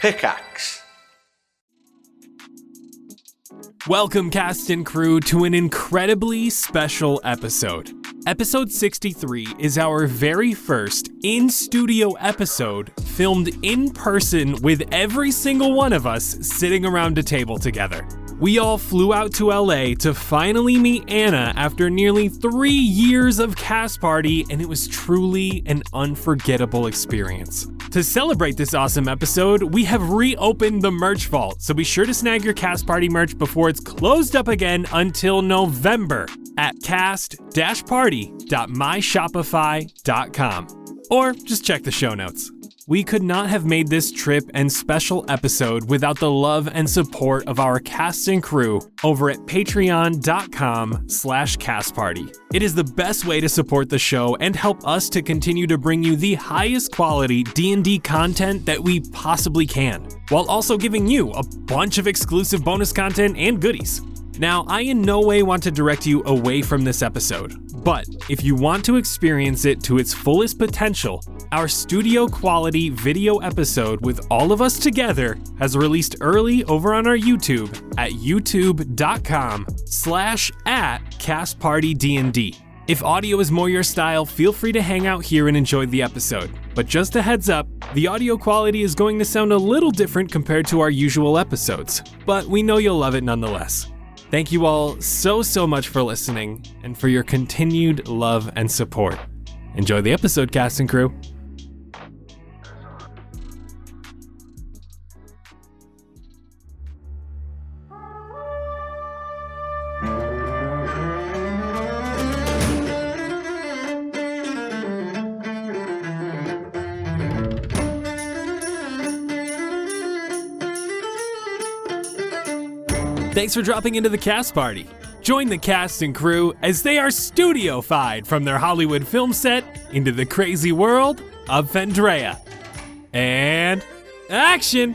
Pickaxe. Welcome, cast and crew, to an incredibly special episode. Episode 63 is our very first in-studio episode filmed in person with every single one of us sitting around a table together. We all flew out to LA to finally meet Anna after nearly 3 years of cast party, and it was truly an unforgettable experience. To celebrate this awesome episode, we have reopened the merch vault, so be sure to snag your cast party merch before it's closed up again until November at cast-party.myshopify.com, or just check the show notes. We could not have made this trip and special episode without the love and support of our cast and crew over at patreon.com/castparty. It is the best way to support the show and help us to continue to bring you the highest quality D&D content that we possibly can, while also giving you a bunch of exclusive bonus content and goodies. Now, I in no way want to direct you away from this episode, but if you want to experience it to its fullest potential, our studio quality video episode with all of us together has released early over on our YouTube at youtube.com/@castpartydnd. If audio is more your style, feel free to hang out here and enjoy the episode. But just a heads up, the audio quality is going to sound a little different compared to our usual episodes, but we know you'll love it nonetheless. Thank you all so much for listening and for your continued love and support. Enjoy the episode, cast and crew. Thanks for dropping into the cast party. Join the cast and crew as they are studio-fied from their Hollywood film set into the crazy world of Fendrea. And action!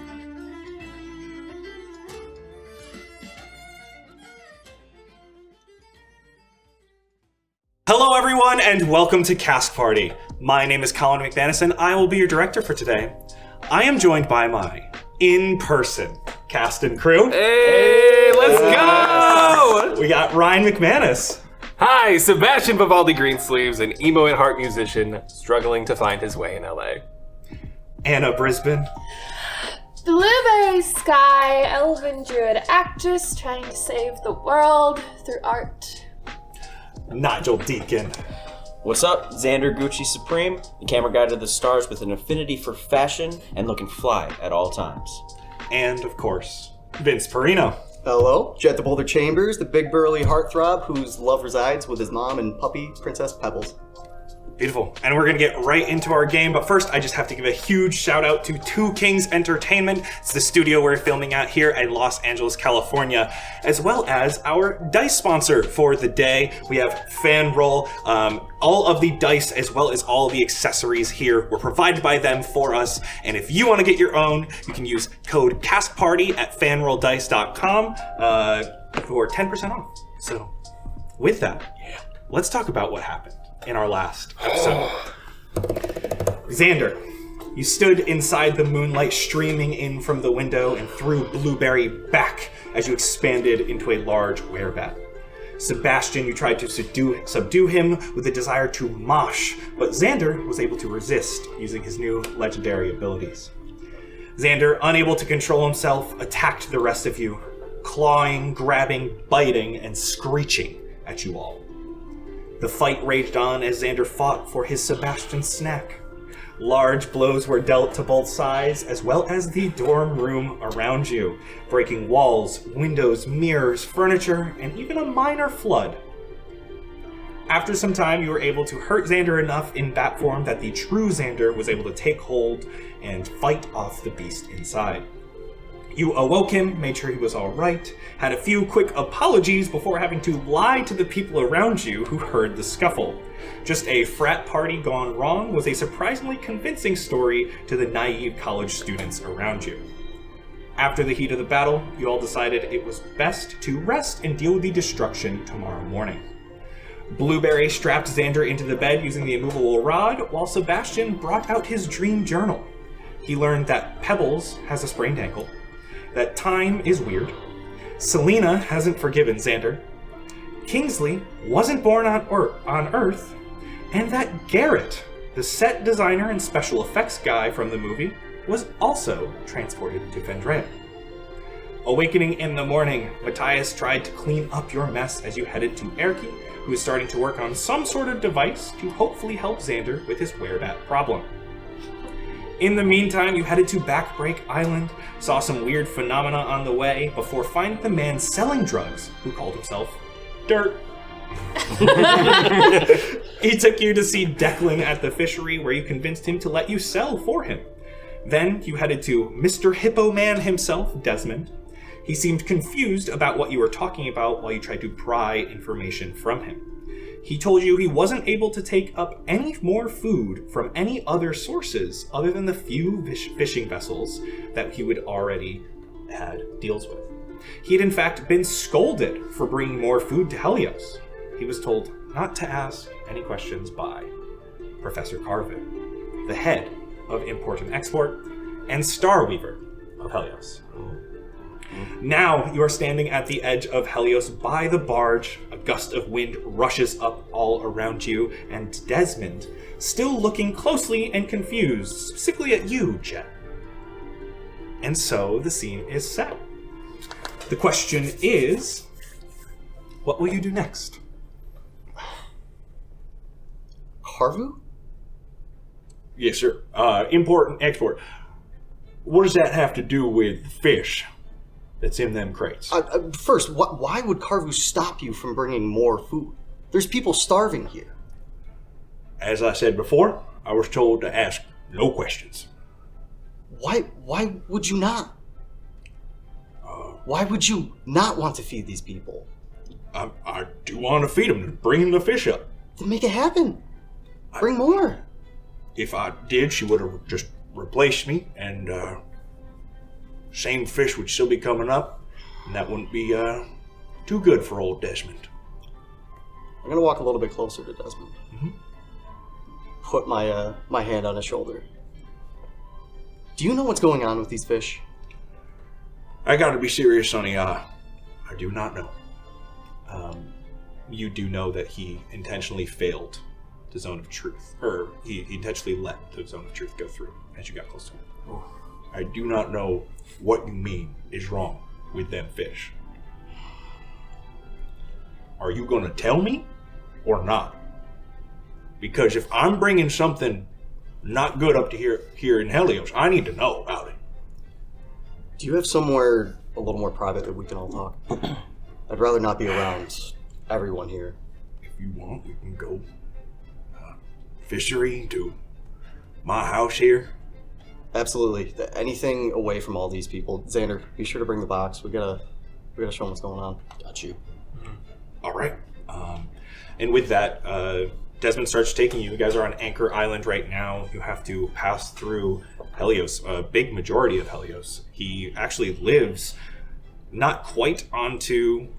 Hello everyone and welcome to Cast Party. My name is Colin McManus and I will be your director for today. I am joined by my in-person cast and crew. Hey, let's go! We got Ryan McManus. Hi, Sebastian Vivaldi Greensleeves, an emo at heart musician struggling to find his way in LA. Anna Brisbane. Blueberry Sky, elven druid actress trying to save the world through art. Nigel Deacon. What's up? Xander Gucci Supreme, the camera guy to the stars with an affinity for fashion and looking fly at all times. And, of course, Vince Perino. Hello, Jett the Boulder Chambers, the big burly heartthrob whose love resides with his mom and puppy, Princess Pebbles. Beautiful. And we're going to get right into our game, but first I just have to give a huge shout out to Two Kings Entertainment. It's the studio we're filming at here in Los Angeles, California, as well as our dice sponsor for the day. We have FanRoll. All of the dice as well as all the accessories here were provided by them for us. And if you want to get your own, you can use code CASTPARTY at fanrolldice.com for 10% off. So with that, let's talk about what happened in our last episode. Xander, you stood inside the moonlight streaming in from the window and threw Blueberry back as you expanded into a large werebat. Sebastian, you tried to subdue him with a desire to mosh, but Xander was able to resist using his new legendary abilities. Xander, unable to control himself, attacked the rest of you, clawing, grabbing, biting, and screeching at you all. The fight raged on as Xander fought for his Sebastian snack. Large blows were dealt to both sides, as well as the dorm room around you, breaking walls, windows, mirrors, furniture, and even a minor flood. After some time, you were able to hurt Xander enough in bat form that the true Xander was able to take hold and fight off the beast inside. You awoke him, made sure he was all right, had a few quick apologies before having to lie to the people around you who heard the scuffle. Just a frat party gone wrong was a surprisingly convincing story to the naive college students around you. After the heat of the battle, you all decided it was best to rest and deal with the destruction tomorrow morning. Blueberry strapped Xander into the bed using the immovable rod, while Sebastian brought out his dream journal. he learned that Pebbles has a sprained ankle, that time is weird, Selena hasn't forgiven Xander, Kingsley wasn't born on Earth, and that Garrett, the set designer and special effects guy from the movie, was also transported to Vendrea. Awakening in the morning, Matthias tried to clean up your mess as you headed to Erky, who is starting to work on some sort of device to hopefully help Xander with his wherebat problem. In the meantime, you headed to Backbreak Island, saw some weird phenomena on the way, before finding the man selling drugs, who called himself Dirt. He took you to see Declan at the fishery, where you convinced him to let you sell for him. Then you headed to Mr. Hippo Man himself, Desmond. He seemed confused about what you were talking about while you tried to pry information from him. He told you he wasn't able to take up any more food from any other sources other than the few fishing vessels that he would already had deals with. He had in fact been scolded for bringing more food to Helios. He was told not to ask any questions by Professor Carvin, the head of Import and Export, and Starweaver of Helios. Now you are standing at the edge of Helios by the barge. A gust of wind rushes up all around you, and Desmond, still looking closely and confused, specifically at you, Jett. And so the scene is set. The question is, what will you do next? Carvu? Yes, sir. Import and export. What does that have to do with fish that's in them crates? First, why would Carvu stop you from bringing more food? There's people starving here. As I said before, I was told to ask no questions. Why would you not? Why would you not want to feed these people? I do want to feed them, to bring the fish up. Then make it happen. Bring more. If I did, she would have just replaced me, and same fish would still be coming up, and that wouldn't be too good for old Desmond. I'm gonna walk a little bit closer to Desmond. Mm-hmm. Put my hand on his shoulder. Do you know what's going on with these fish? I gotta be serious, Sonny. I do not know. You do know that he intentionally failed the zone of truth, or he intentionally let the zone of truth go through as you got close to him. I do not know what you mean is wrong with them fish. Are you gonna tell me or not? Because if I'm bringing something not good up to here in Helios, I need to know about it. Do you have somewhere a little more private that we can all talk? I'd rather not be around everyone here. If you want, we can go fishery to my house here. Absolutely. Anything away from all these people. Xander, be sure to bring the box. We gotta show them what's going on. Got you. All right. And with that, Desmond starts taking you. You guys are on Anchor Island right now. You have to pass through Helios, a big majority of Helios. He actually lives not quite onto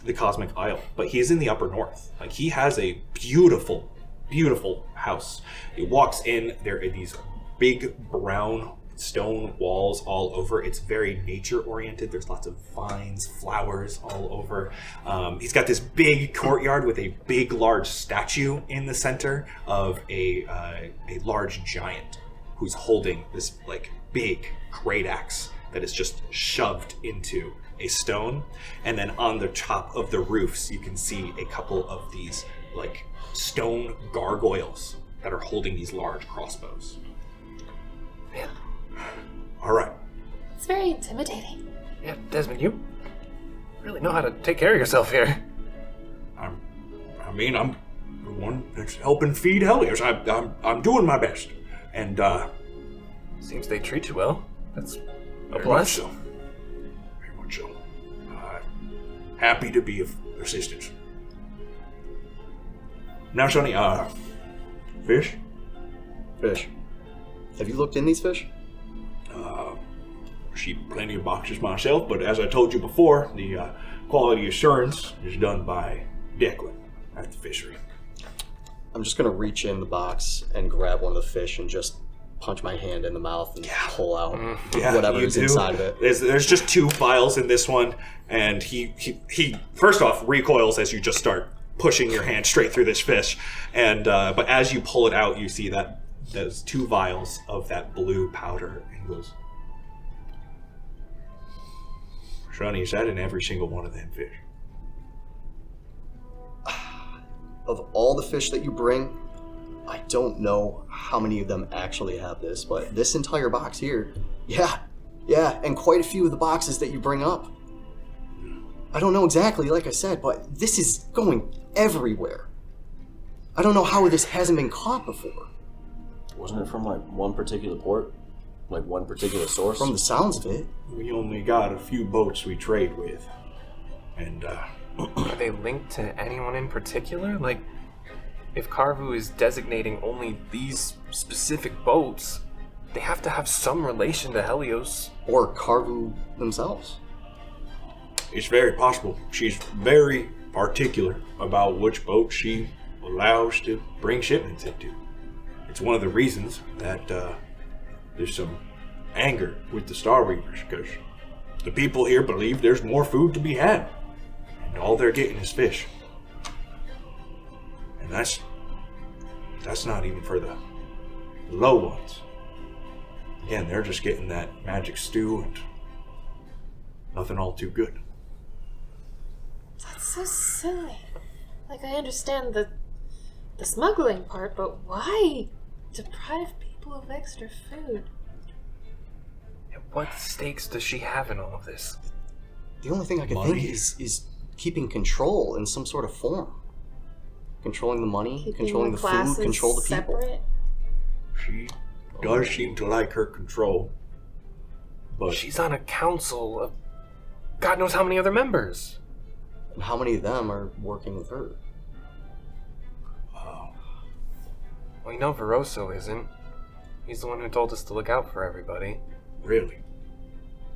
the Cosmic Isle, but he's in the upper north. Like, he has a beautiful, beautiful house. He walks in, there are these big brown stone walls all over. It's very nature oriented. There's lots of vines, flowers all over. He's got this big courtyard with a big, large statue in the center of a large giant who's holding this like big great axe that is just shoved into a stone. And then on the top of the roofs, you can see a couple of these like stone gargoyles that are holding these large crossbows. Man. All right. It's very intimidating. Yeah, Desmond, you really know how to take care of yourself here. I'm the one that's helping feed Helios. I'm doing my best. And Seems they treat you well. That's a very plus. much so. Very much so. Happy to be of assistance. Now, Sonny, fish? Fish. Have you looked in these fish? Sheep plenty of boxes myself, but as I told you before, the quality assurance is done by Declan at the fishery. I'm just gonna reach in the box and grab one of the fish and just punch my hand in the mouth and pull out Yeah, whatever you is do. inside of it. There's just 2 vials in this one, and he first off recoils as you just start pushing your hand straight through this fish, and but as you pull it out, you see that there's 2 vials of that blue powder, and he goes, Shani, is that in every single one of them fish? Of all the fish that you bring, I don't know how many of them actually have this, but this entire box here, yeah, and quite a few of the boxes that you bring up. I don't know exactly, like I said, but this is going everywhere. I don't know how this hasn't been caught before. Wasn't it from like one particular port? Like one particular source? From the sounds of it. We only got a few boats we trade with. And, Are they linked to anyone in particular? Like, if Carvu is designating only these specific boats, they have to have some relation to Helios. Or Carvu themselves. it's very possible. She's very particular about which boat she allows to bring shipments into. It's one of the reasons that there's some anger with the Starweavers, because the people here believe there's more food to be had, and all they're getting is fish. And that's not even for the low ones. Again, they're just getting that magic stew and nothing all too good. That's so silly. Like, I understand the smuggling part, but why deprive people of extra food? What stakes does she have in all of this? The only thing I can think is keeping control in some sort of form. Controlling the money, Keeping controlling the food, classes control the people. separate? She does seem to like her control, but She's on a council of God knows how many other members. And how many of them are working with her? Well, you know Veroso isn't. He's the one who told us to look out for everybody. really,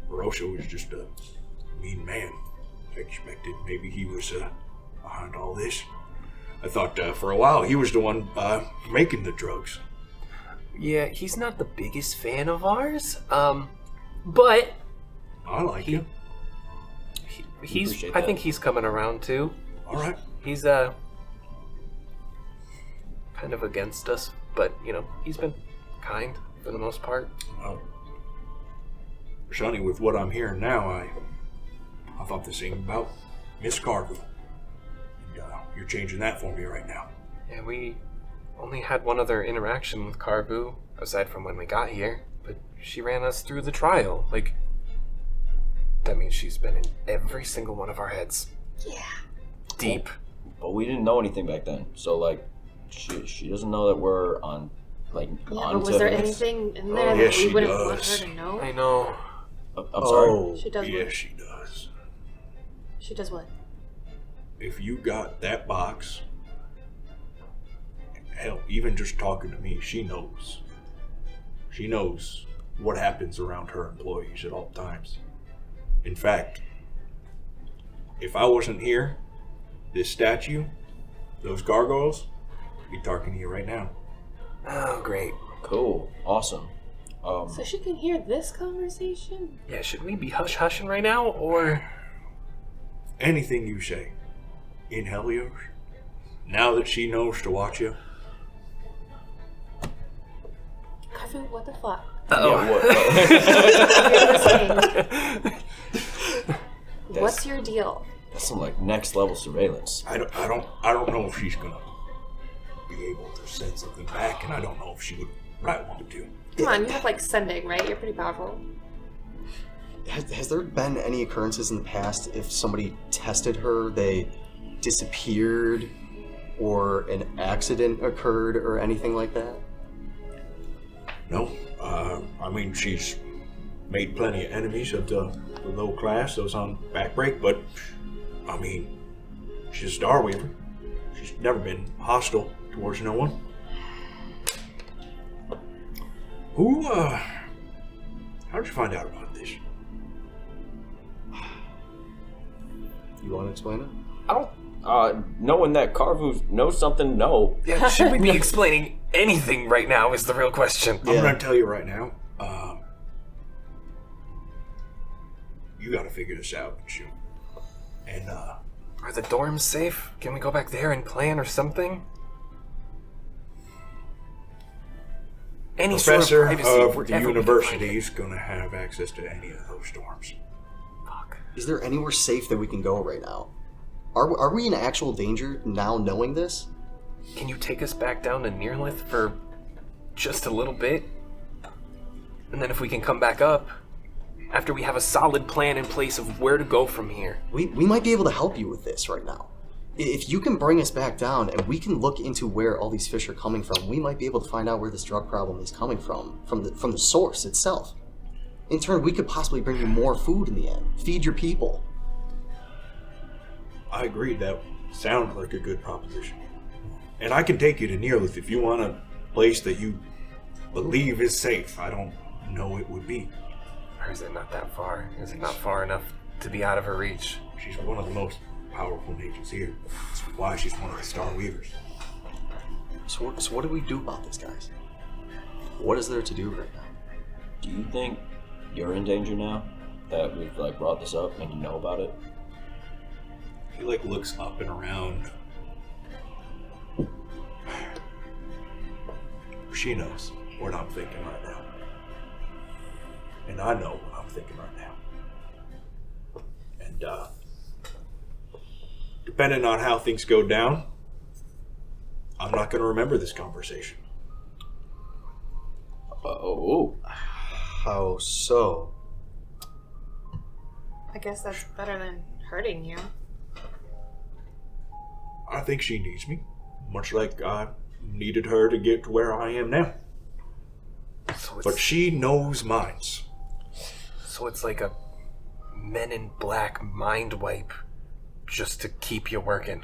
Rosho was just a mean man. I expected maybe he was behind all this. I thought for a while he was the one making the drugs. Yeah, he's not the biggest fan of ours. But I like him. he's. appreciate I that. think he's coming around too. All right. He's kind of against us, but you know he's been kind for the most part. Well, Sonny, with what I'm hearing now, I thought the same about Miss Carver. And you're changing that for me right now. Yeah, we only had one other interaction with Carbu aside from when we got here, but she ran us through the trial. Like, that means she's been in every single one of our heads. Yeah. Deep. But we didn't know anything back then, so like, she doesn't know that we're on, like, Yeah, on but was to there this. anything in there yes, that we she wouldn't want does. her to know? I know. I'm sorry. She does yes, what? she does. She does what? If you got that box, hell, even just talking to me, she knows. She knows what happens around her employees at all times. In fact, if I wasn't here, this statue, those gargoyles, I'd be talking to you right now. Oh, great. Cool. Awesome. So she can hear this conversation? Yeah, should we be hush-hushing right now, or... Anything you say in Helios, now that she knows to watch you, Carfu, what the fuck? Yeah, what? You're listening. What's your deal? That's some like next level surveillance. I don't know if she's gonna be able to send something back, and I don't know if she would want to. Come on, you have like sending, right? You're pretty powerful. Has there been any occurrences in the past if somebody tested her, they disappeared, or an accident occurred, or anything like that? No, I mean, she's made plenty of enemies of the low class, those on back break, but I mean, she's a Starweaver. She's never been hostile towards no one. How'd you find out about this? You want to explain it? I don't. Knowing that Carvu knows something, no. Yeah, should we be explaining anything right now is the real question. I'm going to tell you right now, you got to figure this out, shoot. And, Are the dorms safe? Can we go back there and plan or something? Any professor sort of privacy of the wherever we can university find it. is going to have access to any of those dorms. Fuck. Is there anywhere safe that we can go right now? Are we in actual danger now knowing this? Can you take us back down to Nearlith for just a little bit? And then if we can come back up, after we have a solid plan in place of where to go from here. We might be able to help you with this right now. If you can bring us back down and we can look into where all these fish are coming from, we might be able to find out where this drug problem is coming from the source itself. In turn, we could possibly bring you more food in the end. Feed your people. I agree, that sounds like a good proposition. And I can take you to Nearlith if you want a place that you believe is safe. I don't know it would be. Or is it not that far? Is it not far enough to be out of her reach? She's one of the most powerful mages here. That's why she's one of the Starweavers. So what do we do about this, guys? What is there to do right now? Do you think you're in danger now that we've brought this up and you know about it? He looks up and around. She knows what I'm thinking right now. And I know what I'm thinking right now. And depending on how things go down, I'm not going to remember this conversation. How so? I guess that's better than hurting you. I think she needs me, much like I needed her to get to where I am now. But she knows minds. So it's like a Men in Black mind wipe just to keep you working.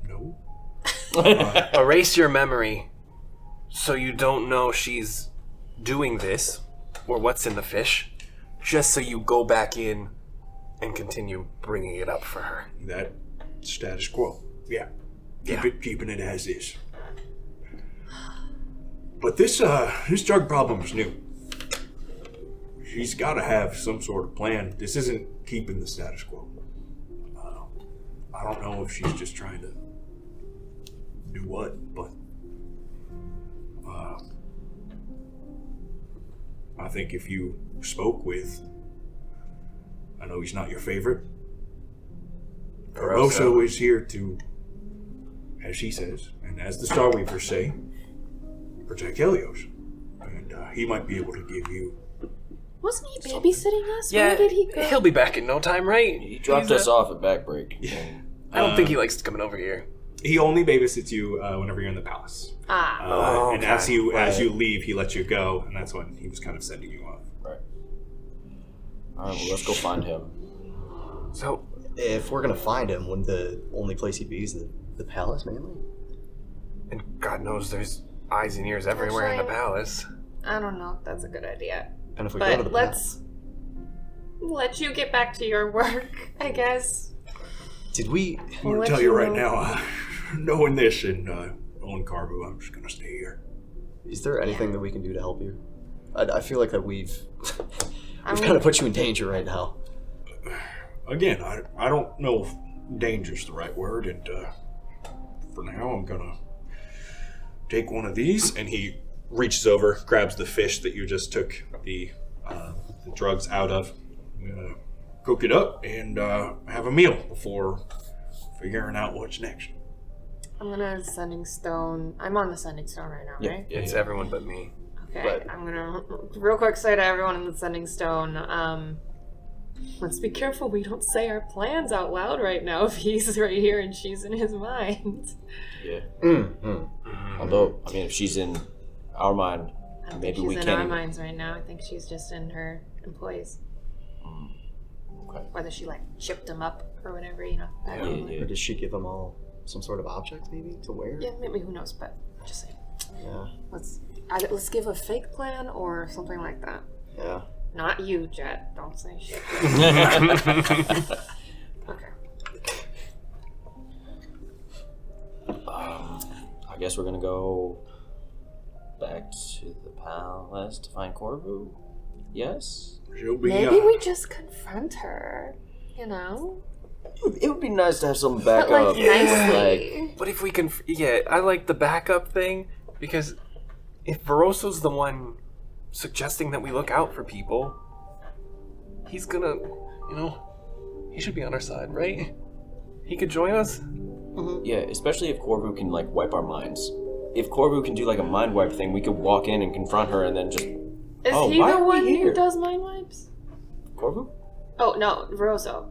No. Erase your memory so you don't know she's doing this or what's in the fish, just so you go back in and continue bringing it up for her. That status quo. Yeah. Keeping it as is. But this drug problem's new. She's got to have some sort of plan. This isn't keeping the status quo. I don't know if she's just trying to do what, but I think if you spoke with, I know he's not your favorite, Rosso is here to, as she says, and as the Starweavers say, protect Helios. And he might be able to give you... Wasn't he babysitting us? Yeah, Where did he go? he'll be back in no time, right? He dropped us off at back break. I don't think he likes coming over here. He only babysits you whenever you're in the palace. And as you leave, he lets you go, and that's when he was kind of sending you off. Right. All right, well, let's go find him. So, if we're gonna find him, wouldn't the only place he'd be is the palace, mainly? and God knows there's eyes and ears everywhere in the palace. I don't know if that's a good idea. And if we go to the But let's let you get back to your work, I guess. Did we... I'm going to tell you right now, knowing this and knowing Carbu, I'm just going to stay here. Is there anything that we can do to help you? I feel like that we've kind of put you in danger right now. Again, I don't know if danger's the right word, and for now I'm going to take one of these, and he reaches over, grabs the fish that you just took the drugs out of. I'm going to cook it up and have a meal before figuring out what's next. I'm gonna sending stone. I'm on the sending stone right now, right? It's everyone but me. Okay. Right. I'm gonna real quick say to everyone in the sending stone, let's be careful we don't say our plans out loud right now if he's right here and she's in his mind. Yeah. Although, I mean, if she's in our mind, I don't maybe think we she's can. in our minds right now. I think she's just in her employees. Okay. Whether she shipped them up or whatever, I don't know. Yeah. Or does she give them all some sort of object, maybe, to wear? Yeah, maybe, who knows, but just saying. Yeah. Let's give a fake plan or something like that. Yeah. Not you, Jett. Don't say shit. Okay. guess we're gonna go back to the palace to find Corvu. Yes? She'll be, Maybe we just confront her, you know? It would be nice to have some But backup. like nicely. But if we can, I like the backup thing because if Veroso's the one suggesting that we look out for people, he's gonna, he should be on our side, right? He could join us. Yeah, especially if Corvu can like wipe our minds. If Corvu can do like a mind wipe thing, we could walk in and confront her and then just. Is he why the are we one here? who does mind wipes? Corvu? Oh, no, Veroso.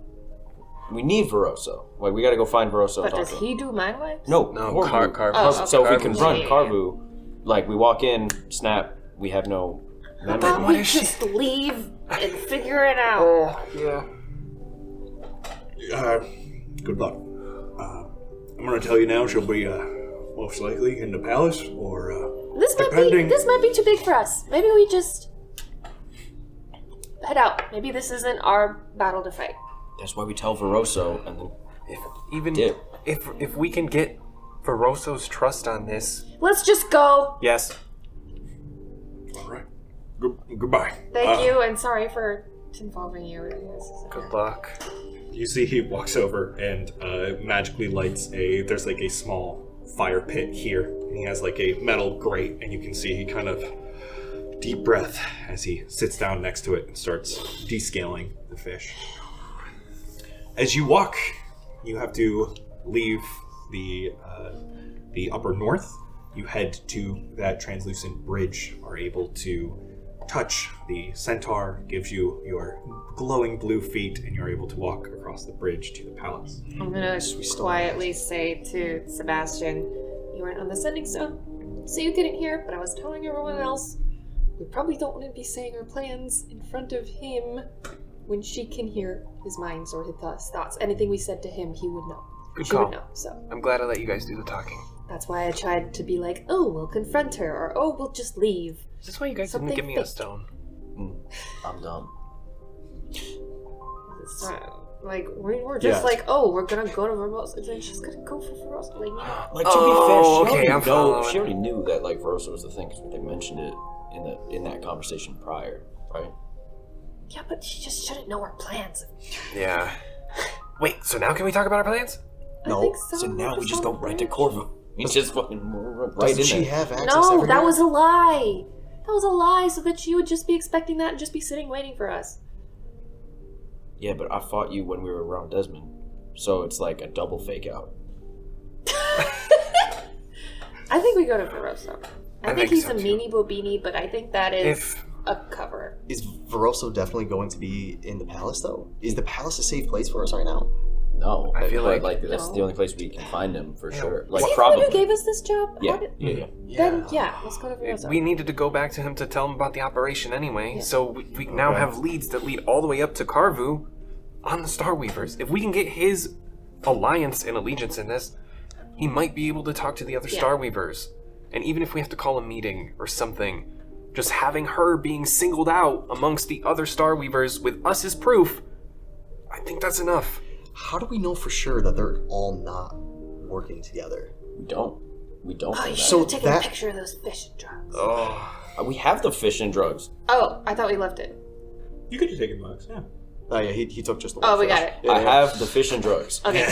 We need Veroso. Like we gotta go find Veroso. But and talk does to him. he do mind wipes? No, Carvu. Corvu. Oh, okay. So if we Carvu's- confront Yeah. Corvu, like we walk in, snap, we have no memory. Thought What we'd is she- just leave and figure it out. Oh, yeah. Good luck. I'm gonna tell you now, she'll be most likely in the palace, or This might be too big for us. Maybe we just head out. Maybe this isn't our battle to fight. That's why we tell Veroso, and then If we can get Veroso's trust on this, Let's just go. yes. all right. Goodbye. Thank you, and sorry for involving you. Good luck. You see he walks over and magically lights there's like a small fire pit here. And he has like a metal grate, and you can see he kind of deep breath as he sits down next to it and starts descaling the fish. As you walk, you have to leave the upper north. You head to that translucent bridge, are able to touch the centaur, gives you your glowing blue feet, and you're able to walk across the bridge to the palace. I'm gonna quietly say to Sebastian, you weren't on the sending stone, so you couldn't hear, but I was telling everyone else, we probably don't want to be saying our plans in front of him when she can hear his minds or his thoughts. Anything we said to him, he would know. Good She call. would know, so. I'm glad I let you guys do the talking. That's why I tried to be like, oh, we'll confront her, or oh, we'll just leave. Is this why you guys Something didn't give me a fake. stone? I'm dumb. It's not, like, we were just like, oh, we're gonna go to Vermos, and then she's gonna go for Vermos. Like, Like to Oh, be fair, okay, I'm following. she already knew that like Veroso was the thing because they mentioned it in that conversation prior, right? yeah, but she just shouldn't know our plans. Yeah. Wait, so now can we talk about our plans? I No. think so. So now we just go go right to Corvu. We just fucking right Doesn't in she there. have access No, everywhere? that was a lie. That was a lie, so that she would just be expecting that and just be sitting waiting for us. Yeah, but I fought you when we were around Desmond, so it's like a double fake out. I think we go to Veroso. I think think he's so, a too. meanie bobini, but I think that is If a cover. Is Veroso definitely going to be in the palace, though? Is the palace a safe place for us right now? No, I feel but, like- that's No. the only place we can find him for sure. Is Like he the probably. one who gave us this job? Yeah, How did- yeah. Then, yeah, let's go to Veroso. we needed to go back to him to tell him about the operation anyway, Yeah. so we now have leads that lead all the way up to Carvu on the Starweavers. If we can get his alliance and allegiance in this, he might be able to talk to the other Yeah. Starweavers. And even if we have to call a meeting or something, just having her being singled out amongst the other Starweavers with us as proof, I think that's enough. How do we know for sure that they're all not working together? We don't. We don't. Oh, know you that. should So have taken a that- picture of those fish and drugs. Oh, We have the fish and drugs. Oh, I thought we left it. You could have taken bugs, yeah. Oh yeah, he took just the one Oh, we fish. got it. Yeah, I yeah. have the fish and drugs. Okay.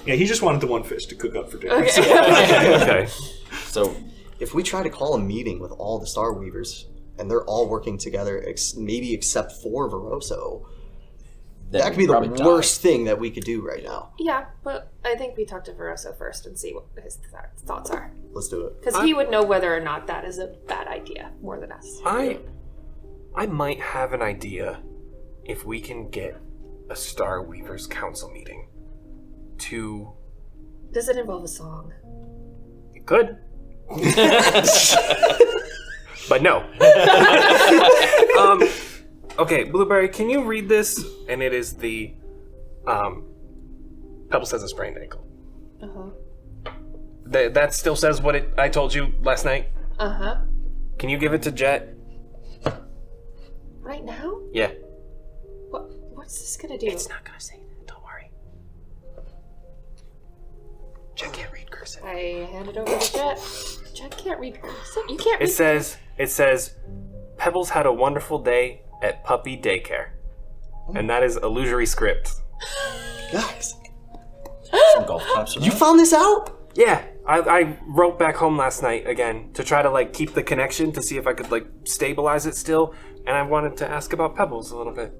Yeah, he just wanted the one fish to cook up for dinner. Okay. okay. So If we try to call a meeting with all the Starweavers, and they're all working together, maybe except for Veroso, then that could be we probably the die. worst thing that we could do right now. Yeah, but I think we talk to Veroso first and see what his thoughts are. Let's do it. Because he would know whether or not that is a bad idea more than us. I might have an idea if we can get a Starweavers council meeting to... Does it involve a song? It could. But no. Okay, Blueberry, can you read this? And it is the Pebble says a sprained ankle. Uh-huh. That still says what I told you last night. Uh-huh. Can you give it to Jett? Right now? Yeah. What's this gonna do? It's not gonna say that. Don't worry. cursive. I hand it over to Jett. Jett can't read cursive. You can't read. It says, Pebbles had a wonderful day at puppy daycare. And that is illusory script. Guys, Some golf claps for you that. found this out? Yeah, I wrote back home last night again to try to like keep the connection to see if I could like stabilize it still, and I wanted to ask about Pebbles a little bit.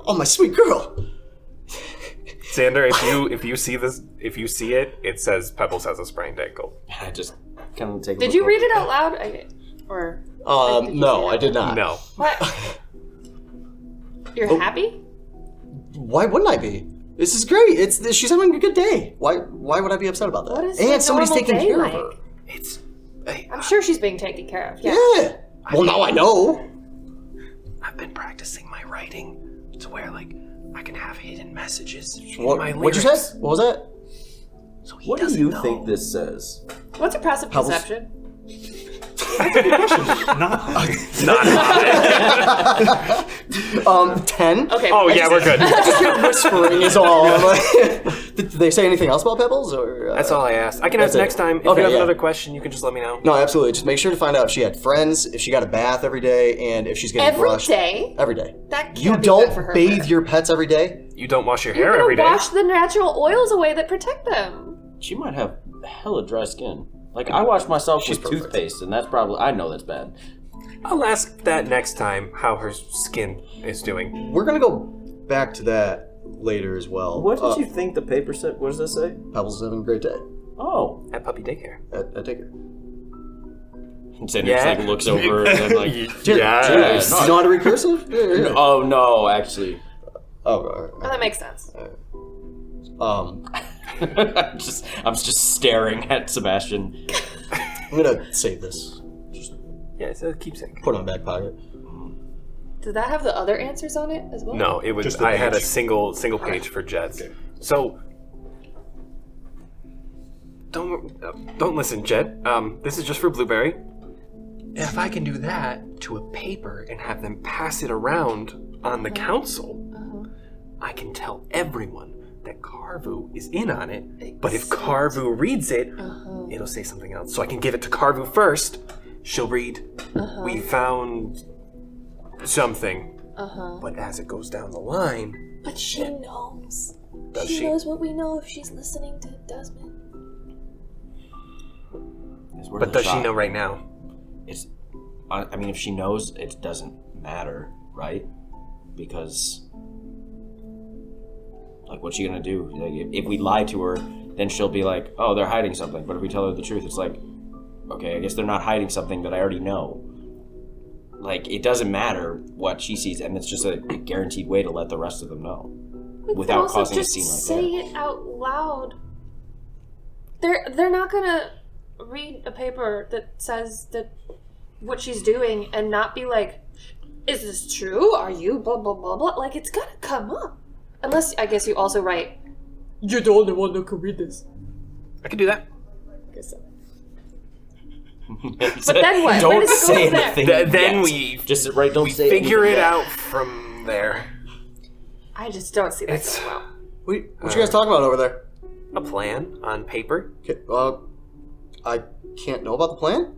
Oh, my sweet girl. Xander, if you see this, if you see it, it says Pebbles has a sprained ankle. I just kind of take a Did look you over. read it out loud? Or did you No, say I did not. No. What? You're happy? Why wouldn't I be? This is great. She's having a good day. Why would I be upset about that? What is and a somebody's normal taking day care like? of her. It's I'm sure she's being taken care of. Yeah. Yeah. Well, now I know. I've been practicing my writing to where like I can have hidden messages in my What'd you lyrics. say? What was that? So he What do doesn't you know. think this says? What's your passive Pebbles. perception? Not 10. Okay. Oh yeah, we're good. Just hear whispering is all. Did they say anything else about Pebbles? Or That's all I asked. I can That's ask it. next time. If Okay, you have yeah. another question, you can just let me know. No, absolutely. Just make sure to find out if she had friends, if she got a bath every day, and if she's getting Every brushed. day? Every day. That can't You be good don't for her. bathe your pets every day? You don't wash your You're hair gonna every day. wash the natural oils away that protect them. She might have hella dry skin. Like, I wash myself She's with perfect. toothpaste, and that's probably... I know that's bad. I'll ask that next time how her skin is doing. We're gonna go back to that later as well. What did you think the paper said? What does that say? Pebbles is having a great day. Oh. At puppy daycare. I take her. Xander Yeah. just, like, looks over and then, like... Do you know how to read cursive? Yeah. Oh, no, actually. Oh, all right. Oh, that makes sense. I'm just staring at Sebastian. I'm gonna save this. Yeah, it's a keepsake. Put it in my back pocket. Did that have the other answers on it as well? No, it was. Just the I had a page. single page for Jets. So don't listen, Jett. This is just for Blueberry. If I can do that to a paper and have them pass it around on the council, I can tell everyone that Carvu is in on it. But if Carvu reads it, it'll say something else. So I can give it to Carvu first. She'll read, "We found something." But as it goes down the line, But she knows. Does she she? knows what we know if she's listening to Desmond. but does she know right now? It's, I mean, if she knows, it doesn't matter, right? Because, like, what's she gonna do? Like, if we lie to her, then she'll be like, "Oh, they're hiding something." But if we tell her the truth, it's like, okay, I guess they're not hiding something that I already know. Like, it doesn't matter what she sees, and it's just a guaranteed way to let the rest of them know without also causing a just scene like say that. it out loud. They're not gonna read a paper that says that what she's doing and not be like, "Is this true? Are you blah blah blah blah?" Like, it's gonna come up. Unless I guess you also write, "You're the only one that can read this." I can do that. I guess so. But then what? Where Don't does it go say from there? anything. Then yet. we just right. Don't say figure anything it yet. out from there. I just don't see that It's going well. What you guys talking about over there? a plan on paper. Okay, I can't know about the plan?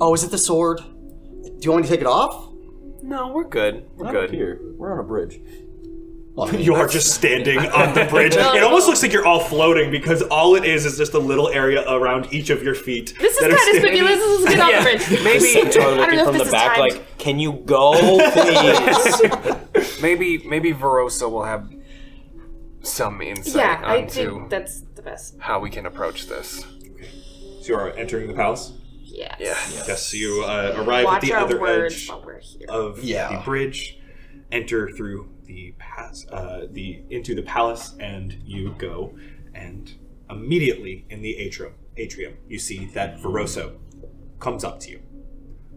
Oh, is it the sword? Do you want me to take it off? No, we're good. We're Not good. here. We're on a bridge. Well, You are just standing on the bridge. It almost looks like you're all floating because all it is just a little area around each of your feet. This is that kind are of standing- spooky. Let's get off the bridge. Maybe I don't looking know if from this the is back, timed. like, can you go, please? Maybe Verosa will have some insight Yeah, I onto think that's the best. how we can approach this. So you are entering the palace. Yes. Yeah. Yes, you arrive Watch at the our other words edge while we're here. of the bridge, enter through the into the palace, and you go, and immediately in the atrium, you see that Veroso comes up to you.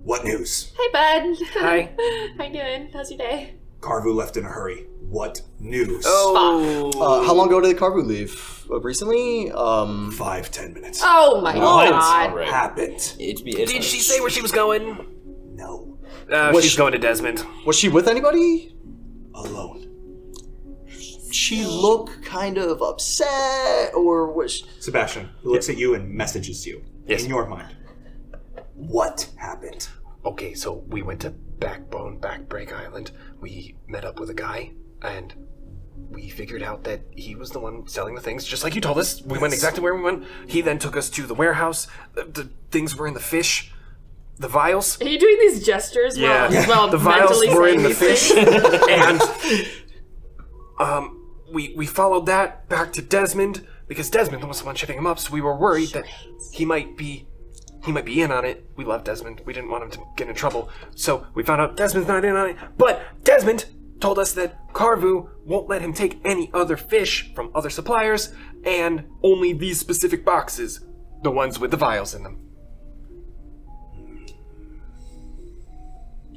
What news? Hey, bud. Hi. How you doing? How's your day? Carvu left in a hurry. What news? Oh. how long ago did the Carvu leave? Recently? 5-10 minutes. Oh my god. Alright. Happened? Did she say where she was going? No. Was She's she- going to Desmond. Was she with anybody? Alone. she look kind of upset, or was she... Sebastian, he looks at you and messages you. Yes. In your mind. What happened? Okay, so we went to Backbreak Island. We met up with a guy, and we figured out that he was the one selling the things, just like you told us. We went exactly where we went. He then took us to the warehouse. The things were in the fish. The vials. Are you doing these gestures while the vials mentally were saying in the these fish. things? And we followed that back to Desmond, because Desmond was the one shipping him up, so we were worried that he might be in on it. We love Desmond. We didn't want him to get in trouble. So we found out Desmond's not in on it. But Desmond told us that Carvu won't let him take any other fish from other suppliers, and only these specific boxes, the ones with the vials in them.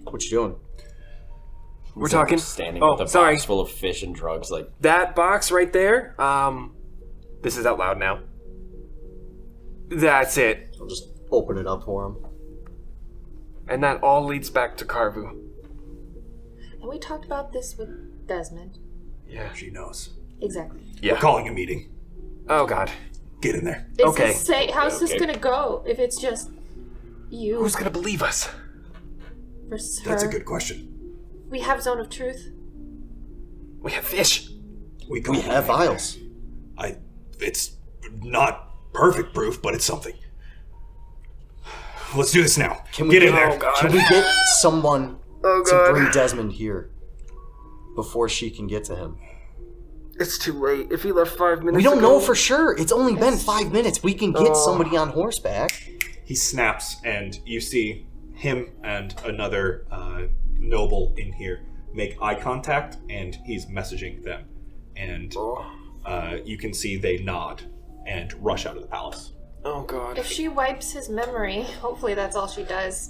What you doing? We're talking. Standing Oh, with a sorry. box full of fish and drugs, like That box right there. This is out loud now. That's it. I'll just open it up for him. And that all leads back to Carvu. And we talked about this with Desmond. Yeah. She knows. Exactly. Yeah. We're calling a meeting. Oh God. Get in there. Okay. How's this gonna go if it's just you Who's gonna believe us? versus her? That's a good question. We have Zone of Truth. We have fish. We have vials. It's not perfect proof, but it's something. Let's do this now. Can we get in there? Oh, God. Can we get someone Oh, to God. bring Desmond here before she can get to him? It's too late. If he left 5 minutes We don't ago... know for sure. It's only been 5 minutes. We can get somebody on horseback. He snaps, and you see him and another noble in here make eye contact, and he's messaging them. And you can see they nod and rush out of the palace. Oh God. If she wipes his memory, hopefully that's all she does.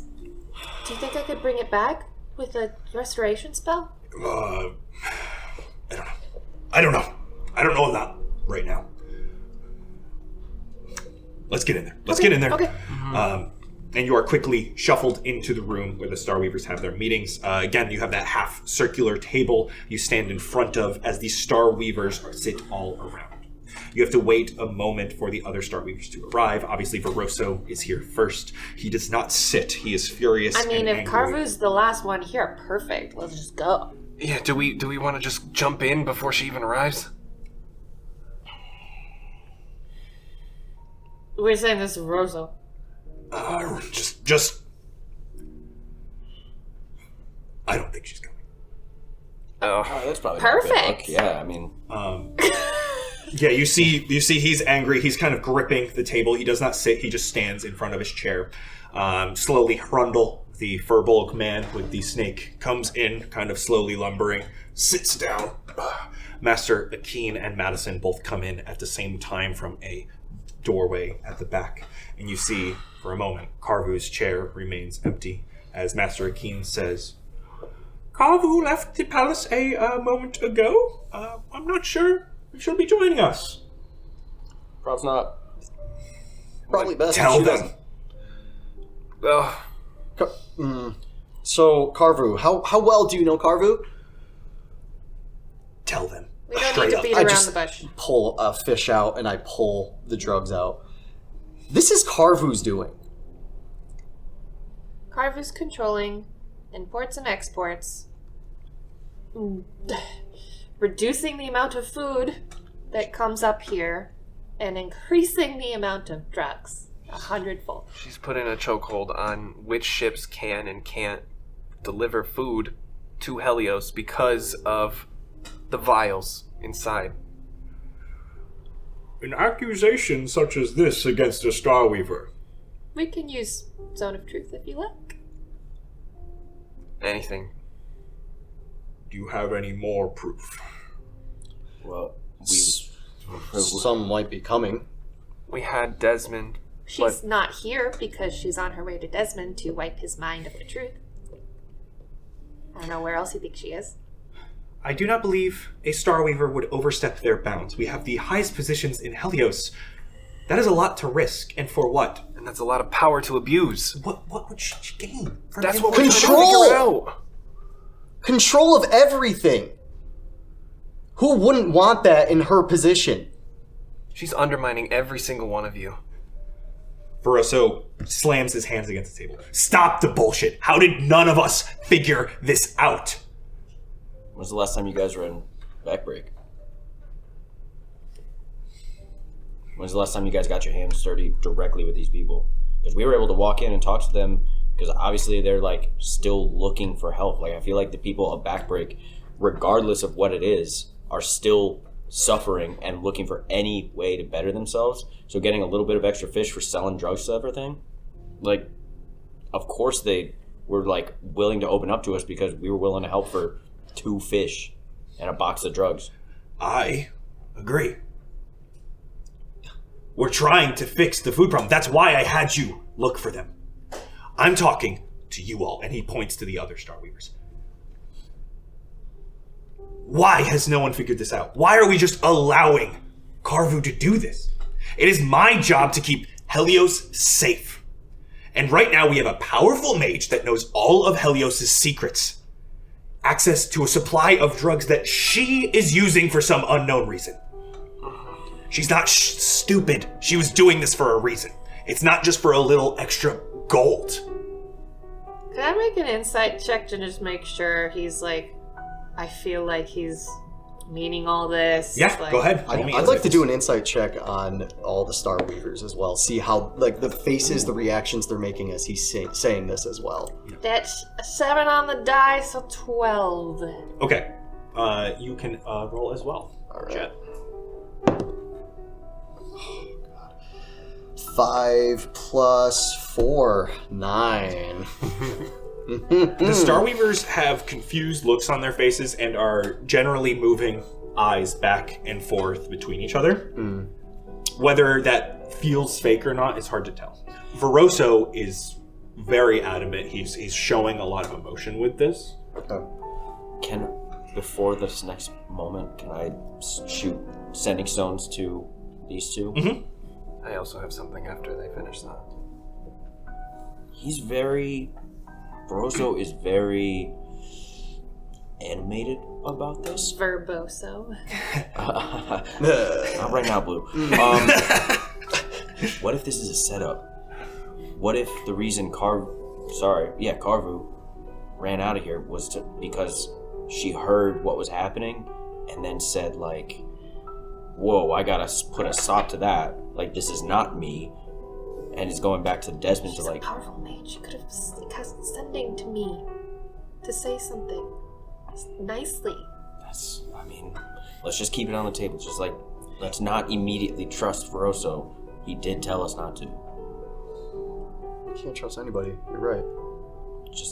Do you think I could bring it back with a restoration spell? I don't know. I don't know that right now. Let's get in there. Let's get in there. Okay. And you are quickly shuffled into the room where the Starweavers have their meetings. Again, you have that half circular table you stand in front of as the Starweavers sit all around. You have to wait a moment for the other Starweavers to arrive. Obviously, Veroso is here first. He does not sit. He is furious. I mean, and if angry. Carvu's the last one here, perfect. Let's just go. Yeah. Do we want to just jump in before she even arrives? We're saying this is Veroso. Just. I don't think she's coming. Oh. that's probably not a good Perfect. look. Yeah, I mean, Yeah, you see he's angry. He's kind of gripping the table. He does not sit. He just stands in front of his chair. Slowly, Hrundle, the Furbolg man with the snake, comes in, kind of slowly lumbering, sits down. Master Akeen and Madison both come in at the same time from a doorway at the back. And you see, for a moment, Carvu's chair remains empty as Master Akeen says, Carvu left the palace a moment ago. I'm not sure if she'll be joining us. probably not. Probably best. Tell if she them. doesn't. So, Carvu, how well do you know Carvu? Tell them. We don't Straight need to up. beat I around just the bush. pull a fish out and I pull the drugs out. This is Carvu's doing. Carvu's controlling imports and exports. Reducing the amount of food that comes up here and increasing the amount of drugs 100-fold. She's put in a chokehold on which ships can and can't deliver food to Helios because of the vials inside. An accusation such as this against a Starweaver. We can use Zone of Truth if you like. Anything. Do you have any more proof? Well, Some might be coming. We had Desmond. She's not here because she's on her way to Desmond to wipe his mind of the truth. I don't know where else you think she is. I do not believe a Starweaver would overstep their bounds. We have the highest positions in Helios. That is a lot to risk, and for what? And that's a lot of power to abuse. What would she gain? From That's it? what we're trying to Control! figure out. Control of everything. Who wouldn't want that in her position? She's undermining every single one of you. Barroso slams his hands against the table. Stop the bullshit. How did none of us figure this out? When's the last time you guys were in backbreak? When's the last time you guys got your hands dirty directly with these people? Because we were able to walk in and talk to them, because obviously they're like still looking for help. Like I feel like the people of backbreak, regardless of what it is, are still suffering and looking for any way to better themselves. So getting a little bit of extra fish for selling drugs to everything, like, of course they were like willing to open up to us because we were willing to help for 2 fish and a box of drugs. I agree. We're trying to fix the food problem. That's why I had you look for them. I'm talking to you all, and he points to the other Starweavers. Why has no one figured this out? Why are we just allowing Carvu to do this? It is my job to keep Helios safe. And right now we have a powerful mage that knows all of Helios' secrets. Access to a supply of drugs that she is using for some unknown reason. She's not stupid. She was doing this for a reason. It's not just for a little extra gold. Can I make an insight check to just make sure he's like, I feel like he's meaning all this? Yeah, like, go ahead. I'd like to do an insight check on all the Starweavers as well. See how, like, the faces, the reactions they're making as he's saying this as well. That's a 7 on the die, so 12. Okay. You can roll as well. All right. Jett. 5 plus 4, 9. The Starweavers have confused looks on their faces and are generally moving eyes back and forth between each other. Whether that feels fake or not is hard to tell. Barroso is very adamant. He's showing a lot of emotion with this. Before this next moment, can I shoot sending stones to these two? Mm-hmm. I also have something after they finish that. Barroso is very animated about this. Verboso. Not right now, Blue. What if this is a setup? What if the reason Carvu ran out of here was because she heard what was happening and then said, like, whoa, I gotta put a stop to that. Like, this is not me. And it's going back to Desmond. She's to like, a powerful mage. She could have cast sending to me to say something nicely. Let's just keep it on the table. Just like, let's not immediately trust Barroso. He did tell us not to. You can't trust anybody. You're right.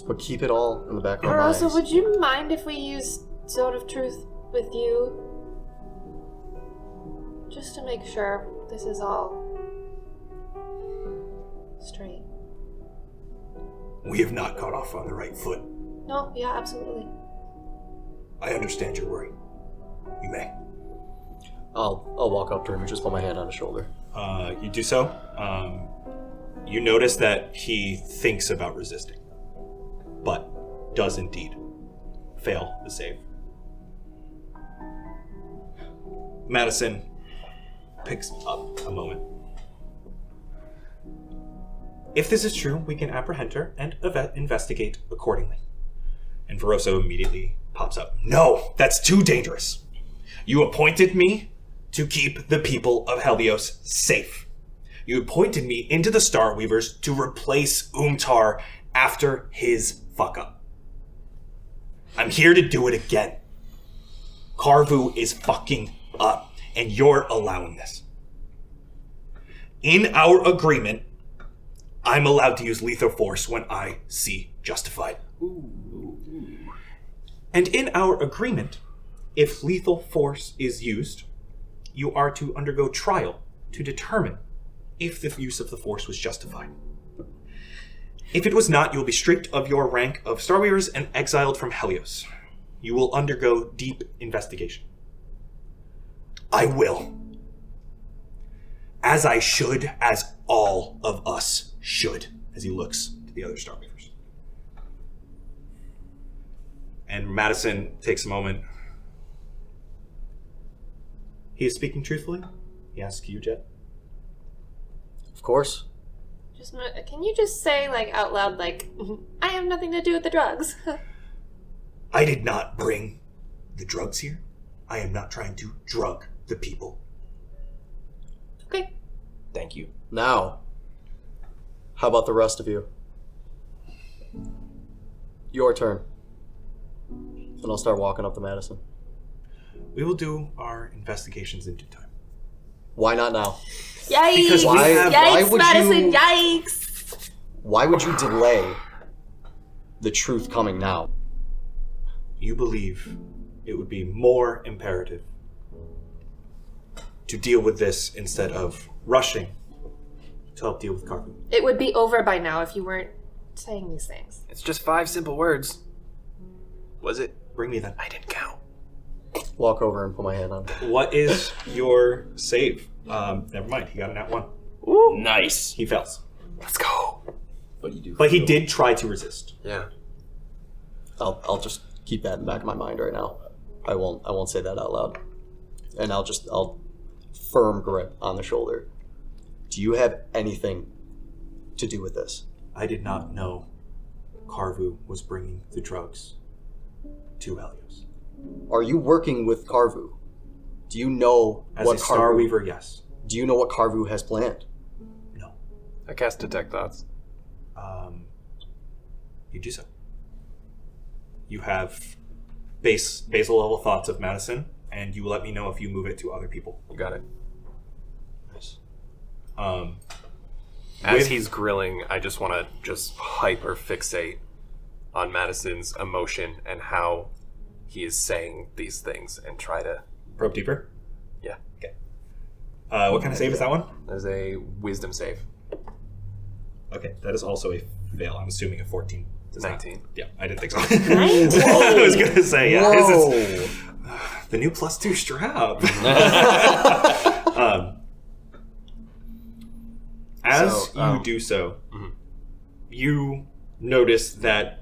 But keep it all in the back of our minds. Also, would you mind if we use Sword of Truth with you? Just to make sure this is all straight. We have not got off on the right foot. No, yeah, absolutely. I understand your worry. You may. I'll walk up to him and just put my hand on his shoulder. You do so. You notice that he thinks about resisting, but does indeed fail the save. Madison picks up a moment. If this is true, we can apprehend her and investigate accordingly. And Barroso immediately pops up. No, that's too dangerous. You appointed me to keep the people of Helios safe. You appointed me into the Starweavers to replace Umtar after his fuck-up. I'm here to do it again. Carvu is fucking up, and you're allowing this. In our agreement, I'm allowed to use lethal force when I see justified. And in our agreement, if lethal force is used, you are to undergo trial to determine if the use of the force was justified. If it was not, you will be stripped of your rank of Starweavers and exiled from Helios. You will undergo deep investigation. I will. As I should, as all of us should, as he looks to the other Starweavers. And Madison takes a moment. He is speaking truthfully? He asks you, Jett. Of course. Can you just say, like, out loud, like, I have nothing to do with the drugs? I did not bring the drugs here. I am not trying to drug the people. Okay. Thank you. Now, how about the rest of you? Your turn. And I'll start walking up to Madison. We will do our investigations in due time. Why not now? Yikes! Because we have- Yikes, would Madison, you- yikes! Why would you delay the truth coming now? You believe it would be more imperative to deal with this instead of rushing to help deal with Carbu. It would be over by now if you weren't saying these things. It's just 5 simple words. Was it? Bring me that. I didn't count. Walk over and put my hand on. What is your save? Never mind. He got a nat 1. Ooh. Nice. He fails. Let's go. But you do. But he did try to resist. Yeah. I'll just keep that in the back of my mind right now. I won't say that out loud. And I'll firm grip on the shoulder. Do you have anything to do with this? I did not know Carvu was bringing the drugs to Helios. Are you working with Carvu? Do you know As what a Starweaver, yes. Do you know what Carvu has planned? No. I cast Detect Thoughts. You do so. You have basal level thoughts of Madison, and you will let me know if you move it to other people. You got it. Nice. As he's grilling, I just want to just hyper fixate on Madison's emotion and how he is saying these things and try to... Probe deeper? Yeah. Okay. What kind of save is that one? There's a wisdom save. Okay, that is also a fail. I'm assuming a 14. Does 19. Yeah, I didn't think so. 19? I was going to say, yeah. This Whoa. is the new +2 strap. As So, you do so, you notice that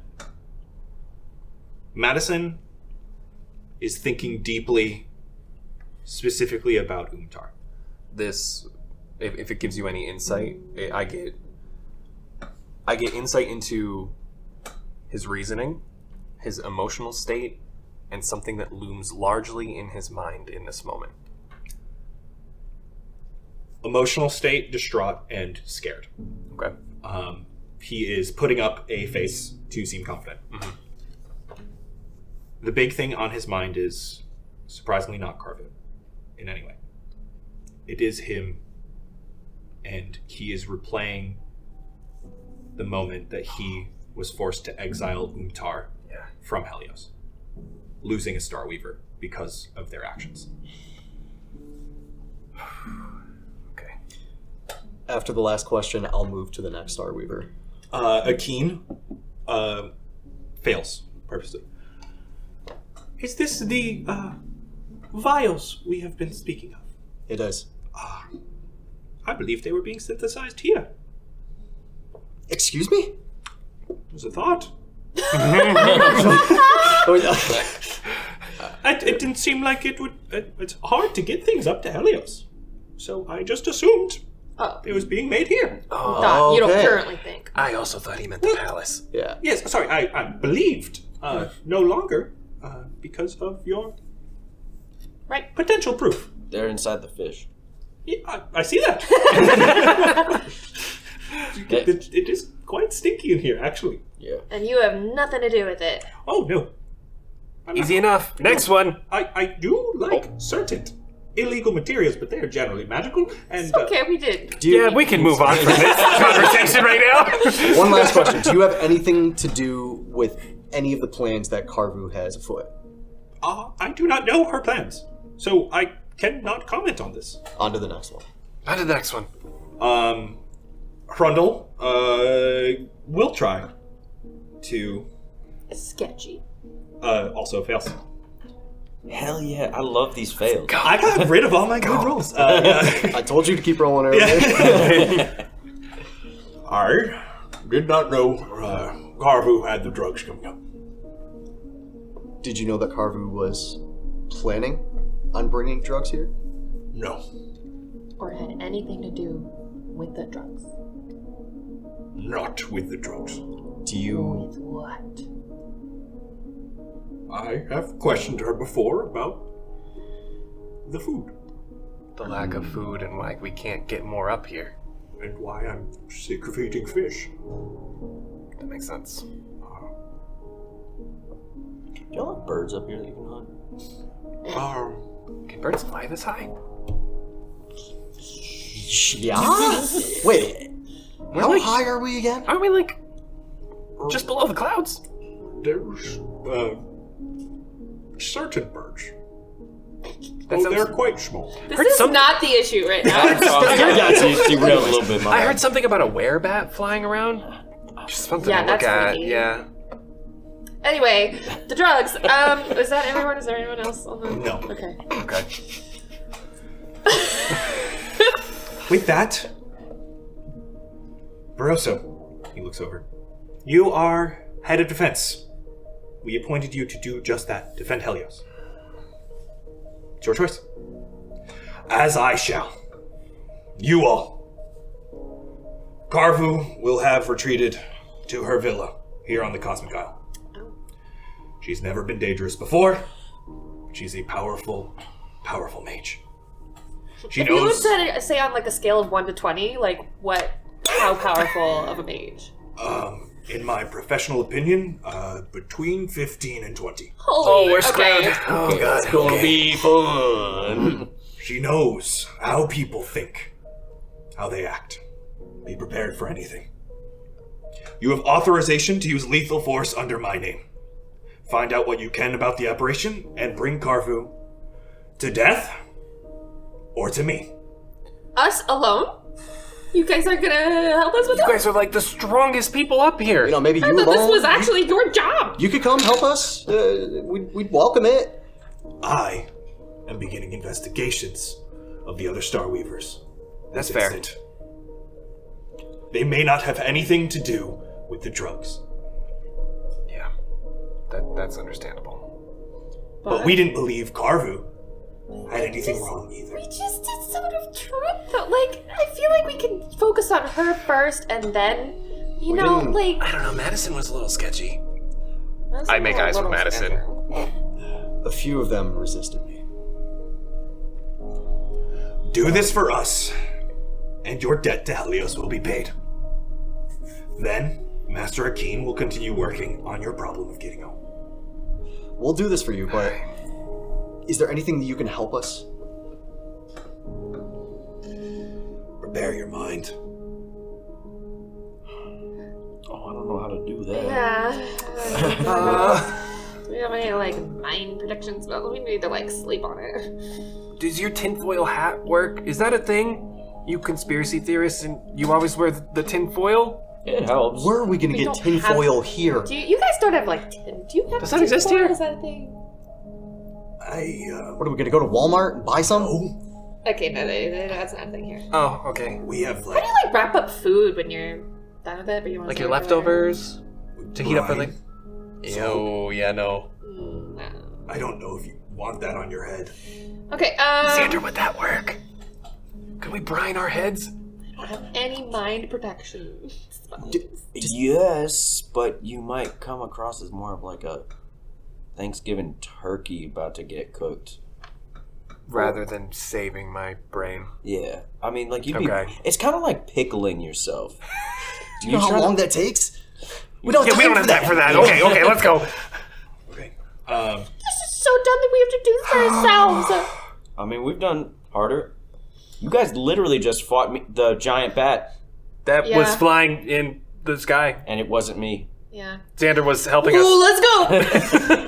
Madison is thinking deeply, specifically about Umtar. This, if it gives you any insight, I get insight into his reasoning, his emotional state, and something that looms largely in his mind in this moment. Emotional state, distraught, and scared. Okay. He is putting up a face to seem confident. Mhm. The big thing on his mind is surprisingly not Carvu in any way. It is him, and he is replaying the moment that he was forced to exile Umtar from Helios, losing a Starweaver because of their actions. Okay. After the last question, I'll move to the next Starweaver. Akeen fails purposely. Is this the vials we have been speaking of? It is. I believe they were being synthesized here. Excuse me? It was a thought. It didn't seem like it would... it's hard to get things up to Helios. So I just assumed it was being made here. Thought, you don't okay. currently think. I also thought he meant the palace. Yeah. Yes, sorry, I believed. No longer, because of your Right. potential proof. They're inside the fish. Yeah, I see that. It is quite stinky in here, actually. Yeah. And you have nothing to do with it. Oh, no. I'm not- Easy enough. Next one. I do like certain illegal materials, but they are generally magical. And It's okay, we did. Do you, Yeah, we can move on from this conversation right now. One last question. Do you have anything to do with any of the plans that Carvu has afoot? I do not know her plans, so I cannot comment on this. On to the next one. On to the next one. Hrundle will try to Sketchy. also fails. Hell yeah, I love these fails. I got rid of all my good rolls. I told you to keep rolling earlier. I did not know Carvu had the drugs coming up. Did you know that Carvu was planning on bringing drugs here? No. Or had anything to do with the drugs? Not with the drugs. Do you... With what? I have questioned her before about the food. The lack of food and why we can't get more up here. And why I'm sick of eating fish. That makes sense. Do y'all have birds up here that you can hunt? Can birds fly this high? Yeah? Wait, We're how like- high are we again? Aren't we like just below the clouds? There's, certain birds. That Oh, sounds- they're quite small. This Heard is some- not the issue right now. Derailed a little bit, my I bad. heard something about a werebat flying around. Just something Yeah, to look that's at. freaky. Yeah. Anyway, the drugs. Is that everyone? Is there anyone else on the... No. Okay. Okay. With that, Barroso, he looks over. You are head of defense. We appointed you to do just that, defend Helios. It's your choice. As I shall. You all. Carvu will have retreated to her villa here on the Cosmic Isle. She's never been dangerous before. She's a powerful, powerful mage. She If you knows. would say on like a scale of 1 to 20, like how powerful of a mage? In my professional opinion, between 15 and 20. Holy, we're screwed. okay. Oh god. It's gonna be fun. She knows how people think, how they act. Be prepared for anything. You have authorization to use lethal force under my name. Find out what you can about the operation and bring Carvu to death or to me. Us alone? You guys are gonna help us with You that? guys are like the strongest people up here. You know, maybe you I thought alone. this was actually your job. You could come help us. We'd welcome it. I am beginning investigations of the other Starweavers. That's This fair. instant. They may not have anything to do with the drugs. Yeah. That's understandable. But we didn't believe Carvu had anything wrong either. We just did sort of try though. Like, I feel like we can focus on her first and then, you know, didn't- like... I don't know, Madison was a little sketchy. That's I a make little- eyes with little Madison. scary. A few of them resisted me. Do this for us, and your debt to Helios will be paid. Then, Master Akin will continue working on your problem of getting home. We'll do this for you, but is there anything that you can help us? Prepare your mind. Oh, I don't know how to do that. Yeah. Do we have any, like, mind protection spells? We need to, like, sleep on it. Does your tinfoil hat work? Is that a thing? You conspiracy theorists, and you always wear the tinfoil? It helps. Where are we gonna We get don't tinfoil here? Do you guys don't have, like, tin? Do you have Does that exist tinfoil? here? Is that a thing? What are we gonna go to Walmart and buy some? Okay, no, that's not a thing here. Oh, okay. We have, How do you, like, wrap up food when you're done with it, but you want to Like your leftovers to heat up for the... brine. Oh, yeah, no. No. I don't know if you want that on your head. Okay, Xander, would that work? Could we brine our heads? I don't have any mind protection spells. Yes, but you might come across as more of like a Thanksgiving turkey about to get cooked. Rather than saving my brain. Yeah, I mean, like you'd Okay. be. It's kind of like pickling yourself. Do you know how try to- long that takes? We don't Yeah, we don't have time for that. Okay, let's go. Okay. This is so dumb that we have to do this for ourselves. I mean, we've done harder. You guys literally just fought me, the giant bat, That Yeah. was flying in the sky. and it wasn't me. Yeah. Xander was helping us. Ooh, let's go!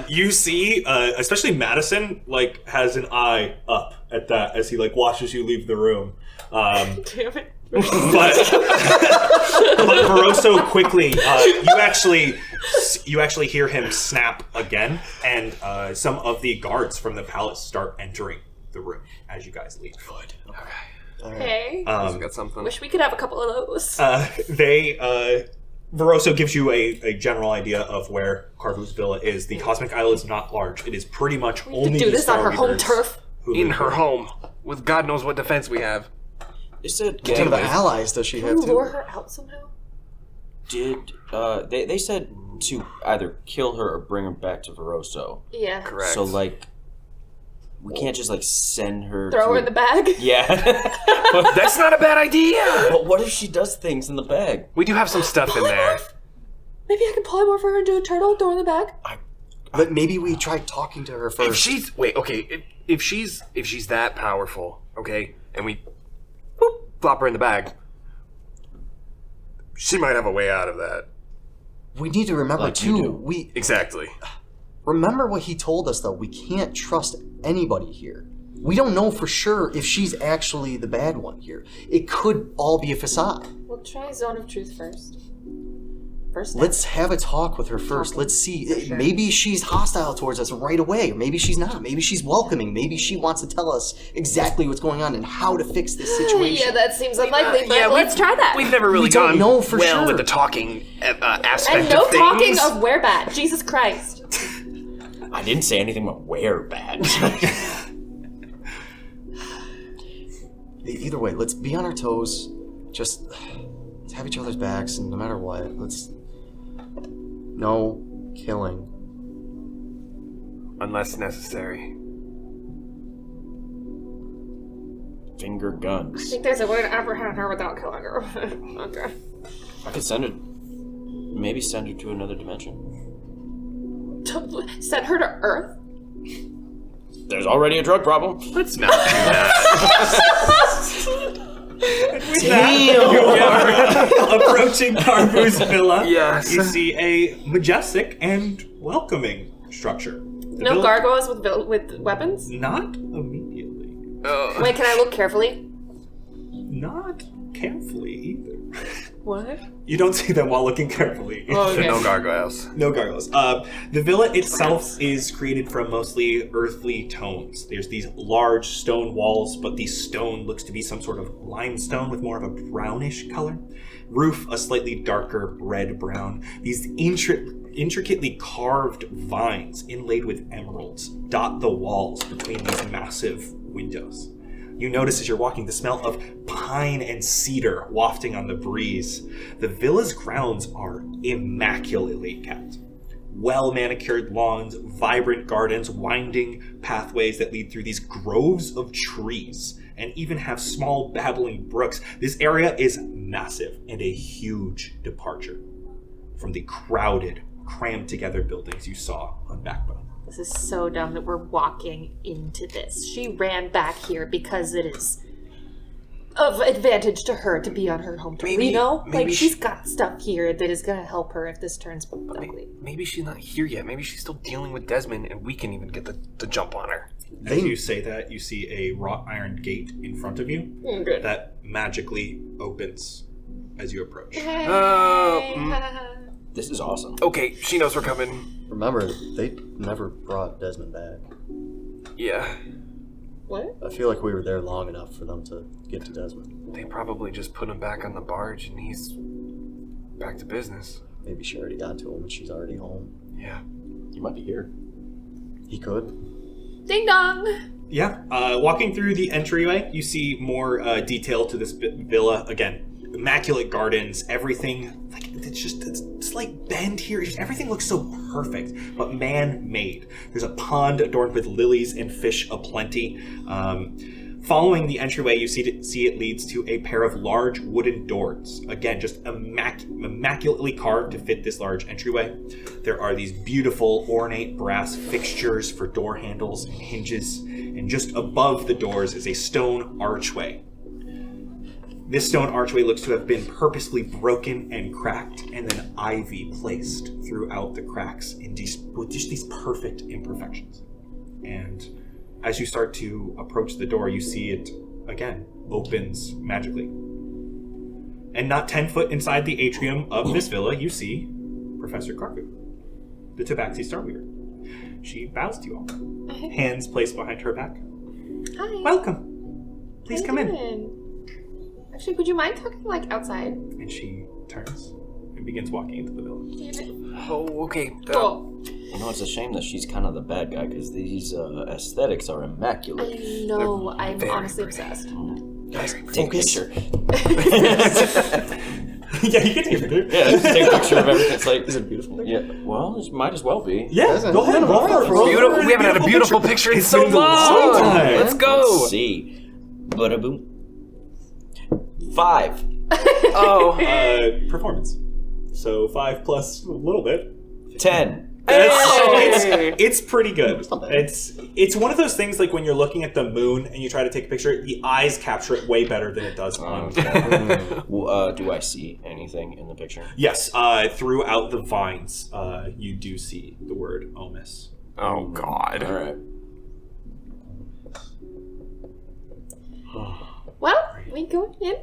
You see, especially Madison, like, has an eye up at that as he, like, watches you leave the room. Damn it. But Barroso quickly, you actually hear him snap again, and some of the guards from the palace start entering the room as you guys leave. Okay. We got something. Wish we could have a couple of those. Barroso gives you a general idea of where Carvu's villa is. The Cosmic Isle is not large. It is pretty much we only could do the this on her home Starweavers turf. In her home, with God knows what defense we have. They said What kind of allies does she have Can we lure too? her out somehow? They said to either kill her or bring her back to Veroso. Yeah. Correct. So like, we can't just like send her. Throw her in the bag? Yeah. That's not a bad idea! But what if she does things in the bag? We do have some stuff in there. Maybe I can polymorph her into a turtle, throw her in the bag? But maybe we try talking to her first. If she's that powerful, okay, and we flop her in the bag, she might have a way out of that. We need to remember Like you too. do. Exactly. Remember what he told us though. We can't trust anybody here. We don't know for sure if she's actually the bad one here. It could all be a facade. We'll try Zone of Truth first. First Let's have a talk with her first. Let's see. Sure. Maybe she's hostile towards us right away. Or maybe she's not. Maybe she's welcoming. Maybe she wants to tell us exactly what's going on and how to fix this situation. Yeah, that seems unlikely, but let's try that. We've never really We don't gone know for well sure. with the talking aspect And no of things. talking of where bad. Jesus Christ. I didn't say anything about where bad. Either way, let's be on our toes. Just let's have each other's backs, and no matter what, let's. No killing. Unless necessary. Finger I guns. think there's a way to apprehend her without killing her. Okay. I could send her. Maybe send her to another dimension. Send her to Earth? There's already a drug problem. Let's not do that. Approaching Carbu's villa, Yes. you see a majestic and welcoming structure. The No villa- gargoyles with weapons? Not immediately. Wait, can I look carefully? Not carefully either. What? You don't see them while looking carefully. Oh, okay. No gargoyles. No gargoyles. The villa itself is created from mostly earthly tones. There's these large stone walls, but the stone looks to be some sort of limestone with more of a brownish color. Roof, a slightly darker red-brown. These intricately carved vines inlaid with emeralds dot the walls between these massive windows. You notice as you're walking the smell of pine and cedar wafting on the breeze. The villa's grounds are immaculately kept. Well-manicured lawns, vibrant gardens, winding pathways that lead through these groves of trees, and even have small babbling brooks. This area is massive and a huge departure from the crowded, crammed-together buildings you saw on Backbone. This is so dumb that we're walking into this. She ran back here because it is of advantage to her to be on her home turf. Maybe- You know? maybe Like, she- she's got stuff here that is going to help her if this turns ugly. Maybe she's not here yet. Maybe she's still dealing with Desmond, and we can even get the jump on her. As you say that, you see a wrought iron gate in front of you Good. that magically opens as you approach. This is awesome. Okay, she knows we're coming. Remember, they never brought Desmond back. Yeah, What? I feel like we were there long enough for them to get to Desmond. they probably just put him back on the barge, and he's back to business. Maybe she already got to him and she's already home. Yeah. You might be here. He could. Ding dong! Yeah, walking through the entryway, you see more detail to this villa. Again, immaculate gardens, everything. Like it's slight bend here. Everything looks so perfect, but man-made. There's a pond adorned with lilies and fish aplenty. Following the entryway, you see it leads to a pair of large wooden doors. Again, just immaculately carved to fit this large entryway. There are these beautiful ornate brass fixtures for door handles and hinges, and just above the doors is a stone archway. This stone archway looks to have been purposely broken and cracked, and then ivy placed throughout the cracks with just these perfect imperfections. And as you start to approach the door, you see it, again, opens magically. And not 10 foot inside the atrium of this villa, you see Professor Karku, the Tabaxi Starweaver. She bows to you all. Hands placed behind her back. Hi. Welcome. Please come in. Actually, would you mind talking, like, outside? And she turns and begins walking into the villa. Oh, okay. Cool. You know, it's a shame that she's kind of the bad guy, because these aesthetics are immaculate. I know. I'm honestly obsessed. Guys, take a picture. Yeah, you can take a picture. Yeah, just take a picture of everything. It's like, Is it a beautiful picture? yeah, well, it might as well be. Yeah, go ahead. Roll for it. We haven't had a beautiful picture in so long. Let's go. Let's see. Bada boom. 5. Oh. Performance. So 5 plus a little bit. 10. It's pretty good. It's not bad. It's one of those things like when you're looking at the moon and you try to take a picture, the eyes capture it way better than it does on camera. Do I see anything in the picture? Yes, throughout the vines, you do see the word Omis. Oh, God. All right. Well, we go in.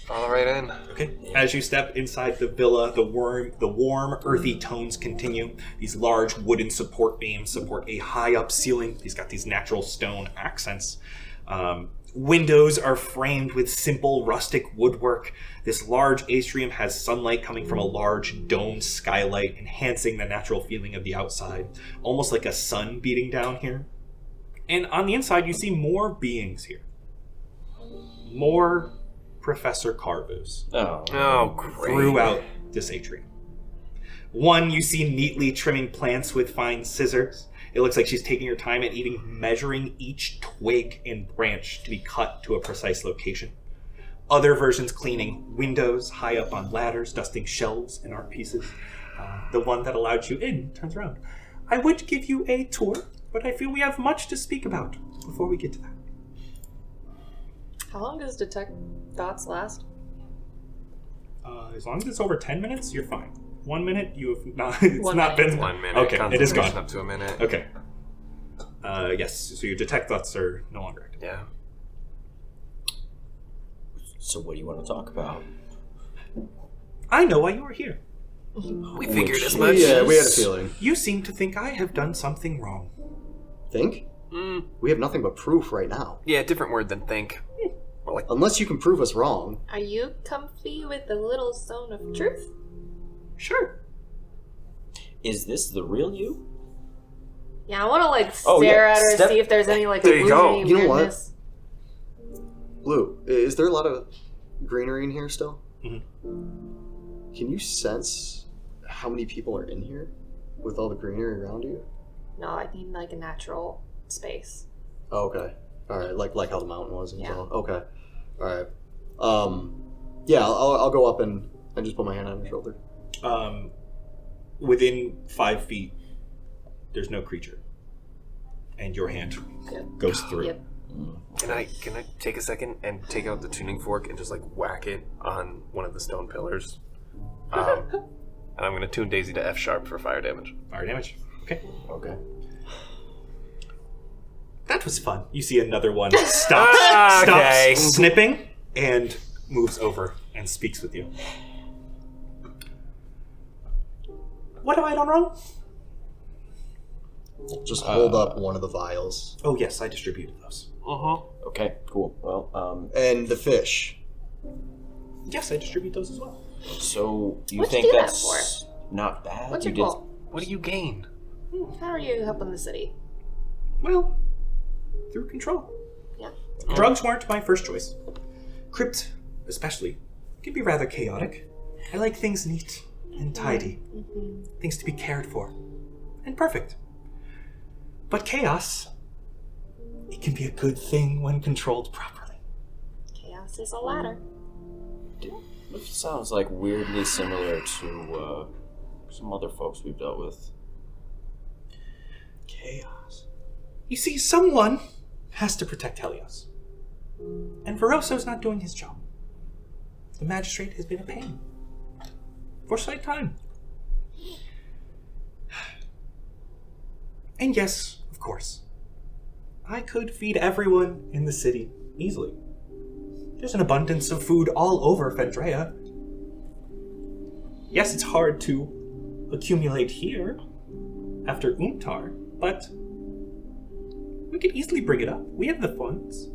Follow right in. Okay. As you step inside the villa, the warm, earthy tones continue. These large wooden support beams support a high-up ceiling. These got these natural stone accents. Windows are framed with simple rustic woodwork. This large atrium has sunlight coming from a large domed skylight, enhancing the natural feeling of the outside, almost like a sun beating down here. And on the inside, you see more beings here. More Professor Carvus Oh, great. throughout this atrium. One, you see neatly trimming plants with fine scissors. It looks like she's taking her time and even measuring each twig and branch to be cut to a precise location. Other versions cleaning windows high up on ladders, dusting shelves and art pieces. The one that allowed you in turns around. I would give you a tour, but I feel we have much to speak about before we get to that. How long does detect thoughts last? As long as it's over 10 minutes, you're fine. 1 minute, you have not. It's 1 not minute. been 1 minute. Okay, it is Concentration gone. up to a minute. Okay. Yes. So your detect thoughts are no longer active. Yeah. so what do you want to talk about? I know why you are here. We figured as much. Yeah, we had a feeling. You seem to think I have done something wrong. Think? We have nothing but proof right now. Yeah, different word than think. More like, Unless you can prove us wrong. Are you comfy with the little zone of truth? Sure. Is this the real you? Yeah, I want to like stare Oh, yeah. at her, Step- see if there's any like There you go. illusion You know what? weirdness. Blue, is there a lot of greenery in here still? Mhm. Can you sense how many people are in here with all the greenery around you? No, I need like a natural space. Oh, okay. All right, like how the mountain was and Yeah. so on. Okay. All right. Yeah, I'll go up and just put my hand on her shoulder. Within 5 feet, there's no creature, and your hand Good. goes through. Yep. can I take a second and take out the tuning fork and just like whack it on one of the stone pillars? And I'm gonna tune Daisy to F sharp for fire damage. Fire damage. Okay. Okay. That was fun. You see another one stops Okay. snipping and moves over and speaks with you. What have I done wrong? Just hold up one of the vials. Oh yes, I distributed those. Okay, cool. Well, And the fish. Yes, I distribute those as well. so you What'd you think do that that's not bad? What's you your goal? What do you gain? How are you helping the city? Well, through control. Yeah. Drugs weren't my first choice. Crypt, especially, can be rather chaotic. I like things neat and tidy. Things to be cared for. And perfect. But chaos, it can be a good thing when controlled properly. Chaos is a ladder. It sounds like weirdly similar to some other folks we've dealt with. Chaos. You see, someone has to protect Helios. And Veroso's not doing his job. The magistrate has been a pain. For some time. And yes, of course, I could feed everyone in the city easily. There's an abundance of food all over Fendrea. Yes, it's hard to accumulate here after Umtar, but we could easily bring it up. We have the funds.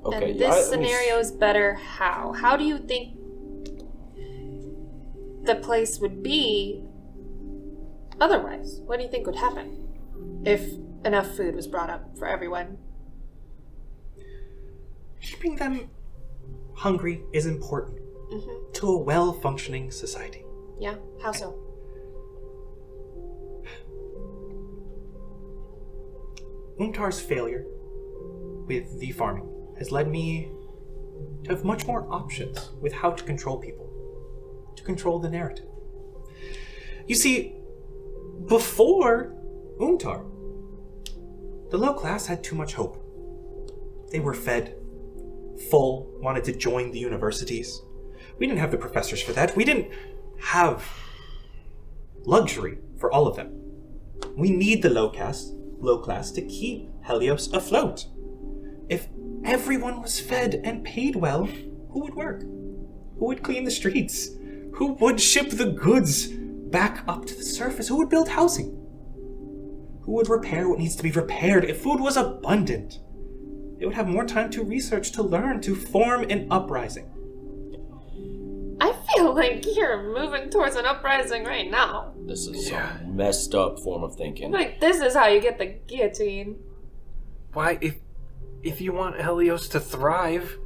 Okay. And yeah, this let me scenario is better how? How do you think... the place would be otherwise? What do you think would happen if enough food was brought up for everyone? Keeping them hungry is important to a well-functioning society. Yeah? How so? Umtar's failure with the farming has led me to have much more options with how to control people, to control the narrative. You see, before Umtar, the low class had too much hope. They were fed, full, wanted to join the universities. We didn't have the professors for that. We didn't have luxury for all of them. We need the low class to keep Helios afloat. If everyone was fed and paid well, who would work? Who would clean the streets? Who would ship the goods back up to the surface? Who would build housing? Who would repair what needs to be repaired? If food was abundant, they would have more time to research, to learn, to form an uprising. I feel like you're moving towards an uprising right now. This is a messed up form of thinking. Like, this is how you get the guillotine. Why, if you want Helios to thrive,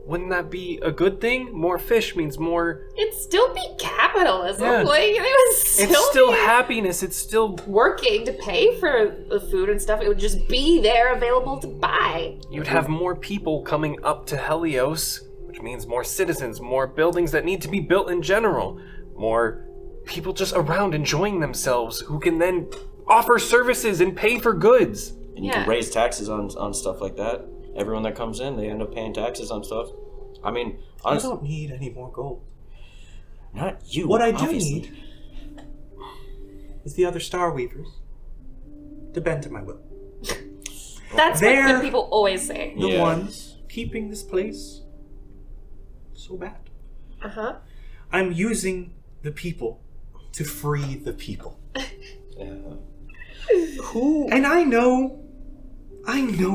wouldn't that be a good thing? More fish means more... It'd still be capitalism. Yeah. Like, it was It's still be happiness. It's still... working to pay for the food and stuff. It would just be there available to buy. You'd have more people coming up to Helios, which means more citizens, more buildings that need to be built in general, more people just around enjoying themselves who can then offer services and pay for goods. And you can raise taxes on stuff like that. Everyone that comes in, they end up paying taxes on stuff. I mean, honestly, I don't need any more gold. Not you. What I do obviously. need is the other Starweavers to bend to my will. That's They're what good people always say. The ones keeping this place so bad. Uh-huh. I'm using the people to free the people. Who? And I know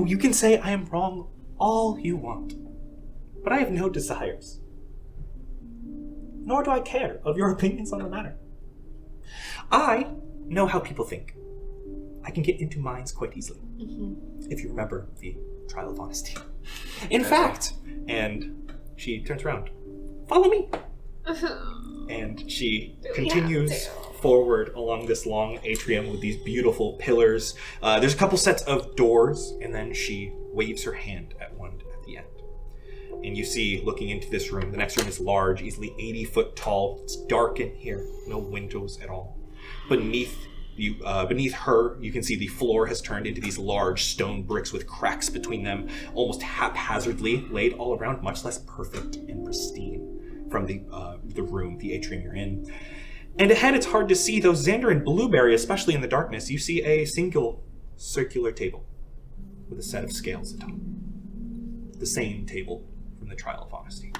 you can say I am wrong all you want, but I have no desires. Nor do I care of your opinions on the matter. I know how people think. I can get into minds quite easily. If you remember the trial of honesty. In fact, and she turns around, follow me. And she continues forward along this long atrium with these beautiful pillars. There's a couple sets of doors, and then she waves her hand at one at the end. And you see, looking into this room, the next room is large, easily 80 foot tall. It's dark in here, no windows at all. Beneath her, you can see the floor has turned into these large stone bricks with cracks between them, almost haphazardly laid all around, much less perfect and pristine from the room, the atrium you're in. And ahead, it's hard to see, though Xander and Blueberry, especially in the darkness, you see a single circular table with a set of scales atop. The same table from the trial of honesty.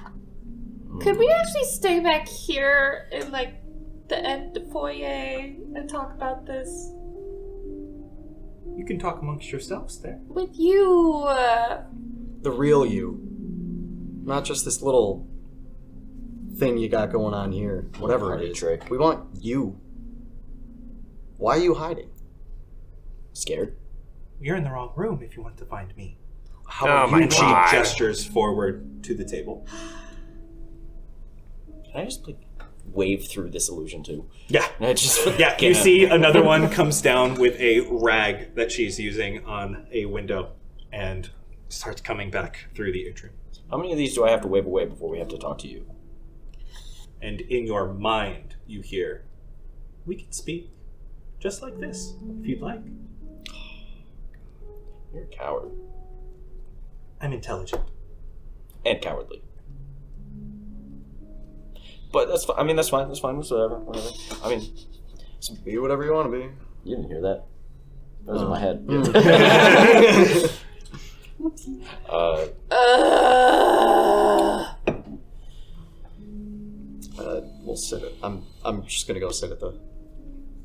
Could we actually stay back here in, like, the end foyer and talk about this? You can talk amongst yourselves there. With you, The real you. Not just this little thing you got going on here. Whatever it is. Trick. We want you. Why are you hiding? Scared? You're in the wrong room if you want to find me. Oh my And she God. gestures forward to the table. Can I just wave through this illusion too? Yeah. And I just You see another one comes down with a rag that she's using on a window and starts coming back through the atrium. How many of these do I have to wave away before we have to talk to you? And in your mind, you hear, we can speak just like this, if you'd like. You're a coward. I'm intelligent. And cowardly. But that's fine. I mean, that's fine. That's fine. Whatever. I mean, Be whatever you want to be. you didn't hear that. That was in my head. We'll sit at... I'm just gonna go sit at the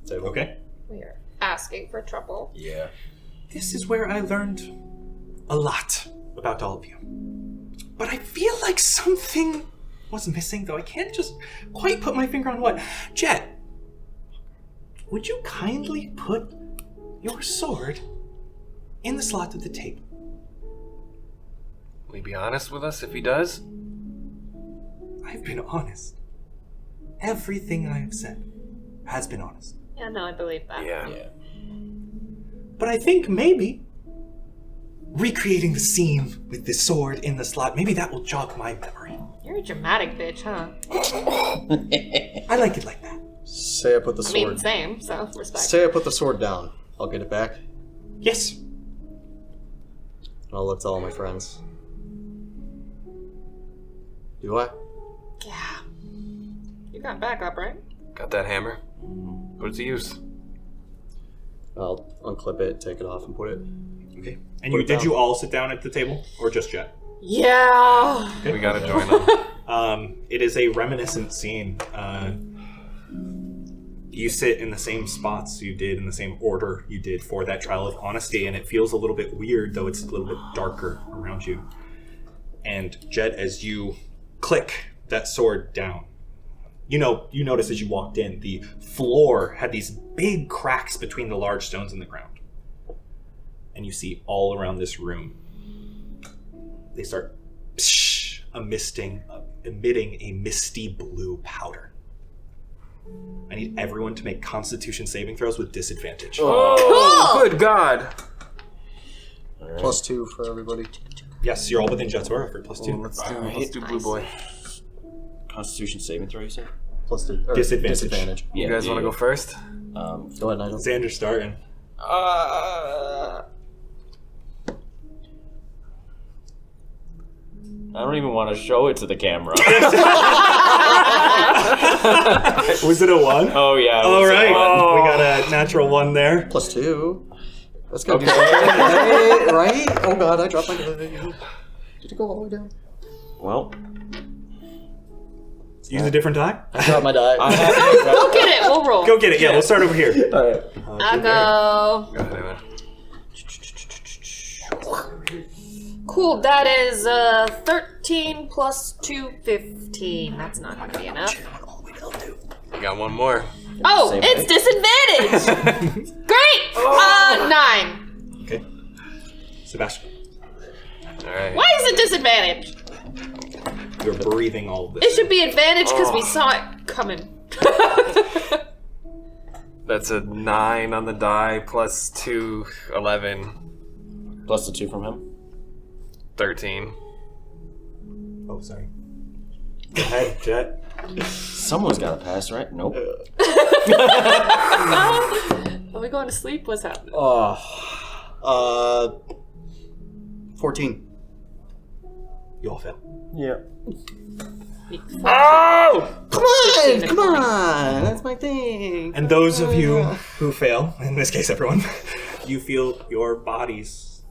table. Okay. we're asking for trouble. Yeah. This is where I learned a lot about all of you. But I feel like something was missing, though I can't just quite put my finger on what. Jett, would you kindly put your sword in the slot of the table? Will he be honest with us if he does? I've been honest. Everything I have said has been honest. Yeah, no, I believe that. Yeah. But I think maybe recreating the scene with the sword in the slot, maybe that will jog my memory. You're a dramatic bitch, huh? I like it like that. Say I put the I sword. mean, same, so respect. Say I put the sword down. I'll get it back. Yes. And I'll look to all my friends. Do I? Yeah. You got backup, right? Got that hammer? Put it to use. I'll unclip it, take it off, and put it. Okay. And Put it did down. you all sit down at the table, or just Jett? Yeah. We gotta join them. It is a reminiscent scene. You sit in the same spots you did, in the same order you did for that trial of honesty, and it feels a little bit weird, though it's a little bit darker around you. And Jett, as you click that sword down, you notice as you walked in, the floor had these big cracks between the large stones in the ground. And you see all around this room, they start emitting a misty blue powder. I need everyone to make Constitution saving throws with disadvantage. Oh, good God. All right. +2 for everybody. Yes, you're all within Jett's order for +2. Let's do blue boy. Constitution saving throw, you said? +2. or Disadvantage. You guys want to go first? Go ahead, Nigel. Xander starting. I don't even want to show it to the camera. Was it a 1? Oh, yeah. All right. Oh. We got a natural 1 there. +2. That's gonna be something, right? Oh god, I dropped my die. Did it go all the way down? Well, Use a different die. I dropped my die. Go get it. We'll roll. Go get it. Yeah, we'll start over here. Alright. I'll go. Go ahead, Evan. Cool. That is 13 plus 2, 15. That's not going to be enough. You got one more. Oh, Same it's disadvantage. Great. 9. Okay. Sebastian, All right. Why is it disadvantage? you're breathing all of It this. should be advantage because we saw it coming. That's a 9 on the die plus 2, 11, plus the 2 from him. 13. Oh, sorry. Go ahead, Jett. Someone's got to pass, right? Nope. Are we going to sleep? What's happening? 14. You all fail. Yeah. Come on! That's my thing. And those of you who fail, in this case everyone, you feel your bodies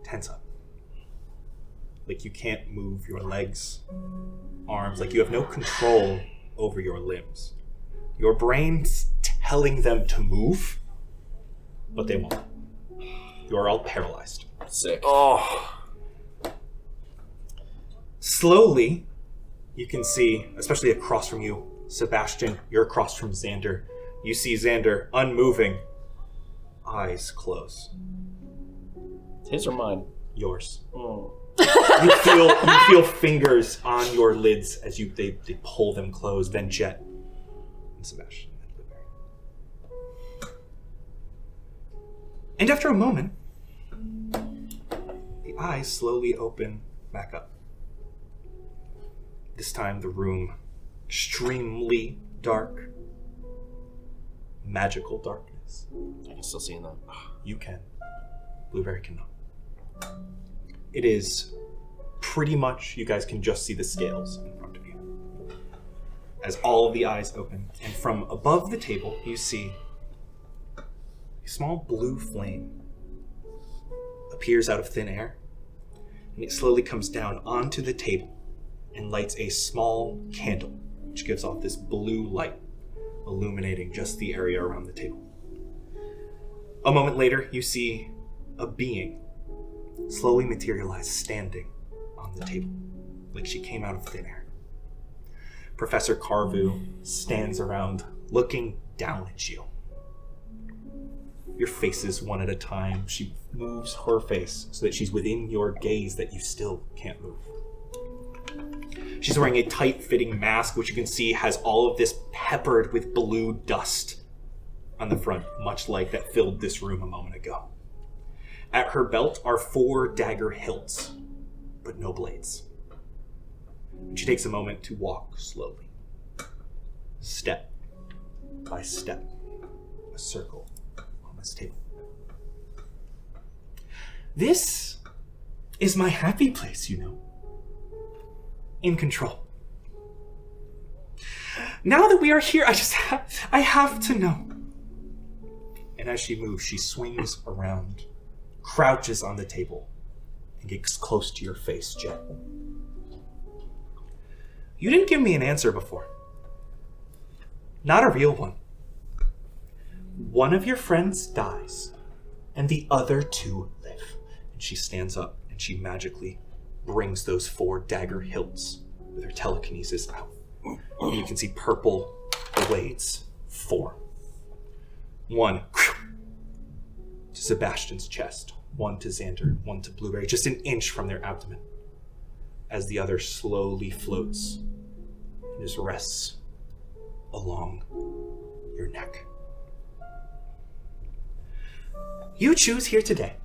tense up. Like you can't move your legs, arms, like you have no control over your limbs. Your brain's telling them to move, but they won't. You are all paralyzed. Sick. Oh. Slowly, you can see, especially across from you, Sebastian, you're across from Xander. You see Xander unmoving, eyes closed. His or mine? Yours. Oh. You feel fingers on your lids as they pull them closed. Then Jett and Sebastian. And after a moment, the eyes slowly open back up. This time the room extremely dark, magical darkness. I can still see in that. You can. Blueberry cannot. It is pretty much, you guys can just see the scales in front of you. As all of the eyes open, and from above the table, you see a small blue flame appears out of thin air, and it slowly comes down onto the table and lights a small candle, which gives off this blue light, illuminating just the area around the table. A moment later, you see a being slowly materialize, standing on the table, like she came out of thin air. Professor Carvu stands around looking down at you. Your faces one at a time. She moves her face so that she's within your gaze that you still can't move. She's wearing a tight-fitting mask, which you can see has all of this peppered with blue dust on the front, much like that filled this room a moment ago. At her belt are 4 dagger hilts, but no blades. And she takes a moment to walk slowly, step by step, a circle on this table. This is my happy place, you know. In control. Now that we are here, I have to know. And as she moves, she swings around, crouches on the table, and gets close to your face, Jett. You didn't give me an answer before. Not a real one. One of your friends dies, and the other 2 live. And she stands up, and she magically brings those 4 dagger hilts with her telekinesis out. And you can see purple blades form. 1 to Sebastian's chest, 1 to Xander, 1 to Blueberry, just an inch from their abdomen, as the other slowly floats and just rests along your neck. You choose here today.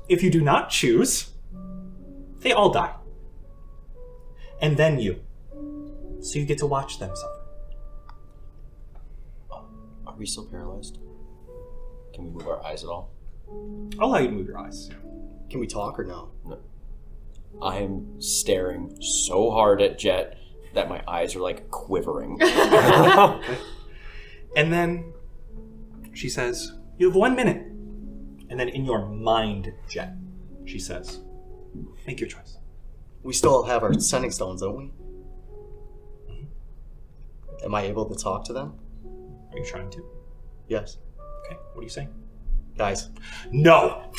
If you do not choose, they all die. And then you. So you get to watch them suffer. Are we still paralyzed? Can we move our eyes at all? I'll allow you to move your eyes. Can we talk or no? No. I am staring so hard at Jett that my eyes are like quivering. And then she says, you have 1 minute. And then in your mind, Jett, she says, make your choice. We still have our sending stones, don't we? Am I able to talk to them? Are you trying to? Yes. Okay, what are you saying? Guys. No!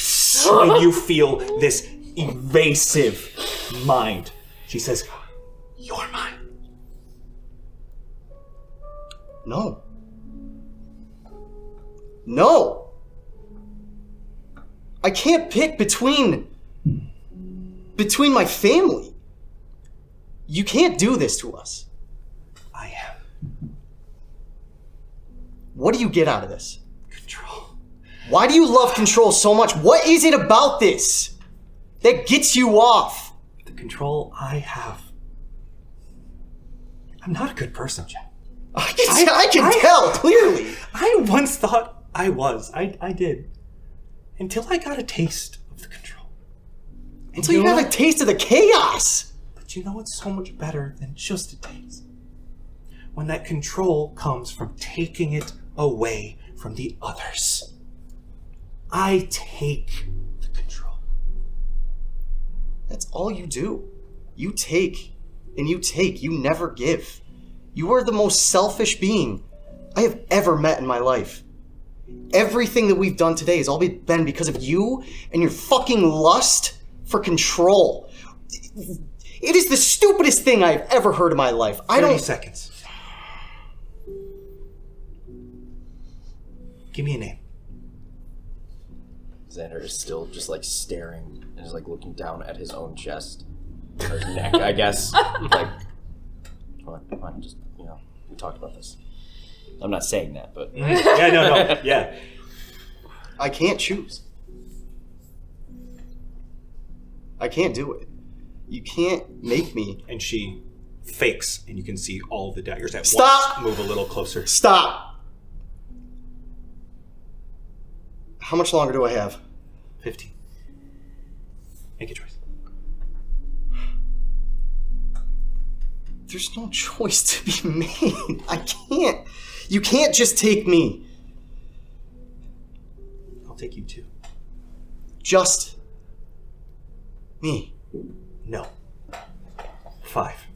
And you feel this evasive mind. She says, you're mine. No. No! I can't pick between my family. You can't do this to us. I am. What do you get out of this? Control. Why do you love control so much? What is it about this that gets you off? The control I have. I'm not a good person, Jett. I can tell, clearly. I once thought I was. I did. Until I got a taste of the control. Until you got a taste of the chaos. But you know what's so much better than just a taste? When that control comes from taking it away from the others. I take the control. That's all you do. You take and you take. You never give. You are the most selfish being I have ever met in my life. Everything that we've done today has all been because of you and your fucking lust for control. It is the stupidest thing I've ever heard in my life. 30 seconds. Give me a name. Xander is still just like staring and is like looking down at his own chest. Or his neck, I guess. Like, come on, just, we talked about this. I'm not saying that, but... Yeah, no, yeah. I can't choose. I can't do it. You can't make me. And she fakes, and you can see all the daggers at Stop! once move a little closer. Stop! How much longer do I have? 15. Make a choice. There's no choice to be made. I can't. You can't just take me. I'll take you too. Just me. No. 5.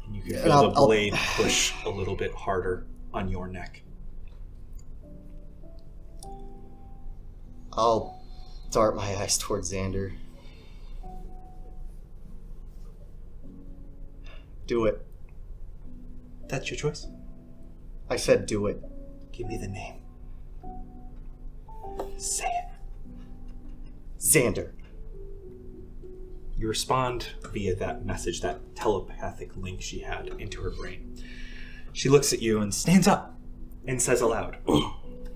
And you can feel the blade push a little bit harder on your neck. I'll dart my eyes towards Xander. Do it. That's your choice? I said do it. Give me the name. Say it. Xander. You respond via that message, that telepathic link she had into her brain. She looks at you and stands up and says aloud,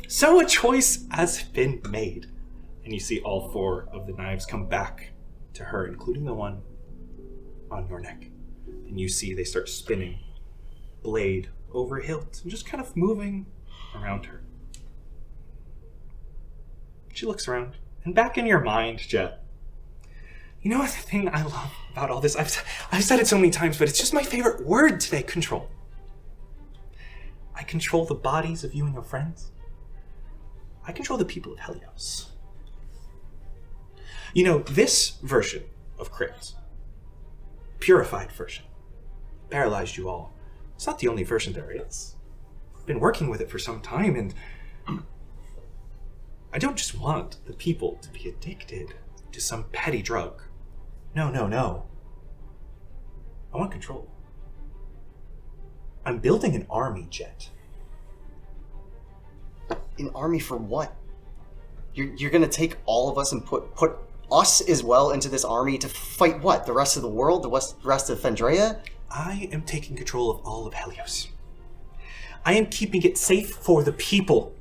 "So a choice has been made." And you see all 4 of the knives come back to her, including the one on your neck. And you see they start spinning, blade over hilt, and just kind of moving around her. She looks around, and back in your mind, Jett, you know what the thing I love about all this? I've said it so many times, but it's just my favorite word today, control. I control the bodies of you and your friends. I control the people of Helios. You know, this version of Crypt, purified version, paralyzed you all. It's not the only version there is. I've been working with it for some time, and I don't just want the people to be addicted to some petty drug. No. I want control. I'm building an army, Jett. An army for what? You're gonna take all of us and put us as well into this army to fight what? The rest of the world? The rest of Fendrea? I am taking control of all of Helios. I am keeping it safe for the people.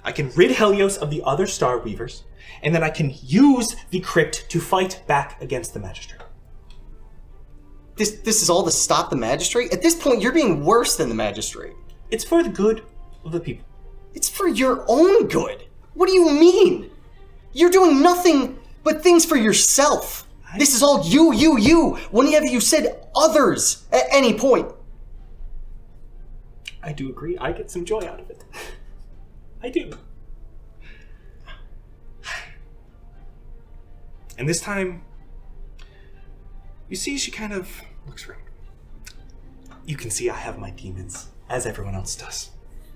I can rid Helios of the other Starweavers, and then I can use the crypt to fight back against the Magistrate. This is all to stop the Magistrate? At this point, you're being worse than the Magistrate. It's for the good of the people. It's for your own good. What do you mean? You're doing nothing but things for yourself. This is all you. When have you said others at any point? I do agree. I get some joy out of it. I do. And this time, you see she kind of looks around. You can see I have my demons, as everyone else does.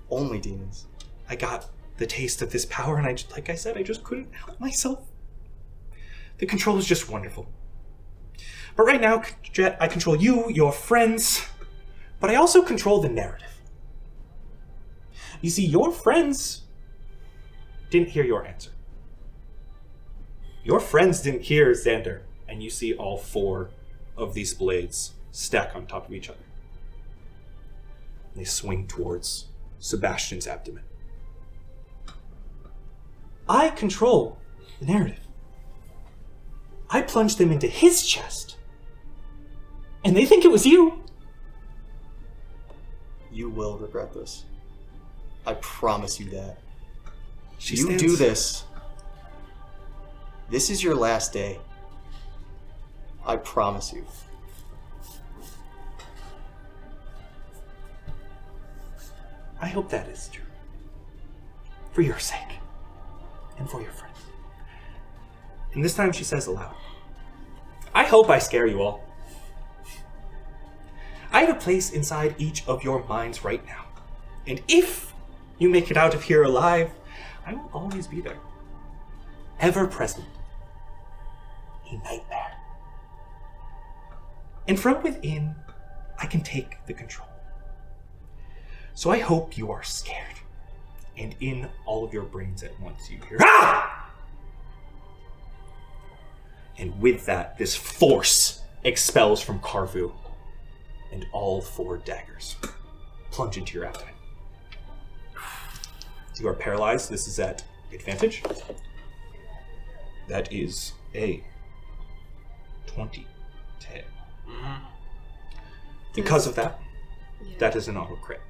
Only demons. I got the taste of this power, and I just couldn't help myself. The control is just wonderful. But right now, Jett, I control you, your friends, but I also control the narrative. You see, your friends didn't hear your answer. Your friends didn't hear Xander, and you see all 4 of these blades stack on top of each other. They swing towards Sebastian's abdomen. I control the narrative. I plunged them into his chest, and they think it was you. You will regret this. I promise you that. She you stands- do this. This is your last day. I promise you. I hope that is true. For your sake. And for your friends. And this time she says aloud, I hope I scare you all. I have a place inside each of your minds right now. And if you make it out of here alive, I will always be there. Ever present. A nightmare. And from within, I can take the control. So I hope you are scared. And in all of your brains at once you hear, ah! And with that, this force expels from Carvu, and all 4 daggers plunge into your abdomen. You are paralyzed. This is at advantage. That is a 20 to hit. Mm-hmm. Because of that, that is an auto crit.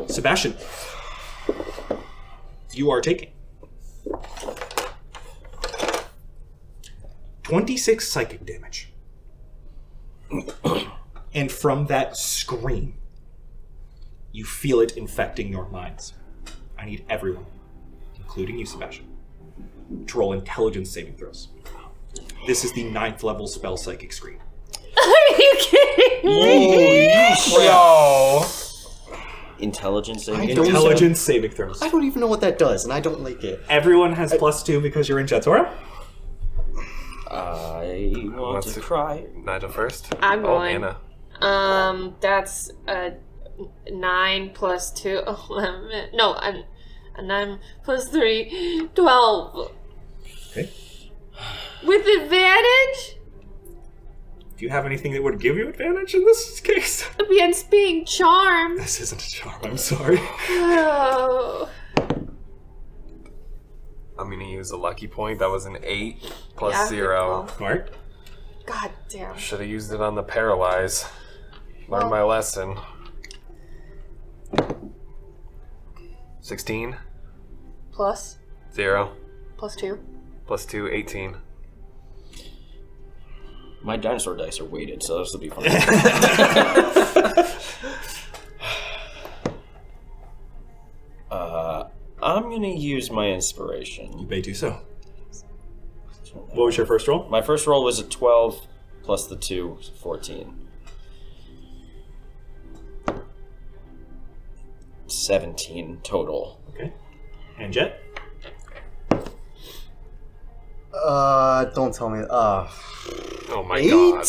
Sebastian, you are taking 26 psychic damage. And from that scream, you feel it infecting your minds. I need everyone, including you, Sebastian, to roll intelligence saving throws. This is the 9th level spell psychic scream. Are you kidding me? Yo. Intelligence saving. Intelligence saving throws. I don't even know what that does, and I don't like it. Everyone has +2 because you're in Jett's aura. I want to cry. Nigel first. I'm going. Anna. That's a 9 plus 2, 11. No, a 9 plus 3, 12. Okay. With advantage? Do you have anything that would give you advantage in this case? Against being charmed. This isn't a charm, I'm sorry. Oh. I'm gonna use a lucky point. That was an 8 plus Yeah, 0. Smart. God damn. Should have used it on the paralyze. Learned my lesson. 16. Plus 0. plus 2. Plus 2, 18. My dinosaur dice are weighted, so this will be fun. I'm gonna use my inspiration. You may do so. What was your first roll? My first roll was a 12 plus the 2, 14. 17 total. Okay. And Jett? Don't tell me. Oh my 8? god.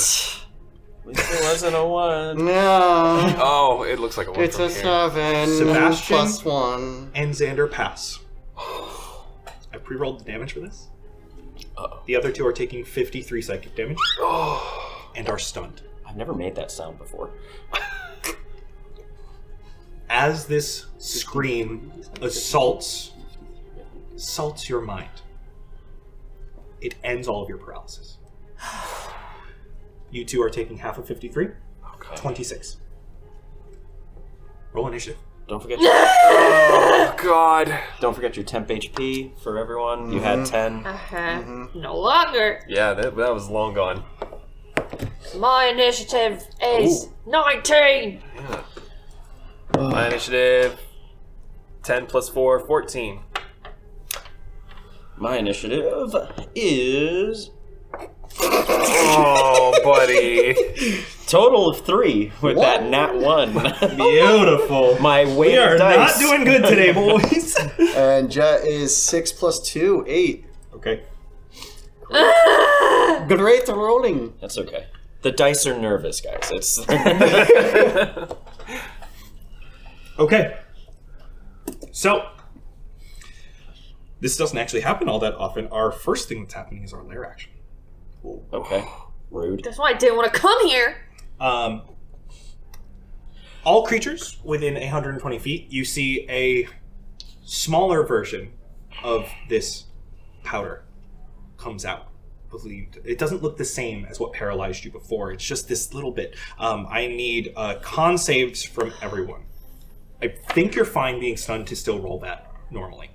It wasn't a 1. No. Oh, it looks like a 1 It's from a here. 7. Sebastian? Plus 1. And Xander pass. I pre-rolled the damage for this. Uh-oh. The other two are taking 53 psychic damage and are stunned. I've never made that sound before. As this scream assaults your mind, it ends all of your paralysis. You two are taking half of 53, 26. Roll initiative. Don't forget. Oh god. Don't forget your temp HP for everyone. You had 10. No longer. Yeah, that was long gone. My initiative is 19. My initiative 10 plus 4, 14. My initiative is Oh, buddy. total of 3 with that nat 1. Beautiful. My We weighted are dice. not doing good today, boys. And Jett is 6 plus 2, 8. Okay. Great rolling. That's okay. The dice are nervous, guys. It's Okay. So, this doesn't actually happen all that often. Our first thing that's happening is our lair action. okay. Rude. That's why I didn't want to come here. All creatures within 120 feet, you see a smaller version of this powder comes out. Believed. It doesn't look the same as what paralyzed you before. It's just this little bit. I need con saves from everyone. I think you're fine being stunned to still roll that normally.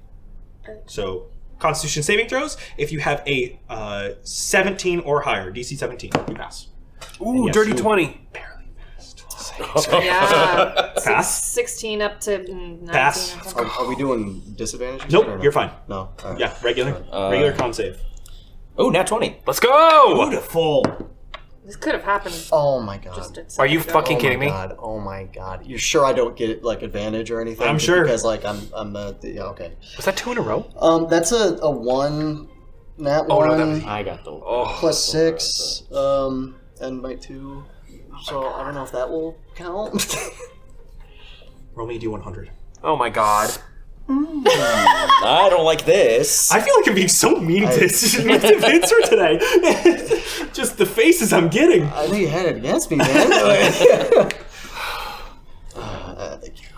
So, Constitution saving throws. If you have a 17 or higher, DC 17, you pass. Ooh, yes, dirty you 20. Barely passed. Yeah. Pass. 16 up to 19 Pass. or something. Are we doing disadvantage? Nope, or no? you're fine. No. All right. Yeah, regular con save. Oh, nat 20. Let's go! Beautiful. This could have happened Oh my god. just a Are you second ago. fucking kidding me? God. Oh my god. You're sure I don't get like advantage or anything? I'm Just sure. Because like yeah, okay. Was that 2 in a row? That's a 1 nat Oh, 1 no, that was- I got the. plus 6 and my 2. So I don't know if that will count. Roll me D100. Oh my god. I don't like this. I feel like I'm being so mean to Vincer today. Just the faces I'm getting. I know you had it against me, man. Thank you.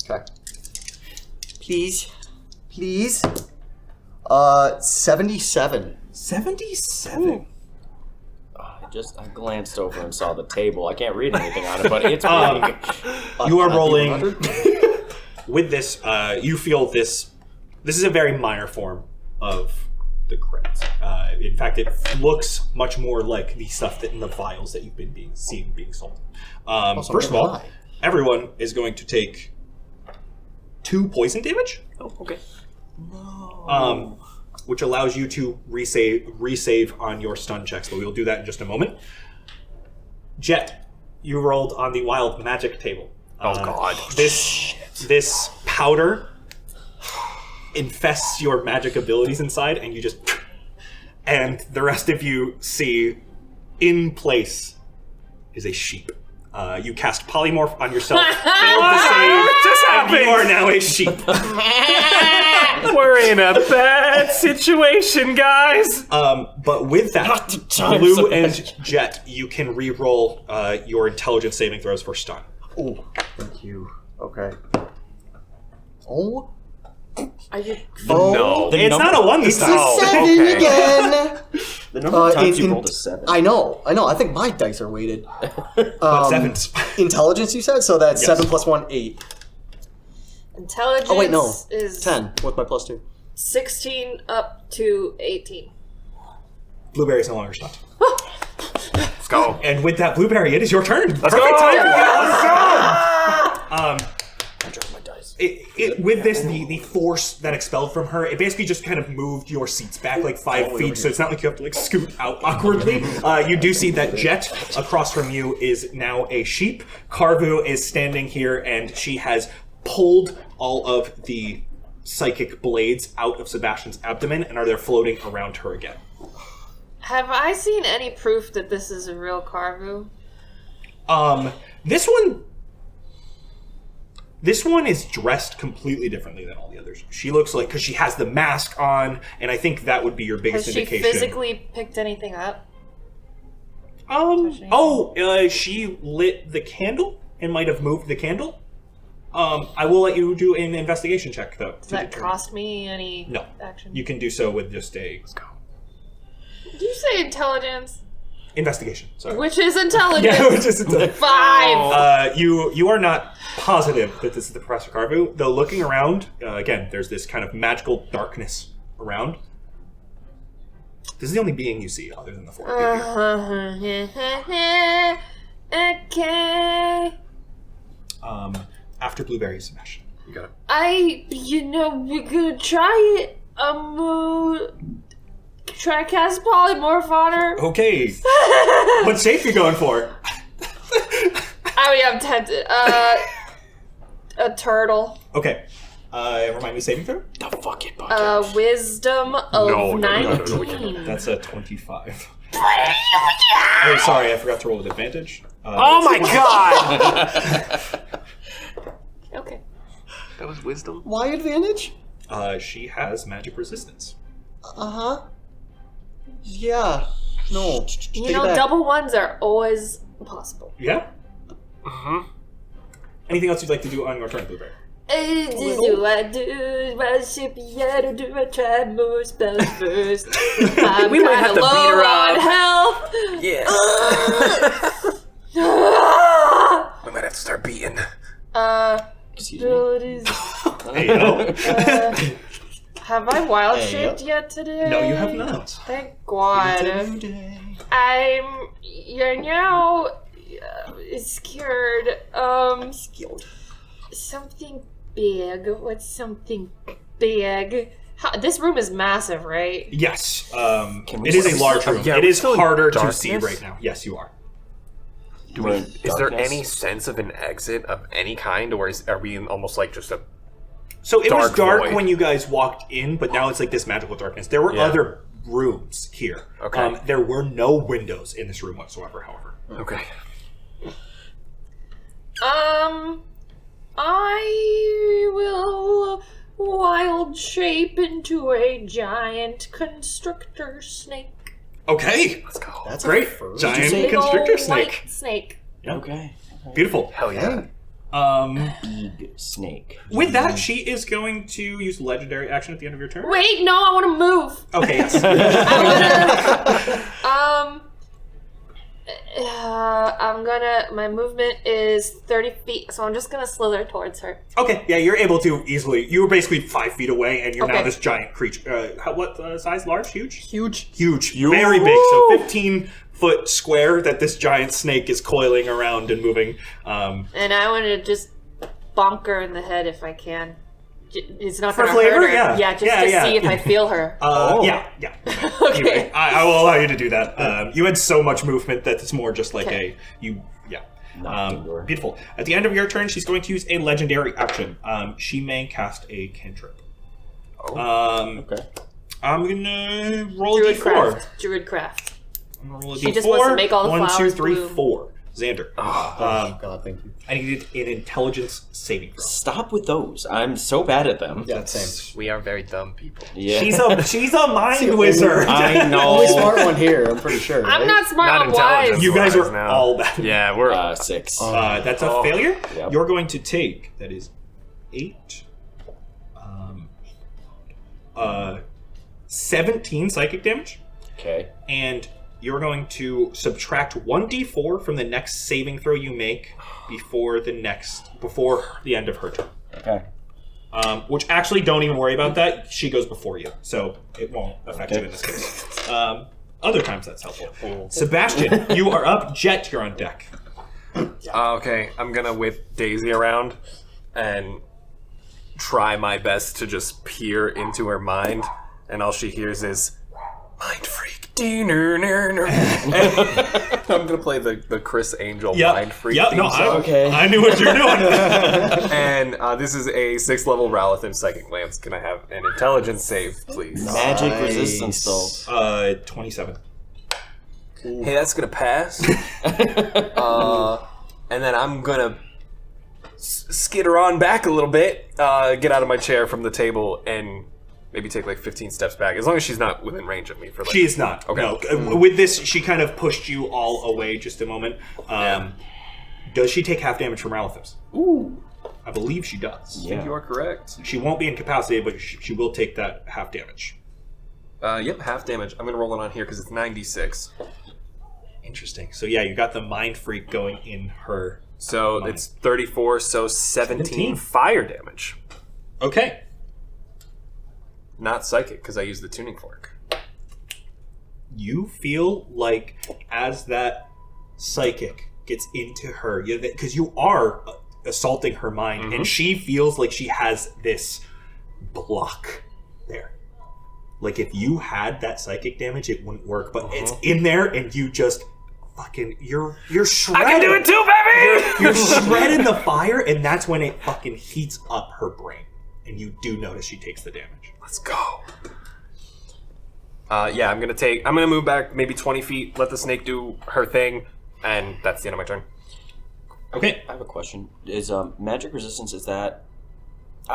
Okay. Please. 77. 77. I glanced over and saw the table. I can't read anything on it, but it's big. You are On a rolling D100? with this. You feel this. This is a very minor form of the crit. In fact, it looks much more like the stuff that in the vials that you've been seeing being sold. First of all, high. everyone is going to take 2 poison damage. Oh, okay. Which allows you to resave on your stun checks, but we'll do that in just a moment. Jett, you rolled on the wild magic table. Oh God! This powder infests your magic abilities inside, and you just. And the rest of you see, in place, is a sheep. You cast polymorph on yourself. Failed the save. Just and you are now a sheep. We're in a bad situation, guys. But with that, Blue and Jett, you can re-roll your intelligence saving throws for stun. Oh, thank you. Okay. Oh. Are you? No. It's not a 1 this It's time. a 7 okay. again. The number of times you rolled a 7. I know. I think my dice are weighted. Sevens. Intelligence, you said? So that's Yes. 7 plus 1, 8. Intelligence Oh, wait, no. is 10 with my plus 2. 16 up to 18. Blueberry's no longer stunned. Let's go. And with that, Blueberry, it is your turn. Let's Perfect go. timing. I dropped my dice. With this, the force that expelled from her, it basically just kind of moved your seats back like 5 feet, so it's not like you have to like scoot out awkwardly. You do see that Jett across from you is now a sheep. Carvu is standing here, and she has pulled all of the psychic blades out of Sebastian's abdomen and are there floating around her again. Have I seen any proof that this is a real Carvu? This one is dressed completely differently than all the others. She looks like, because she has the mask on, and I think that would be your biggest Has she indication. physically picked anything up? She lit the candle and might have moved the candle. I will let you do an investigation check, though. Does that cost me any No. action? You can do so with just a... Let's go. Did you say intelligence? Investigation, sorry. Which is intelligence. Yeah, which is intelligence. 5! You are not positive that this is the Professor Carvu, though looking around, again, there's this kind of magical darkness around. This is the only being you see other than the four of you. Okay. After Blueberry, Sebastian. You got it. We're gonna try it. Try to cast polymorph on her. Okay. What shape you going for? I'm tempted. A turtle. Okay. Remind me saving throw? The fucking bucket. Wisdom of 19. That's a 25. Oh, sorry, I forgot to roll with advantage. Oh my God! Okay. That was wisdom. Why advantage? She has magic resistance. Uh-huh. Yeah. No. Take You it know, back. double ones are always possible. Yeah? Mm-hmm. Anything else you'd like to do on your turn, Blueberry? Do I should be able to do I try more spells first? We might have to beat her on up. health. Yeah. We might have to start beating. Abilities. Hey, yo. Have I wild Hey, shaped yet today? No, you have not. Thank God. I'm, scared. Something big. What's something big? This room is massive, right? Yes. we It is see- a large room. Yeah, It we're is still in harder to darkness? see right now. Yes, you are. Is there any sense of an exit of any kind, or are we in almost like just a... So it was Dark dark void. when you guys walked in, but now it's like this magical darkness. There were Yeah. other rooms here. Okay. There were no windows in this room whatsoever, however. Okay. I will wild shape into a giant constrictor snake. Okay. Let's go. That's Great. A first. Giant Big constrictor ol' snake. white snake. Okay. Beautiful. Hell yeah. Big snake. With that, she is going to use legendary action at the end of your turn. Wait, no, I want to move. Okay, yes. My movement is 30 feet, so I'm just gonna slither towards her. Okay, yeah, you're able to easily. You were basically 5 feet away, and you're now Okay. this giant creature. What size? Large? Huge? Huge. Huge. Very big. So 15-foot square that this giant snake is coiling around and moving. And I want to just bonk her in the head if I can. It's not For gonna flavor? hurt her. Yeah. Yeah, just Yeah, to yeah. see if I feel her. Yeah. Okay. I will allow you to do that. You had so much movement that it's more just like Okay. Yeah. Beautiful. At the end of your turn, she's going to use a legendary action. She may cast a cantrip. Okay. I'm gonna roll a d4. Druidcraft. I'm gonna roll a She d4. just wants to make all the 1, 2, flowers 3, bloom. 4. Xander. God, thank you. I needed an intelligence saving throw. Stop with those. I'm so bad at them. Yeah, same. We are very dumb people. Yeah. She's a mind wizard. I know. Only smart one here, I'm pretty sure. I'm right? not smart, Not I'm wise. intelligent. You guys are Now. all bad. Yeah, we're 6. That's a failure. Yep. You're going to take, that is 8, 17 psychic damage, Okay. and you're going to subtract 1d4 from the next saving throw you make before the end of her turn. Okay. Which actually, don't even worry about that. She goes before you, so it won't affect you in this case. Other times that's helpful. Sebastian, you are up. Jett, you're on deck. okay. I'm gonna whip Daisy around and try my best to just peer into her mind, and all she hears is mind freak. I'm gonna play the Chris Angel mind freak. Yep. theme No, song. I knew what you're doing. And this is a 6th level Ralathim Psychic Lance. Can I have an intelligence save, please? Magic Nice. resistance though. 27. Hey, that's gonna pass. And then I'm gonna skitter on back a little bit, get out of my chair from the table, and maybe take like 15 steps back, as long as she's not within range of me. For like, She is not. Okay. No. With this, she kind of pushed you all away just a moment. Does she take half damage from Ralathim's? Ooh, I believe she does. I think you are correct. She won't be incapacitated, but she will take that half damage. Yep, half damage. I'm gonna roll it on here because it's 96. Interesting. So yeah, you got the mind freak going in her. So Mine. it's 34, so 17 fire damage. Okay. Not psychic, because I used the tuning fork. You feel like as that psychic gets into her, because you are assaulting her mind, and she feels like she has this block there. Like if you had that psychic damage, it wouldn't work, but it's in there, and you just fucking you're shredding. I can do it too, baby! You're shredding the fire, and that's when it fucking heats up her brain, and you do notice she takes the damage. Let's go. Yeah, I'm gonna move back maybe 20 feet, let the snake do her thing, and that's the end of my turn. Okay. I have a question. Is magic resistance, is that...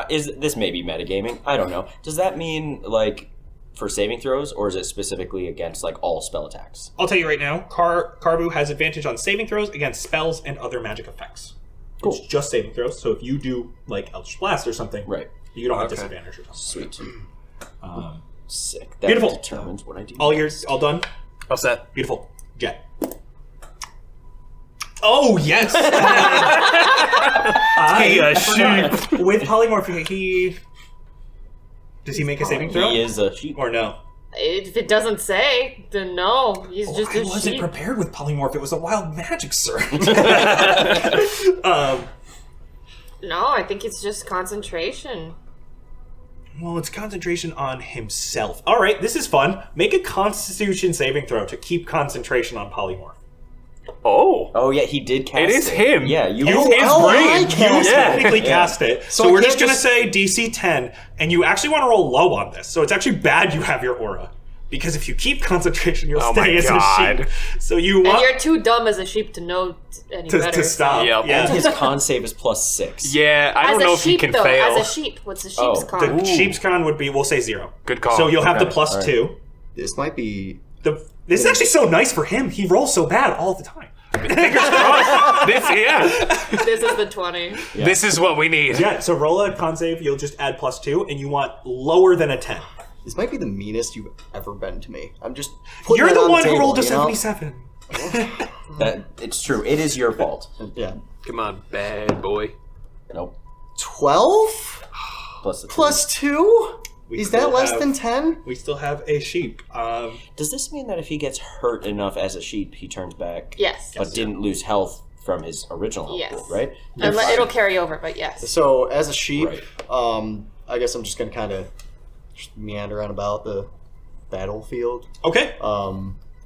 is this may be metagaming? I don't know. Does that mean, like, for saving throws, or is it specifically against, like, all spell attacks? I'll tell you right now, Carbu has advantage on saving throws against spells and other magic effects. Cool. It's just saving throws, so if you do, like, Eldritch Blast or something, Right. you don't have Okay. disadvantage or something. Sweet. Sick. That Beautiful. determines what I do. All done? All set. Beautiful. Jett. Oh, yes! With polymorph, does he make a saving throw? He is a sheep. Or no? If it doesn't say, then no. He's just I a wasn't sheep. prepared with polymorph. It was a wild magic, sir. No, I think it's just concentration. Well, it's concentration on himself. All right, this is fun. Make a Constitution saving throw to keep concentration on polymorph. Oh. Oh, yeah, he did cast it. It is him. Yeah, you... It's his I brain. cast You it. technically cast it, so I we're can't just going to say DC 10, and you actually want to roll low on this, so it's actually bad you have your aura. Because if you keep concentration, you'll Oh stay my as God. a sheep. So you And want you're too dumb as a sheep to know any better. to stop. Yep. And Yeah. his con save is +6. Yeah, I As don't a know if he sheep, can though, fail. as a sheep, what's a sheep's Oh, con? The sheep's con would be, we'll say 0. Good call. So you'll have the Okay, plus all right. 2. This might be... This is actually so nice for him. He rolls so bad all the time. Fingers crossed. This is the 20. This is what we need. Yeah, so roll a con save, you'll just add plus 2, and you want lower than a 10. This might be the meanest you've ever been to me. I'm just putting You're it the on one table, who rolled a you know? 77. That, it's true. It is your fault. Yeah. Come on, bad boy. Nope. 12? Plus the 2. Plus 2? We Is that still less have- than 10? We still have a sheep. Does this mean that if he gets hurt enough as a sheep, he turns back? Yes. But didn't lose health from his original health Yes. pool, right? It'll carry over, but yes. So, as a sheep, Right. I guess I'm just going to kind of meander on about the battlefield. Okay.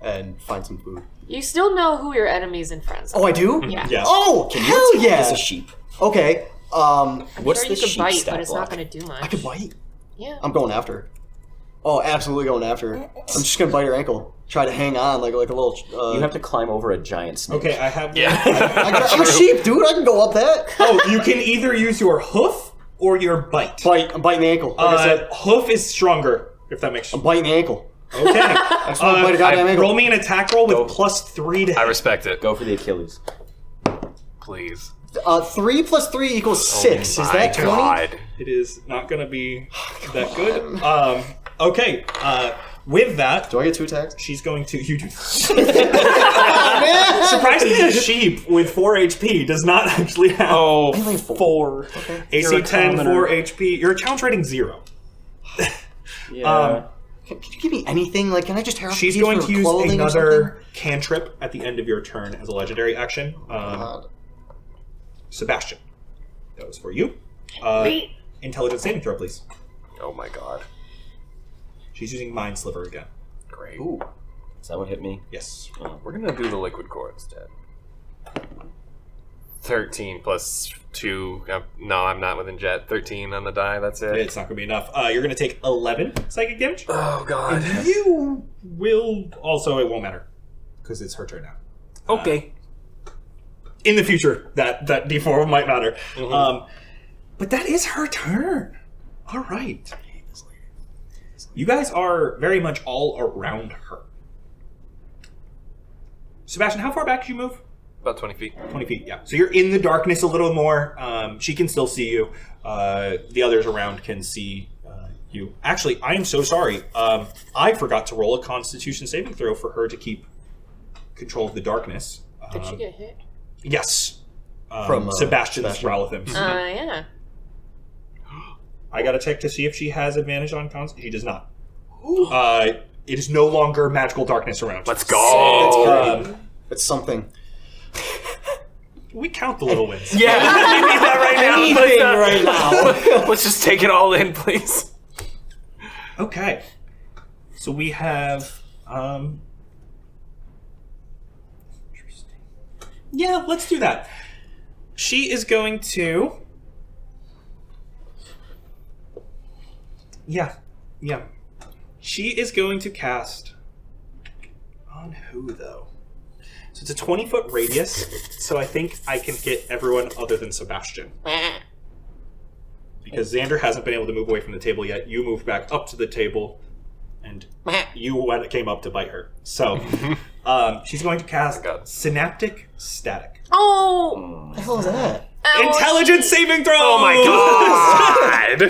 and find some food. You still know who your enemies and friends are. Oh, I do? Yeah. Yes. Oh, hell yeah! As a sheep. Okay. I'm What's sure the you could sheep bite, stat but it's block? not going to do much. I could bite. Yeah. I'm going after her. Oh, absolutely going after her. I'm just gonna bite her ankle. Try to hang on like a little. You have to climb over a giant snake. Okay, I have. I'm a sheep, dude. I can go up that. Oh, you can either use your hoof or your bite. I'm biting the ankle. Like I said, Hoof is stronger, if that makes I'm sense. biting the ankle. Okay. I just want to bite a goddamn ankle. Roll me an attack roll with +3 to hit. I respect it. Go for the Achilles. Please. 3 + 3 equals 6. Oh Is my that 20? God. It is not going to be that good. Okay. With that, Do I get 2 attacks? she's going to. You do. Man! Surprisingly, a sheep with 4 HP does not actually have. Oh, Only 4. Okay. AC 10, 4 HP. Your account's rating 0. yeah. Can you give me anything? Like, can I just tear off She's these going for to use clothing or another cantrip at the end of your turn as a legendary action. something? Sebastian, that was for you. Intelligence saving throw, please. Oh my God. She's using Mind Sliver again. Great. Ooh. Is that what hit me? Yes. We're gonna do the liquid core instead. 13 plus 2. No, I'm not within Jett. 13 on the die. That's it. It's not going to be enough. You're going to take 11 psychic damage. Oh God. You will also, it won't matter because it's her turn now. Okay. In the future, that D4 might matter. But that is her turn. All right. You guys are very much all around her. Sebastian, how far back did you move? About 20 feet. 20 feet, yeah. So you're in the darkness a little more. She can still see you. The others around can see you. Actually, I am so sorry. I forgot to roll a Constitution saving throw for her to keep control of the darkness. Did she get hit? Yes. From Sebastian's Sebastian. Ralathim's. Yeah. I gotta check to see if she has advantage on cons. She does not. It is no longer magical darkness around. Let's go. It's something. We count the little wins. Yeah. We need that right now. Anything right now. Let's just take it all in, please. Okay. So we have. Interesting. Yeah, let's do that. She is going to. Yeah. She is going to cast. On who, though? So it's a 20-foot radius, so I think I can hit everyone other than Sebastian. Because Xander hasn't been able to move away from the table yet. You moved back up to the table, and you came up to bite her. So she's going to cast Synaptic Static. Oh! What the hell is that? Intelligence saving throw! Oh my God.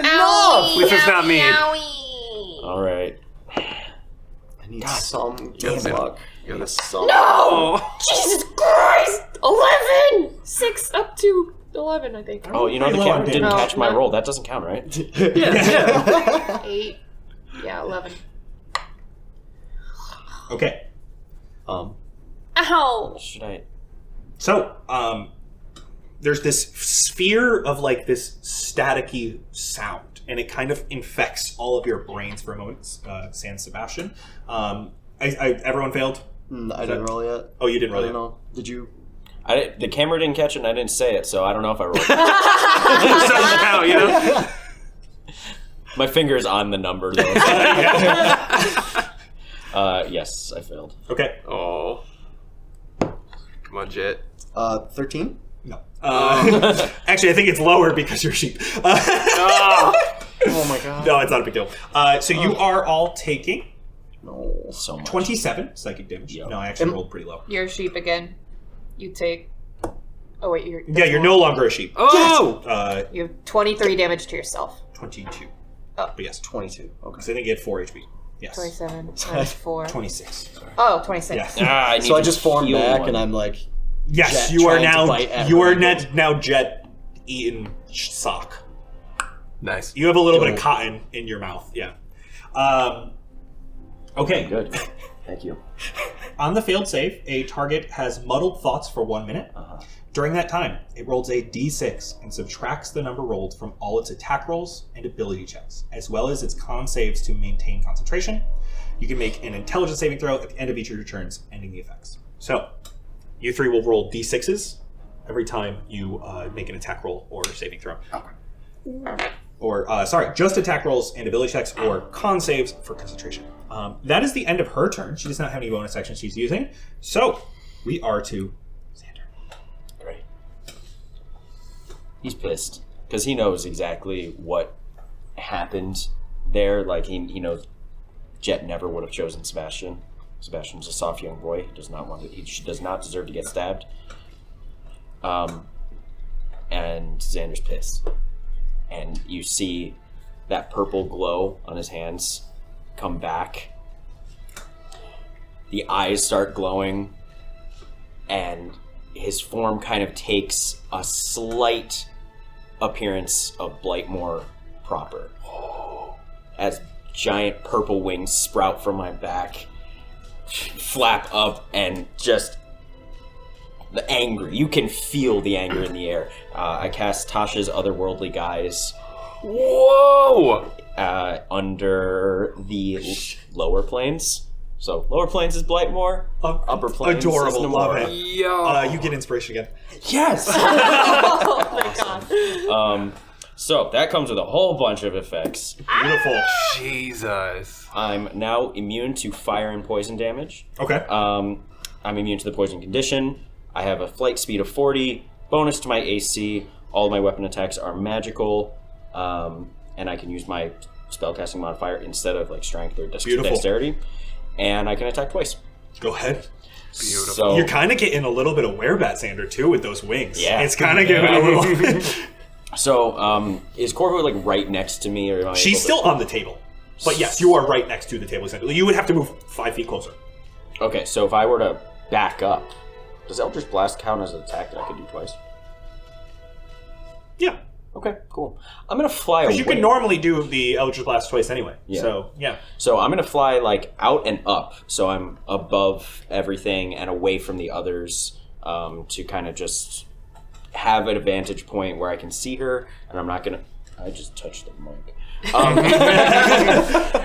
Owie, This is not me. owie. All right. I need some good luck. I need some. No! Jesus Christ! 11! 6 up to 11, I think. Oh, you know the Pretty camera low. didn't No, catch my no. roll. That doesn't count, right? 8. Yeah, 11. Okay. Ow! Should I? So, there's this sphere of like this staticky sound, and it kind of infects all of your brains for a moment, San Sebastian. Everyone failed? I didn't roll yet. Oh, you didn't I roll don't yet? know. Did you? The camera didn't catch it, and I didn't say it, so I don't know if I rolled. Somehow, you know? My finger's on the number, though. Yes, I failed. Okay. Oh. Come on, Jett. 13? No. Actually, I think it's lower because you're sheep. Oh my god. No, it's not a big deal. So you are all taking No. So much. 27 psychic damage. Yep. No, I actually rolled pretty low. You're a sheep again. You take. Oh, wait, you're. Yeah, you're no longer a sheep. Oh! You have 23 damage to yourself. 22. Oh. But yes, 22. Okay. so I think you had 4 HP. Yes. 27 minus 4. 26. Sorry. Oh, 26. Yes. I need So I to just formed heal back one. and I'm like, Yes, Jett you are trying to now. bite at You her are ankle. now Jett eating sock. Nice. You have a little bit of Dope. cotton in your mouth. Yeah. Okay. Good. Thank you. On the failed save, a target has muddled thoughts for 1 minute. During that time, it rolls a d6 and subtracts the number rolled from all its attack rolls and ability checks, as well as its con saves to maintain concentration. You can make an intelligence saving throw at the end of each of your turns, ending the effects. So, you three will roll d6s every time you make an attack roll or saving throw. Okay. Or, just attack rolls and ability checks or con saves for concentration. That is the end of her turn. She does not have any bonus action she's using. So, we are to Xander. Great. He's pissed because he knows exactly what happened there. Like he knows Jett never would have chosen Sebastian. Sebastian's a soft young boy. He does not deserve to get stabbed. And Xander's pissed. And you see that purple glow on his hands come back. The eyes start glowing, and his form kind of takes a slight appearance of Blightmoor proper. As giant purple wings sprout from my back, flap up, and just the anger. You can feel the anger in the air. I cast Tasha's Otherworldly Guise. Whoa! Under the lower planes. So lower planes is Blightmoor. Upper planes Adorable, is love Namora. it. Yo! You get inspiration again. Yes! Oh my god. So that comes with a whole bunch of effects. Beautiful. Jesus. I'm now immune to fire and poison damage. Okay. I'm immune to the poison condition. I have a flight speed of 40, bonus to my AC. All of my weapon attacks are magical, and I can use my spellcasting modifier instead of like strength or dexterity. And I can attack twice. Go ahead. Beautiful. So You're kind of getting a little bit of werebat, Xander, too, with those wings. Yeah. It's kind of giving a little... So, is Corvo like right next to me, or am I She's able still on the table. But yes, you are right next to the table, Xander. You would have to move 5 feet closer. Okay, so if I were to back up, does Eldritch Blast count as an attack that I could do twice? Yeah. Okay, cool. I'm gonna fly away. Because you can normally do the Eldritch Blast twice anyway. Yeah. So, yeah. So I'm gonna fly like out and up, so I'm above everything and away from the others, to kind of just have an vantage point where I can see her, and I'm not gonna. I just touched the mic.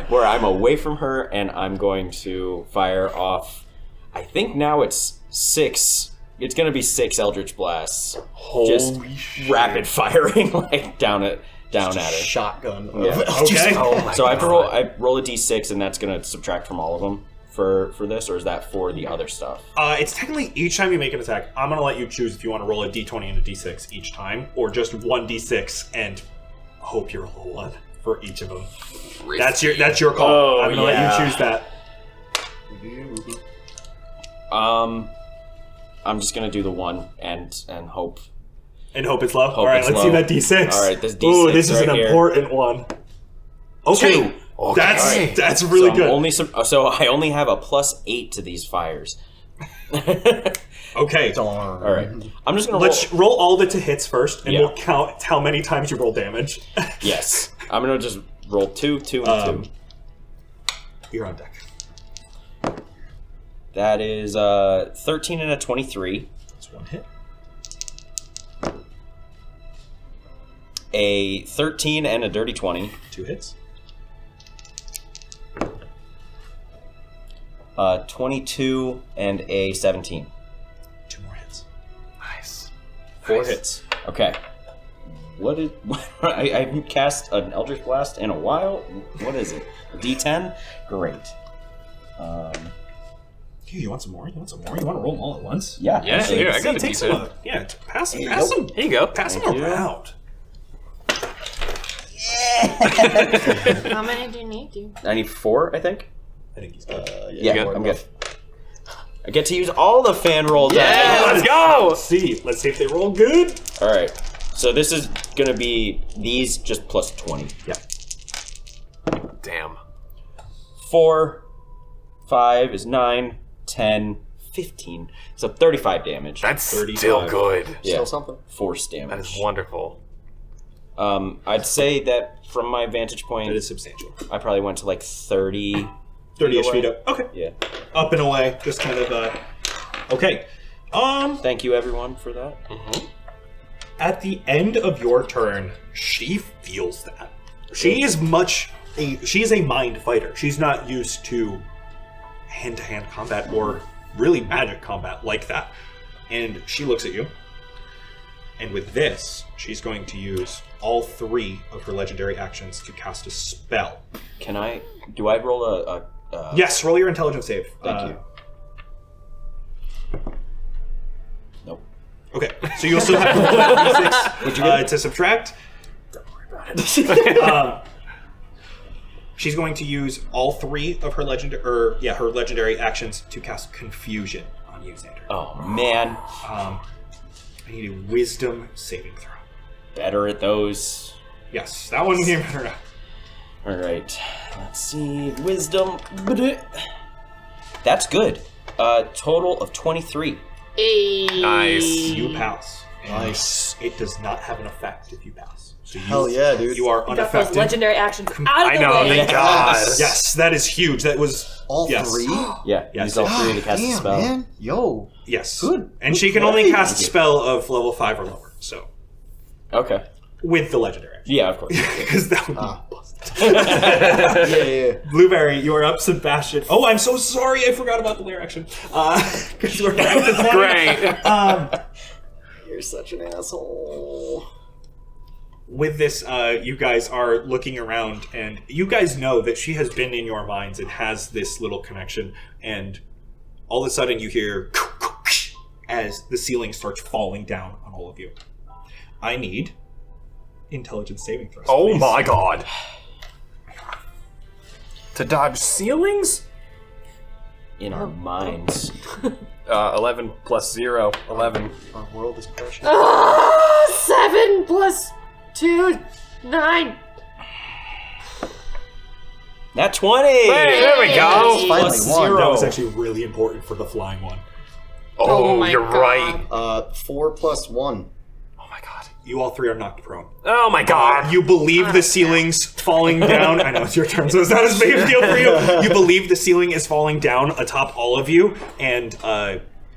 Where I'm away from her, and I'm going to fire off. I think now it's 6. It's gonna be 6 Eldritch Blasts. Just rapid firing like down at her. Shotgun. Yeah. Okay. Oh my So I have to God. I roll a d6, and that's gonna subtract from all of them for this, or is that for the other stuff? It's technically each time you make an attack, I'm going to let you choose if you want to roll a d20 and a d6 each time, or just one d6 and hope you roll a 1 for each of them. That's your call. Oh, I'm going to let you choose that. I'm just gonna do the 1 and hope. And hope it's low. Hope All right, it's let's low. see that d6. All right, this D6 Ooh, this is right an here. important one. Okay. 2. Okay. That's really So good. So I only have a +8 to these fires. Okay. All right, I'm just gonna Let's roll all of it to hits first, and Yeah. we'll count how many times you roll damage. Yes, I'm gonna just roll 2, 2, and 2. You're on deck. That is 13 and a 23. That's one hit. A 13 and a dirty 20. 2 hits. 22 and a 17. 2 more hits. Nice. 4 hits. Okay. I haven't cast an Eldritch Blast in a while. What is it? A D10? Great. Hey, you want some more? You want to roll them all at once? Yeah. Yeah, actually, here, I got a Take D10. some. Yeah, pass them. Hey, Pass nope. them. Here you go. Pass them Thank you. around. How many do you need? I need 4, I think. I think he's good. Yeah, good? I'm good. I get to use all the fan roll dice. Yeah, let's go! Let's see if they roll good. All right. So this is gonna be these just plus 20. Yeah. Damn. 4, 5 is 9, 10, 15. So 35 damage. That's 35. still good. yeah, Still something. force damage. That is wonderful. I'd say that from my vantage point, That is substantial. I probably went to like 30. 30-ish away. feet up. Okay. Yeah. Up and away. Just kind of, Okay. Thank you, everyone, for that. At the end of your turn, she feels that. She is much she's a mind fighter. She's not used to hand-to-hand combat or really magic combat like that. And she looks at you. And with this, she's going to use all 3 of her legendary actions to cast a spell. Do I roll a Yes, roll your intelligence save. Thank you. Nope. Okay, so you'll still have D6 to subtract. Don't worry about it. She's going to use all 3 of her legendary actions to cast confusion on you, Xander. Oh man. I need a wisdom saving throw. Better at those. Yes, that one came better. All right. Let's see. Wisdom. That's good. Total of 23. Nice. You pass. Nice. It does not have an effect if you pass. So Hell yeah, dude. You are Got those unaffected. legendary actions out of I the know, way. thank God. Yes, that is huge. That was All yes. 3? Yeah. Yes. Use all 3 to cast a Damn, spell. man. Yo. Yes. Good. And she can only cast a spell of level 5 or lower. So Okay. with the legendary. Yeah, of course. Because that would be busted. Yeah. Blueberry, you are up, Sebastian. Oh, I'm so sorry. I forgot about the lair action. Because we're back to 20. Great. You're such an asshole. With this, you guys are looking around, and you guys know that she has been in your minds and has this little connection, and all of a sudden you hear as the ceiling starts falling down on all of you. I need intelligence saving throws. Oh please. my God. To dodge ceilings? In our minds. 11 plus 0. 11. Our world is crashing. 7 plus 2, 9. Nat 20! Hey, there we go. Finally Plus won. 0. That was actually really important for the flying one. Oh, my you're God. right. 4 plus 1. Oh my God. You all 3 are knocked prone. Oh my God. You believe the ceiling's falling down. I know it's your turn, so it's not as big of a deal for you. You believe the ceiling is falling down atop all of you, and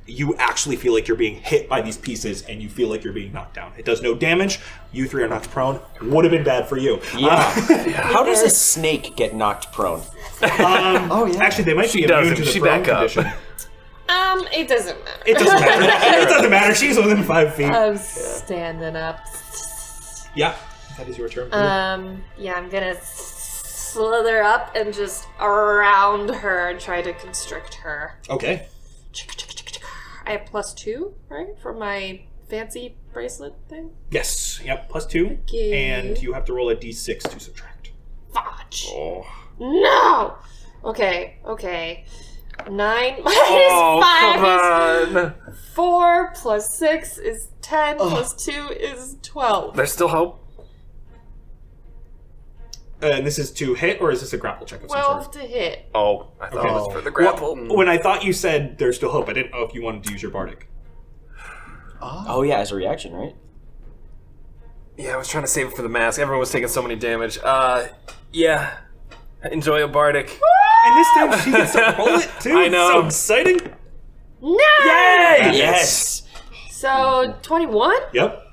you actually feel like you're being hit by these pieces, and you feel like you're being knocked down. It does no damage. You 3 are knocked prone. Would have been bad for you. Yeah. How does a snake get knocked prone? Oh, yeah. Actually, they might be immune doesn't. to the She prone back up. condition. It doesn't matter. It doesn't matter. It doesn't matter. She's within 5 feet. I'm standing up. Yeah, that is your turn. Yeah, I'm gonna slither up and just around her and try to constrict her. Okay. I have +2, right? For my fancy bracelet thing? Yes. Yep. +2. Okay. And you have to roll a d6 to subtract. Fudge. Oh. No! Okay. 9 minus Oh, 5 come is on. 4 plus 6 is 10 plus 2 is 12. There's still hope. And this is to hit, or is this a grapple check of some 12 sort? to hit. Oh, I thought it was for the grapple. When I thought you said there's still hope, I didn't know if you wanted to use your bardic. Oh, yeah, as a reaction, right? Yeah, I was trying to save it for the mask. Everyone was taking so many damage. Yeah. Enjoy a bardic. And this time she gets to roll it too. I know. So exciting. No! Yay! Yes! So, 21? Yep.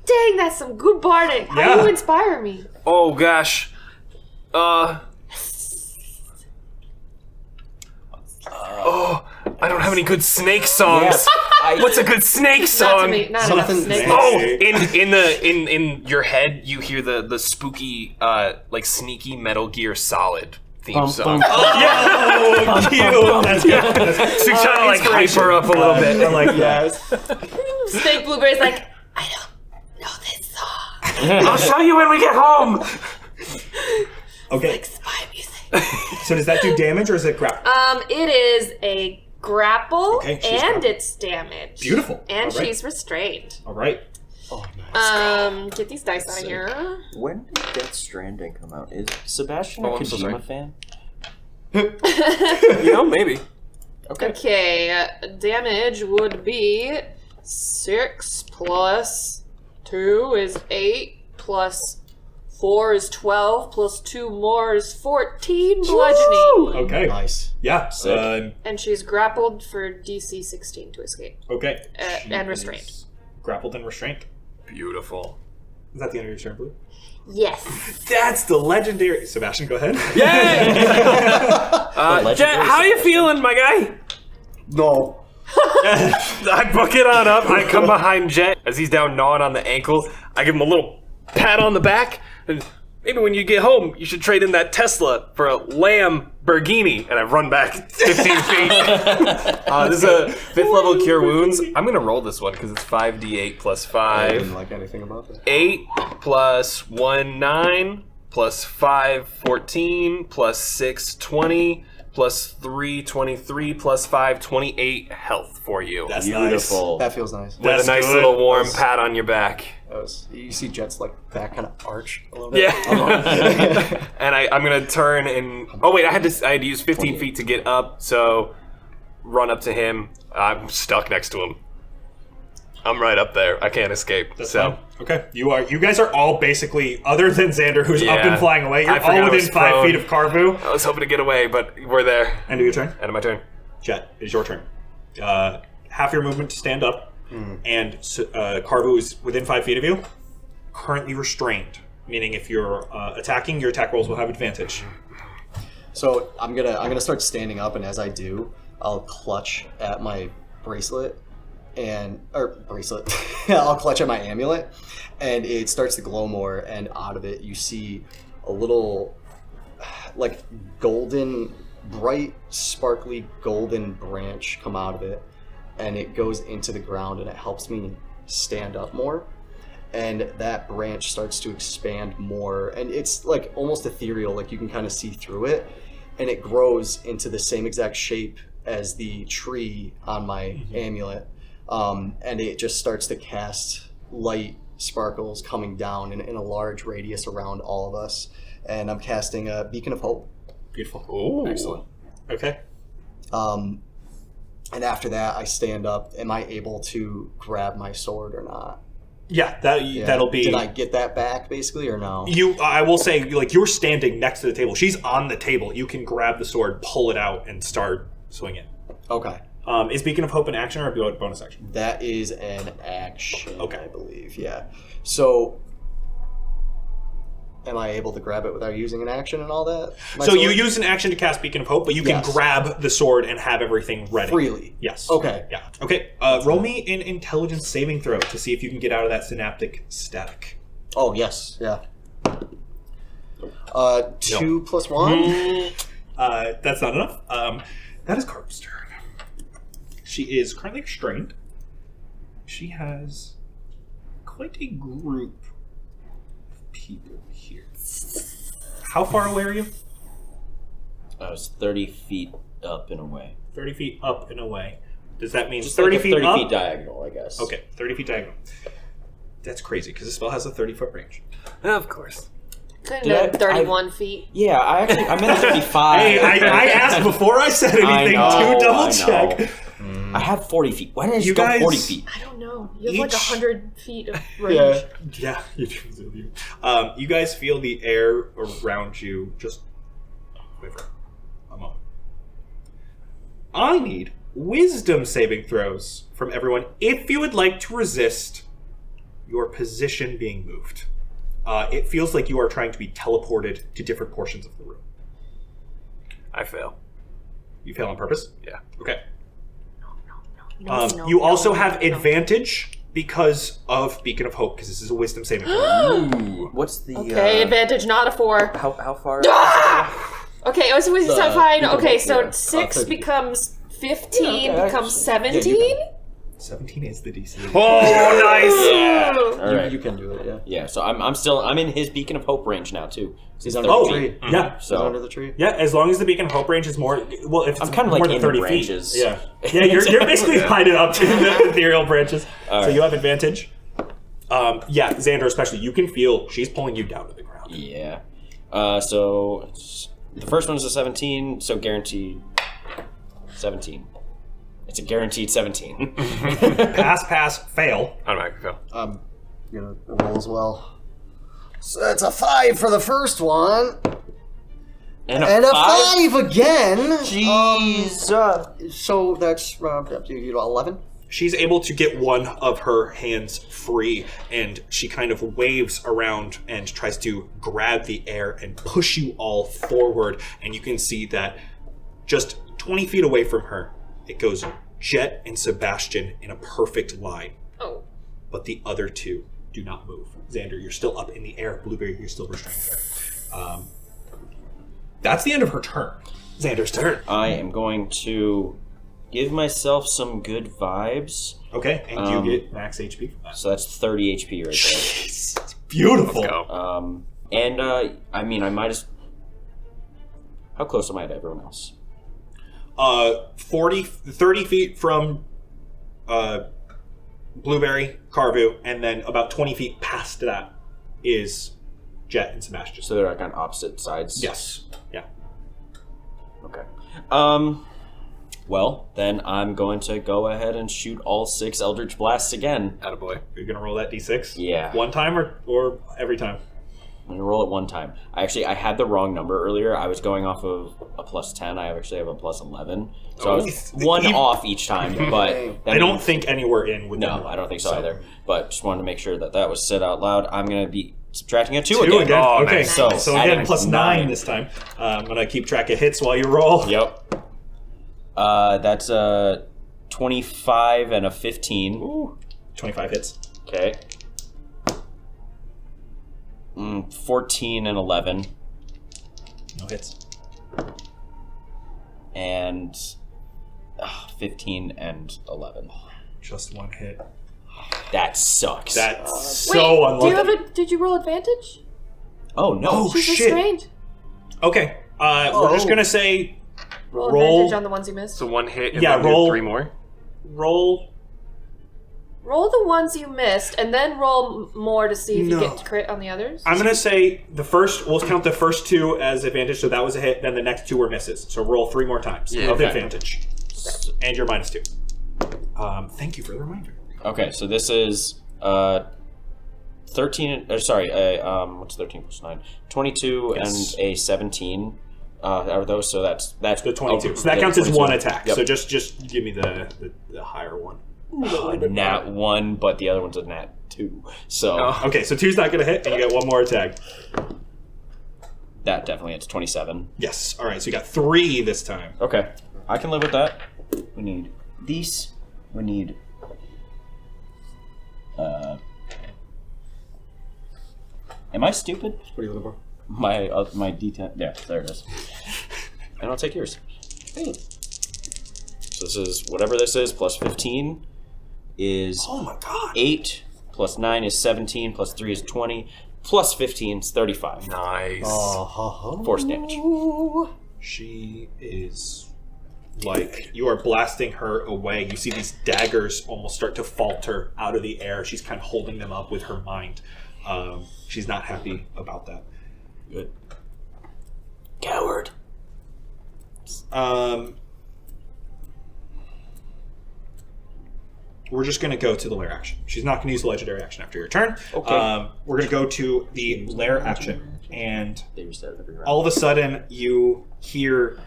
Dang, that's some good bardic. How Yeah. do you inspire me? Oh, gosh. I don't have any good snake songs. What's a good snake Not to song? me. Not Something- enough snake. Oh, in your head, you hear the spooky, like sneaky Metal Gear Solid theme song. Oh, cute. That's good. So you're trying to like hype her up a little bit. I like that. Snake Blueberry's like, I don't know this song. I'll show you when we get home. Okay. Spy music. So does that do damage, or is it grapple? It is a grapple Okay, she's and grappled. it's damage. Beautiful. And All right. she's restrained. All right. Get these dice out of here. When did Death Stranding come out? Is Sebastian Oh, a I'm so sorry. Kojima fan? You know, maybe. Okay, damage would be 6 plus 2 is 8 plus 4 is 12 plus 2 more is 14 bludgeoning. Okay. Nice. Yeah. Sick. And she's grappled for DC 16 to escape. Okay. And restrained. Grappled and restrained. Beautiful. Is that the end of your turn, Blue? Yes. That's the legendary... Sebastian, go ahead. Yay! Jett, how you feeling, my guy? No. I book it on up. I come behind Jett as he's down gnawing on the ankle. I give him a little pat on the back. And maybe when you get home, you should trade in that Tesla for a Lamborghini. And I run back 15 feet. This is a 5th level Cure Wounds. I'm going to roll this one because it's 5d8 plus 5. I didn't like anything about that. 8 plus 1, 9, plus 5, 14, plus 6, 20, plus 3, 23, plus 5, 28 health for you. That's Beautiful. That feels nice. With a nice good. little warm pat on your back. You see Jett's like back kind of arch a little bit. Yeah. And I'm going to turn and... Oh, wait, I had to use 15 feet to get up, so run up to him. I'm stuck next to him. I'm right up there. I can't escape. That's so. fine. Okay. You guys are all basically, other than Xander, who's up Yeah. and flying away, I you're forgot all I within was 5 prone. feet of Carvu. I was hoping to get away, but we're there. End of your turn. End of my turn. Jett, it is your turn. Half your movement to stand up, and Carvu is within 5 feet of you, currently restrained, meaning if you're attacking, your attack rolls will have advantage. So I'm gonna start standing up, and as I do, I'll clutch at my bracelet, I'll clutch at my amulet, and it starts to glow more, and out of it you see a little, like, golden, bright, sparkly golden branch come out of it, and it goes into the ground, and it helps me stand up more. And that branch starts to expand more, and it's like almost ethereal, like you can kind of see through it, and it grows into the same exact shape as the tree on my amulet, and it just starts to cast light sparkles coming down in a large radius around all of us, and I'm casting a Beacon of Hope. Beautiful. Ooh. Excellent. Okay. And after that, I stand up. Am I able to grab my sword or not? Yeah, Yeah. that'll be... Did I get that back, basically, or no? I will say, like, you're standing next to the table. She's on the table. You can grab the sword, pull it out, and start swinging. Okay. Is Beacon of Hope an action or a bonus action? That is an action, Okay. I believe, yeah. So, am I able to grab it without using an action and all that? So you use an action to cast Beacon of Hope, but you can Yes. grab the sword and have everything ready. freely? Yes. Okay. Yeah. Okay. Roll me an intelligence saving throw to see if you can get out of that synaptic static. Oh, yes, yeah. 2 plus 1? That's not enough. That is Carv's turn. She is currently restrained. She has quite a group of people here. How far away are you? I was 30 feet up and away. 30 feet up and away. Does that mean Just 30 like a feet 30 up? feet diagonal, I guess. Okay, 30 feet diagonal. That's crazy, because the spell has a 30-foot range. Of course. Kind Did of 31 feet. Yeah, I meant 35. Hey, I asked before I said anything to double check. I have 40 feet. Why didn't I You just go guys- 40 feet? I don't know. You have like Each- 100 feet of range. Yeah, you do. You guys feel the air around you just quiver a moment. I need wisdom saving throws from everyone if you would like to resist your position being moved. It feels like you are trying to be teleported to different portions of the room. I fail. You fail on purpose? Yeah. Okay. No, You also no, have no. advantage because of Beacon of Hope, because this is a wisdom saving throw. Ooh. What's the... Okay, advantage, not a 4. How far... Okay, oh, so is that fine? you can Okay, look, so yeah. 6 30. becomes 15, Yeah, okay, becomes yeah, 17? 17 is the DC. Oh, nice! All right. You can do it, yeah. Yeah, so I'm in his Beacon of Hope range now, too. He's under Oh, the tree. yeah. He's So under the tree. Yeah, as long as the Beacon of Hope range is more... Well, if it's I'm kind of more like than in 30 the feet. branches. Yeah, you're basically tied it up to the ethereal branches. All So right. you have advantage. Yeah, Xander especially, you can feel she's pulling you down to the ground. Yeah. So the first one's a 17, so guaranteed 17. It's a guaranteed 17. Pass, fail. Automatic fail. I'm gonna roll as well. So that's a 5 for the first one. And And a 5 again. Jeez. So that's 11. She's able to get one of her hands free, and she kind of waves around and tries to grab the air and push you all forward. And you can see that just 20 feet away from her, it goes Jett and Sebastian in a perfect line. Oh. But the other two do not move. Xander, you're still up in the air. Blueberry, you're still restrained there. That's the end of her turn. Xander's turn. I am going to give myself some good vibes. Okay, and you get max HP from that. So that's 30 HP right there. Jeez, it's beautiful. Let's go. I mean, I might as... How close am I to everyone else? 30 feet from Blueberry, Carvu, and then about 20 feet past that is Jett and Sebastian. So they're like on opposite sides? Yes. Yeah. Okay. Well, then I'm going to go ahead and shoot all 6 Eldritch Blasts again. Attaboy. You're going to roll that D6? Yeah. One time or every time? I'm going to roll it one time. I had the wrong number earlier. I was going off of a plus 10. I actually have a plus 11. So I was one off each time. But I don't think anywhere in with No, I don't think so either. But just wanted to make sure that was said out loud. I'm going to be subtracting a 2 again. Oh, okay, nice. so again, adding plus 9 this time. I'm going to keep track of hits while you roll. Yep. That's a 25 and a 15. Ooh. 25 hits. Okay. 14 and 11. No hits. And 15 and 11. Just one hit. That sucks. That's so Wait, unlucky. did you roll advantage? Oh, no. She's shit. restrained. Okay, we're just going to say Roll Roll- advantage on the ones you missed. So one hit and Yeah, then do roll- 3 more? roll. Roll the ones you missed, and then roll more to see if No. you get to crit on the others. I'm going to say we'll count the first 2 as advantage, so that was a hit, then the next 2 were misses. So roll 3 more times with Okay. advantage. And you're minus 2. Thank you for the reminder. Okay, so this is 13, what's 13 plus 9? 22 Yes. and a 17 are those, so that's The 22. So that yeah, counts as 22. one attack. Yep. So just give me the higher one. A nat 1, but the other one's a nat 2. So Okay, so 2's not going to hit, and you get one more attack. that definitely hits 27. Yes. All right, so you got 3 this time. Okay, I can live with that. We need these. We need... Am I stupid? What are you looking for? My D10. Yeah, there it is. And I'll take yours. Hey. So this is whatever this is plus 15 is Oh my god. 8 plus 9 is 17 plus 3 is 20 plus 15 is 35. Nice. Force damage. She is like, you are blasting her away. You see these daggers almost start to falter out of the air. She's kind of holding them up with her mind. She's not happy about that. Good. Coward. We're just going to go to the lair action. She's not going to use the legendary action after your turn. Okay. We're going to go to the lair action, and They reset every round. all of a sudden you hear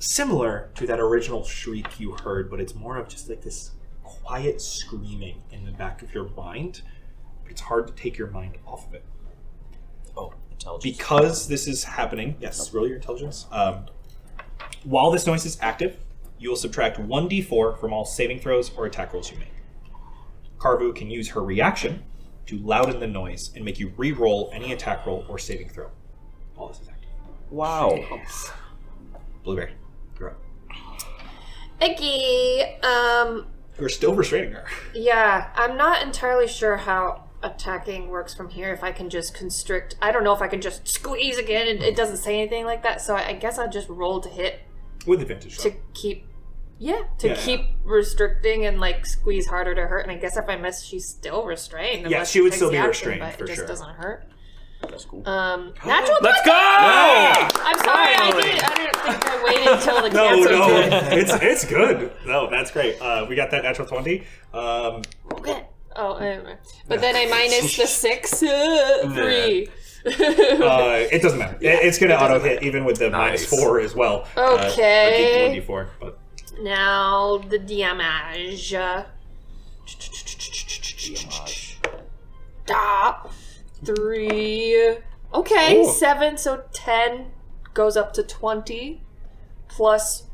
similar to that original shriek you heard, but it's more of just like this quiet screaming in the back of your mind. It's hard to take your mind off of it. Oh, intelligence. Because this is happening, yes, roll your intelligence. While this noise is active, you will subtract 1d4 from all saving throws or attack rolls you make. Carvu can use her reaction to louden the noise and make you re-roll any attack roll or saving throw. All this is active. Wow. Blueberry, you're up. Icky. You're still restraining her. Yeah, I'm not entirely sure how attacking works from here. If I can just constrict, I don't know if I can just squeeze again. And it doesn't say anything like that, so I guess I'll just roll to hit With advantage. to keep. Yeah, Yeah. keep restricting and like squeeze harder to hurt. And I guess if I miss, she's still restrained. Yeah, unless she would takes still the be action, restrained, but for it just sure. doesn't hurt. That's cool. Natural. Let's 20! go! I'm sorry, I didn't think I waited until the cancel. it's good. No, that's great. We got that natural 20. Okay. Oh, anyway. But then I minus the 6, 3. It doesn't matter. It's going to auto hit even with the Nice. -4 as well. Okay. 1d4, but Now the damage. Ah, 3. Okay, Ooh. 7, so 10 goes up to 20. Plus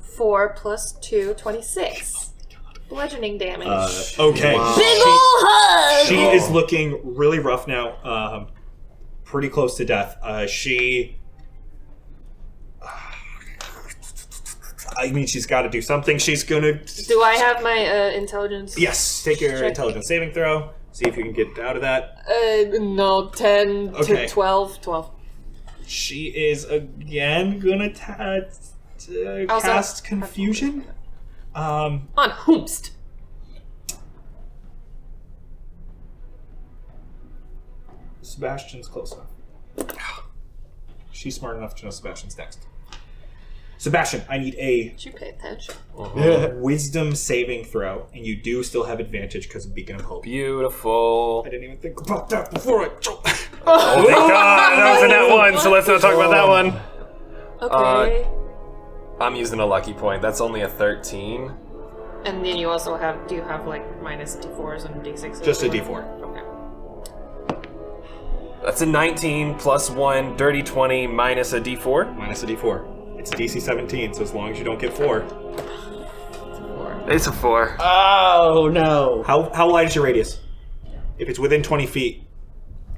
4 plus 2, 26. Bludgeoning damage. Okay. Wow. Big ol' hug! She is looking really rough now. Pretty close to death. I mean, she's got to do something. She's gonna. Do I have my intelligence? Yes. Take your Check. intelligence saving throw. See if you can get out of that. No, 10 Okay. to 12. 12. She is again gonna cast confusion. On whomst. Sebastian's close enough. She's smart enough to know Sebastian's next. Sebastian, I need a Did you pay attention? wisdom saving throw, and you do still have advantage because of Beacon of Hope. Beautiful. I didn't even think about that before I. Oh, thank God. That was a net 1, so let's not talk about that one. Okay. I'm using a lucky point. That's only a 13. And then you also have, do you have like minus d4s and d6s? Just a d4. Okay. That's a 19 plus 1, dirty 20 minus a d4. Minus a d4. It's a DC 17, so as long as you don't get 4. It's a 4. Oh no. How wide is your radius? If it's within 20 feet.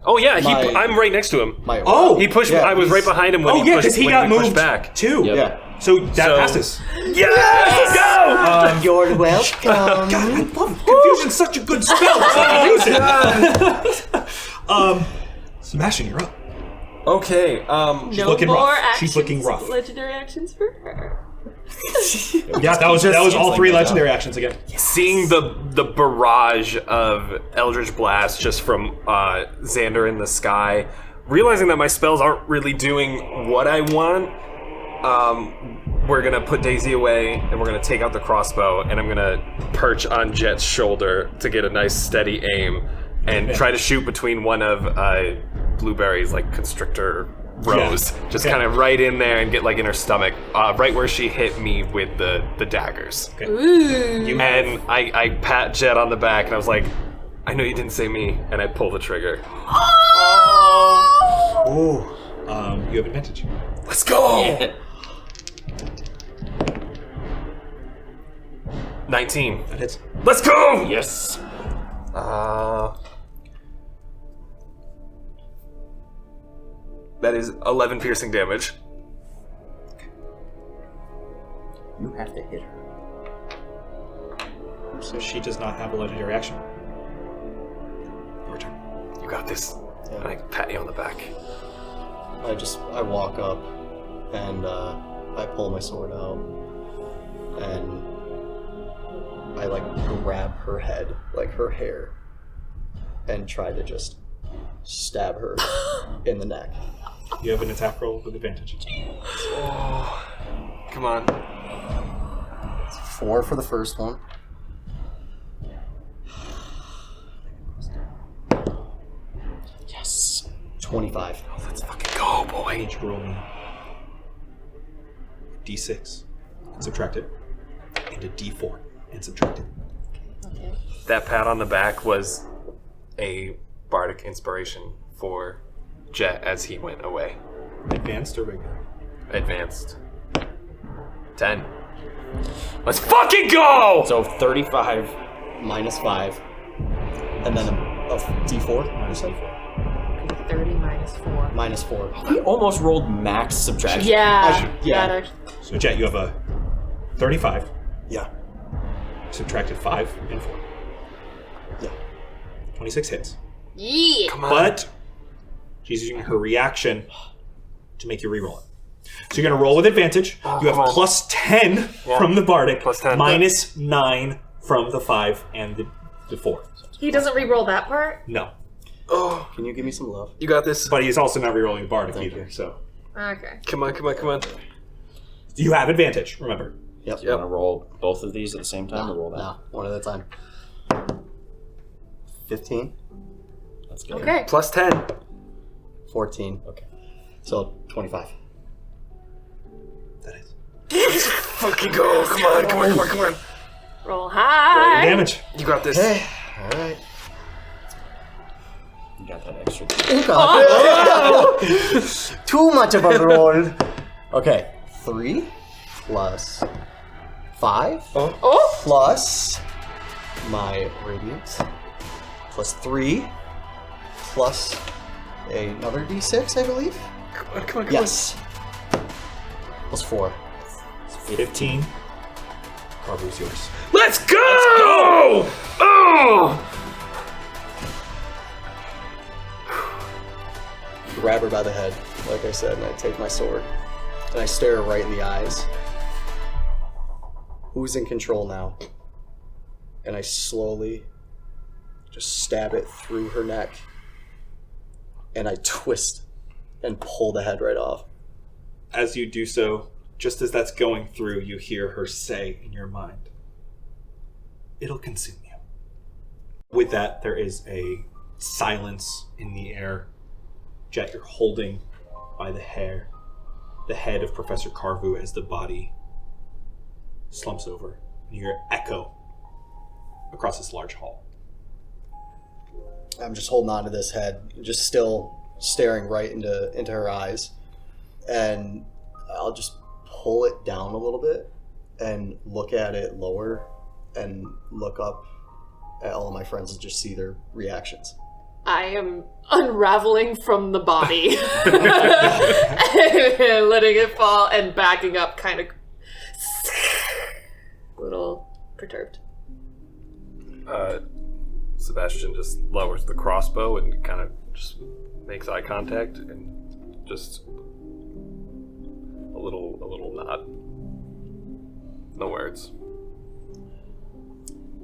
Oh yeah, My- I'm right next to him. My Oh! He pushed. Yeah, I was he's- right behind him when Oh he yeah, pushed. because he when got we pushed moved back. too. Yep. Yeah. So that So- passes. Yes! You're welcome. God, I love it. Confusion's such a good spell. That's why I use it. Sebastian, you're up. Okay. No looking more rough. actions. She's looking rough. Legendary actions for her. Yeah, that was all canceling 3 those legendary actions again. Seeing the barrage of Eldritch Blast just from Xander in the sky, realizing that my spells aren't really doing what I want, we're gonna put Daisy away and we're gonna take out the crossbow and I'm gonna perch on Jett's shoulder to get a nice steady aim and try to shoot between one of Blueberry's like constrictor rows, just kind of right in there and get like in her stomach, right where she hit me with the daggers. Ooh. And I pat Jett on the back and I was like, I know you didn't say me, and I pull the trigger. Ooh. You have advantage. Let's go! Yeah. 19. That hits. Let's go! Yes. That is 11 piercing damage. You have to hit her. So she does not have a legendary action. Your turn. You got this. And I pat you on the back. I walk up and I pull my sword out and I like grab her head, like her hair, and try to just stab her in the neck. You have an attack roll with advantage. Come on. 4 for the first one. Yes. 25. Let's fucking go, boy. I need you to roll me d6 and subtract it, and a d4 and subtract it. Okay. That pat on the back was a bardic inspiration for Jett as he went away. Advanced or regular? Advanced. 10. Let's fucking go! So 35. Minus 5. And then a d4. Minus 4. 30 minus 4. Minus 4. He almost rolled max subtraction. Yeah. yeah. That actually, So Jett, you have a 35. Yeah. Subtracted 5 and 4. Yeah. 26 hits. yeah. Come on. But she's using her reaction to make you reroll it. So you're gonna roll with advantage. You have come on. plus 10 from the bardic, Plus 10. minus 9 from the 5 and the 4. He doesn't re-roll that part? No, Oh, Can you give me some love? you got this. but he's also not rerolling the bardic Thank either. you. So Okay. Come on, come on, come on. you have advantage. Remember. Yep. You want to roll both of these at the same time or roll that? No, one at a time. 15, That's good. Okay. Plus 10. 14. Okay. So 25. That is. Fucking go. Come on, come on, come on, come on. Roll high. Damage. You got this. Hey, all right. You got that extra. Too much of a roll. Okay, 3 plus 5 plus my radiant plus 3 plus another d6, I believe. Come on. Yes. Plus 4. 15. Carver's yours. Let's go! Oh! Grab her by the head, like I said, and I take my sword and I stare her right in the eyes. Who's in control now? And I slowly just stab it through her neck and I twist and pull the head right off. As you do so, just as that's going through, you hear her say in your mind, "It'll consume you." With that, there is a silence in the air. Jett, you're holding by the head of Professor Carvu as the body slumps over. You hear echo across this large hall. I'm just holding on to this head, just still staring right into her eyes. And I'll just pull it down a little bit and look at it lower and look up at all of my friends and just see their reactions. I am unraveling from the body, letting it fall and backing up, kind of a little perturbed. Sebastian just lowers the crossbow and kind of just makes eye contact and just a little nod. No words.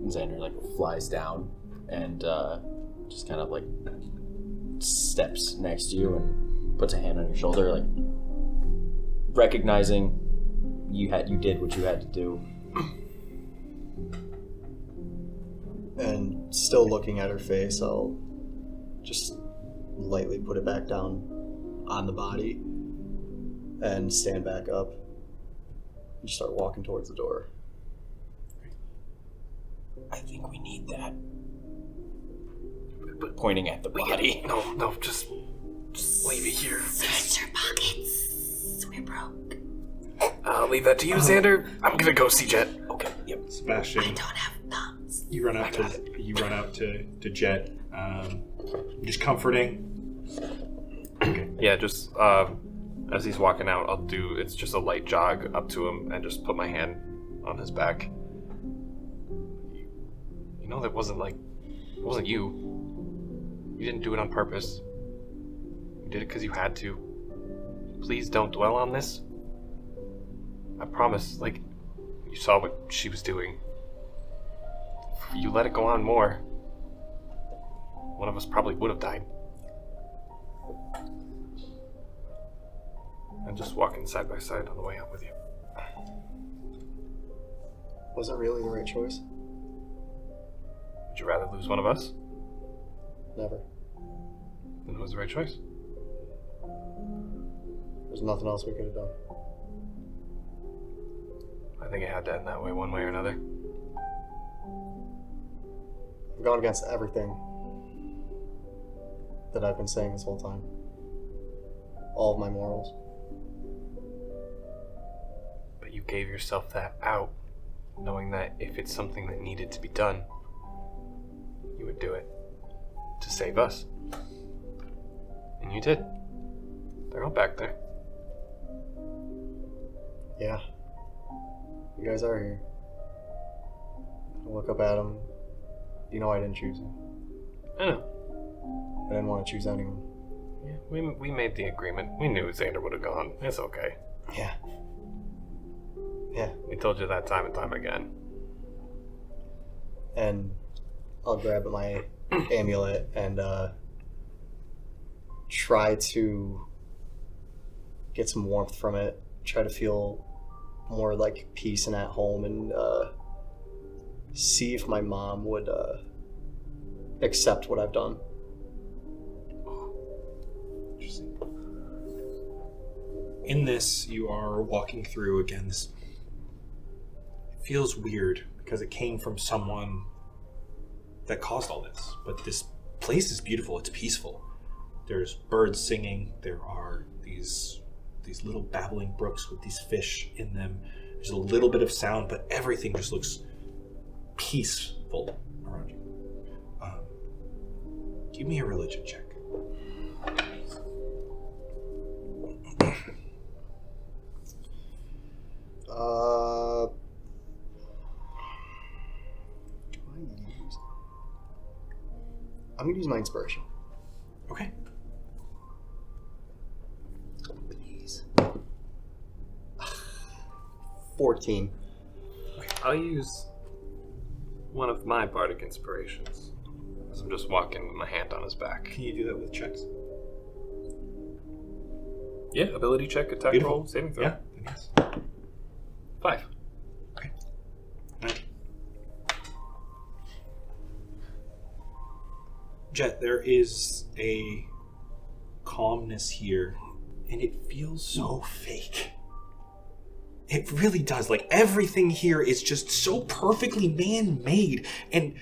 Xander like flies down and just kind of like steps next to you and puts a hand on your shoulder, like recognizing you did what you had to do. And still looking at her face, I'll just lightly put it back down on the body and stand back up and start walking towards the door. I think we need that. But pointing at the body. No, just leave it here. Search your pockets. We're broke. I'll leave that to you, Xander. I'm gonna go see Jett. Okay. Yep. Sebastian, I don't have thumbs. you run out to Jett, just comforting. Yeah, just as he's walking out, it's just a light jog up to him and just put my hand on his back. You know, it wasn't you. You didn't do it on purpose. You did it because you had to. Please don't dwell on this. I promise, you saw what she was doing. If you let it go on more, one of us probably would have died. I'm just walking side by side on the way out with you. Was it really the right choice? Would you rather lose one of us? Never. Then it was the right choice. There's nothing else we could have done. I think it had to end that way, one way or another. I've gone against everything that I've been saying this whole time. All of my morals. But you gave yourself that out, knowing that if it's something that needed to be done, you would do it. To save us. And you did. They're all back there. Yeah. You guys are here. I look up at him. You know I didn't choose him. I know. I didn't want to choose anyone. Yeah, we made the agreement. We knew Xander would have gone. It's okay. Yeah. Yeah. We told you that time and time again. And I'll grab my amulet and try to get some warmth from it. Try to feel more like peace and at home, and see if my mom would accept what I've done. Interesting. In this, you are walking through again. It feels weird because it came from someone that caused all this. But this place is beautiful. It's peaceful. There's birds singing. There are these little babbling brooks with these fish in them. There's a little bit of sound, but everything just looks peaceful around you. Give me a religion check. I'm going to use my inspiration. Okay. Please. 14. I'll use one of my bardic inspirations. As I'm just walking with my hand on his back. Can you do that with checks? Yeah, ability check, attack Beautiful. roll, saving throw. Yeah. Yes. 5. Okay. 9. Jett, there is a calmness here, and it feels so fake. It really does. Like, everything here is just so perfectly man-made, and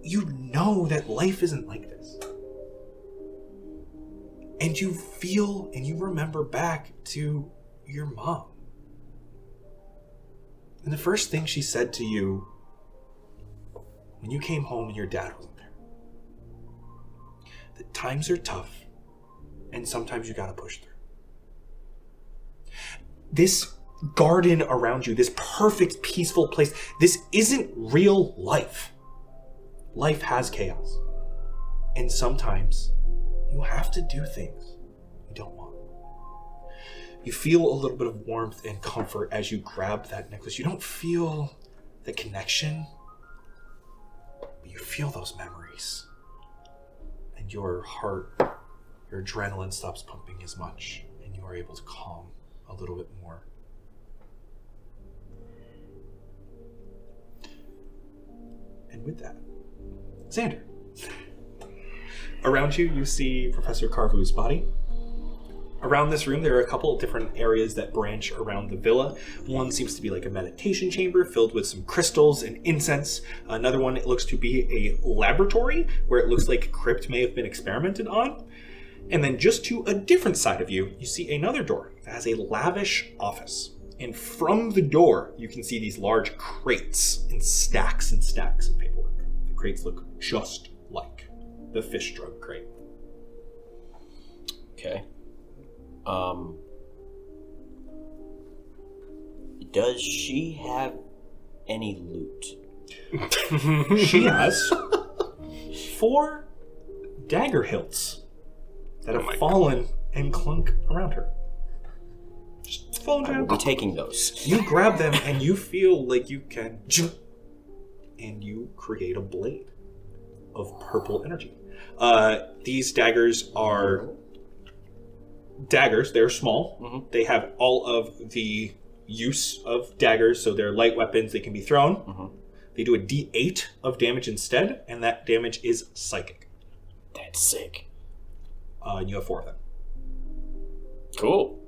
you know that life isn't like this. And you feel and you remember back to your mom. And the first thing she said to you when you came home and your dad wasn't there, that times are tough and sometimes you gotta push through. This garden around you, this perfect, peaceful place, this isn't real life. Life has chaos. And sometimes you have to do things you don't want. You feel a little bit of warmth and comfort as you grab that necklace. You don't feel the connection, but you feel those memories. And your heart, your adrenaline stops pumping as much, and you are able to calm a little bit more. And with that, Xander. Around you, you see Professor Carvu's body. Around this room, there are a couple of different areas that branch around the villa. One seems to be like a meditation chamber filled with some crystals and incense. Another one, it looks to be a laboratory where it looks like a crypt may have been experimented on. And then just to a different side of you, you see another door that has a lavish office. And from the door, you can see these large crates and stacks of paperwork. The crates look just like the fish drug crate. Okay. Does she have any loot? She has 4 dagger hilts that have fallen and clunk around her. Just fallen I will down. be taking those. You grab them and you feel like you can jump, and you create a blade of purple energy. These daggers are daggers. They're small. Mm-hmm. They have all of the use of daggers, so they're light weapons. They can be thrown. Mm-hmm. They do a D8 of damage instead, and that damage is psychic. That's sick. And you have 4 of them. Cool.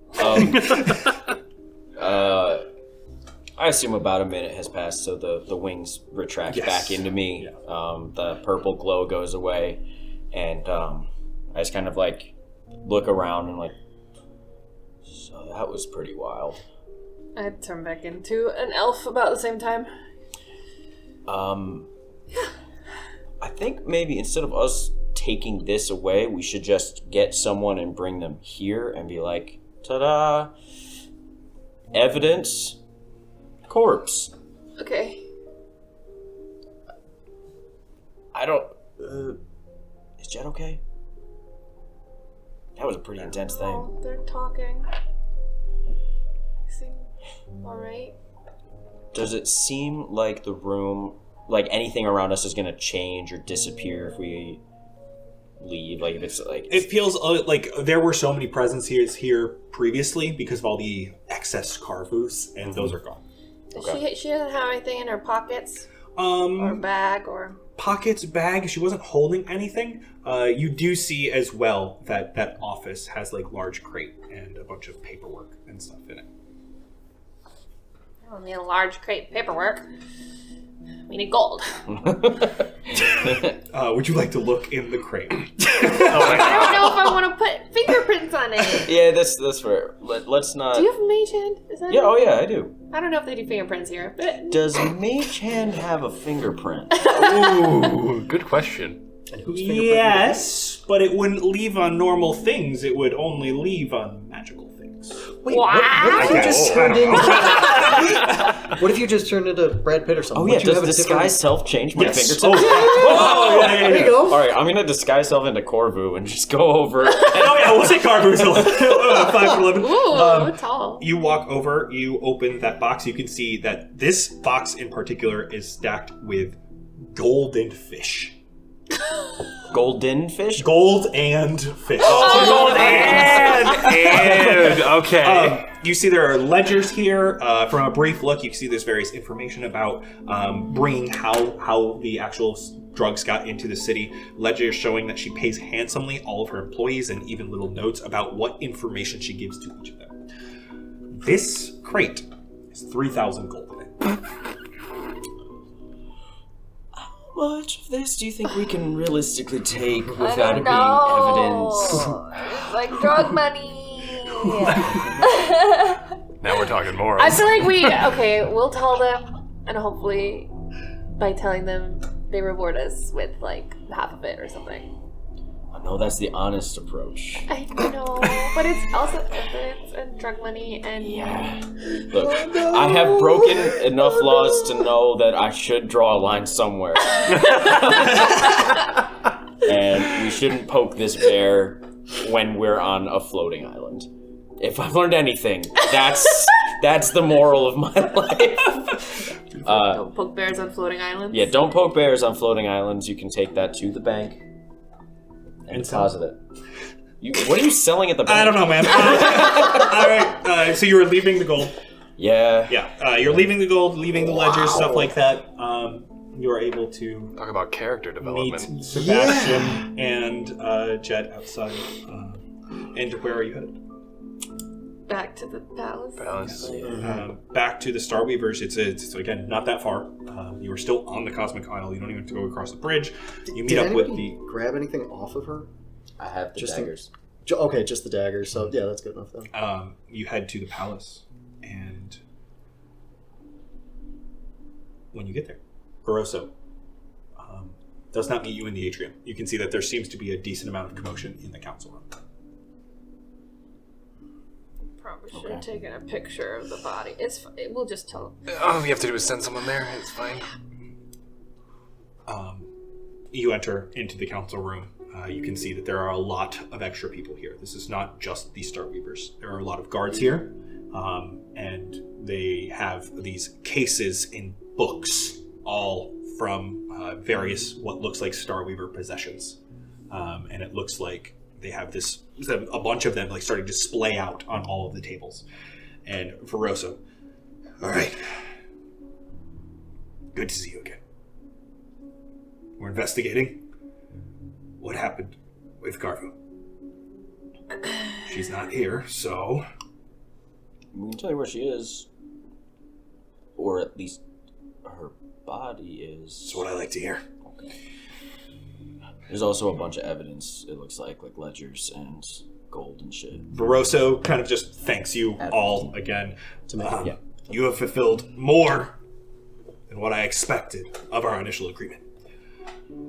I assume about a minute has passed, so the wings retract back into me. Yeah. The purple glow goes away, and I just kind of like look around and like, so that was pretty wild. I turn back into an elf about the same time. I think maybe instead of us taking this away, we should just get someone and bring them here and be like, ta-da! Evidence. Corpse. Okay. I don't... is Jett okay? That was a pretty intense thing. Oh, they're talking. Seem alright. Does it seem like the room, like anything around us is going to change or disappear if we leave? Like if it's like... It feels like there were so many presences here previously because of all the excess Carvus, and those are gone. Okay. She doesn't have anything in her pockets? Or bag, or... Pockets, bag, she wasn't holding anything. You do see as well that that office has like large crate and a bunch of paperwork and stuff in it. I don't need a large crate paperwork. We need gold. Would you like to look in the crate? I don't know if I want to put fingerprints on it. Yeah, that's fair. Let's not. Do you have a mage hand? Is that Yeah, oh yeah, I do. I don't know if they do fingerprints here, but Does Mage Hand have a fingerprint? Ooh, good question. And whose fingerprint? Yes, but it wouldn't leave on normal things. It would only leave on magical things. Wait, what if you just turned into? What if you just turned into Brad Pitt or something? Oh yeah, Would you does have a disguise different- self change my fingertips? Oh, yeah. There you go. All right, I'm gonna disguise self into Corvu and just go over. Oh yeah, we'll say Carver's 5'11". ooh, tall. You walk over, you open that box, you can see that this box in particular is stacked with golden fish. Golden fish? Gold and fish. And okay. You see there are ledgers here. From a brief look, you can see there's various information about bringing how the actual drugs got into the city. Ledgers showing that she pays handsomely all of her employees and even little notes about what information she gives to each of them. This crate is 3,000 gold in it. How much of this do you think we can realistically take without it being evidence? It's like drug money. Now we're talking morals. I feel like we'll tell them, and hopefully by telling them they reward us with like half of it or something. I know that's the honest approach. I know, but it's also evidence and drug money and Look, I have broken enough laws to know that I should draw a line somewhere. And we shouldn't poke this bear when we're on a floating island. If I've learned anything, that's the moral of my life. don't poke bears on floating islands. Yeah, don't poke bears on floating islands. You can take that to the bank and deposit it. What are you selling at the bank? I don't know, man. All right. So you were leaving the gold. Yeah. Yeah. You're leaving the gold, leaving the ledgers, stuff like that. You are able to Talk about character development. meet Sebastian and Jett outside. And where are you headed? Back to the palace. Back to the Starweavers. It's again not that far. You are still on the Cosmic Isle. You don't even have to go across the bridge. You meet up with the. Grab anything off of her? I have the daggers. Okay, just the daggers. So yeah, that's good enough then. You head to the palace, and when you get there, Barroso does not meet you in the atrium. You can see that there seems to be a decent amount of commotion in the council room. Probably should have taken a picture of the body. It's fine. We'll just tell them. All we have to do is send someone there. It's fine. You enter into the council room. You can see that there are a lot of extra people here. This is not just the Starweavers. There are a lot of guards here, and they have these cases in books, all from various what looks like Starweaver possessions. And it looks like they have a bunch of them like starting to splay out on all of the tables. And Barroso, all right, good to see you again. We're investigating what happened with Carvu. She's not here, so We can tell you where she is. Or at least her body is. that's what I like to hear. There's also a bunch of evidence, it looks like ledgers and gold and shit. Barroso kind of just thanks you all again. Yeah. You have fulfilled more than what I expected of our initial agreement.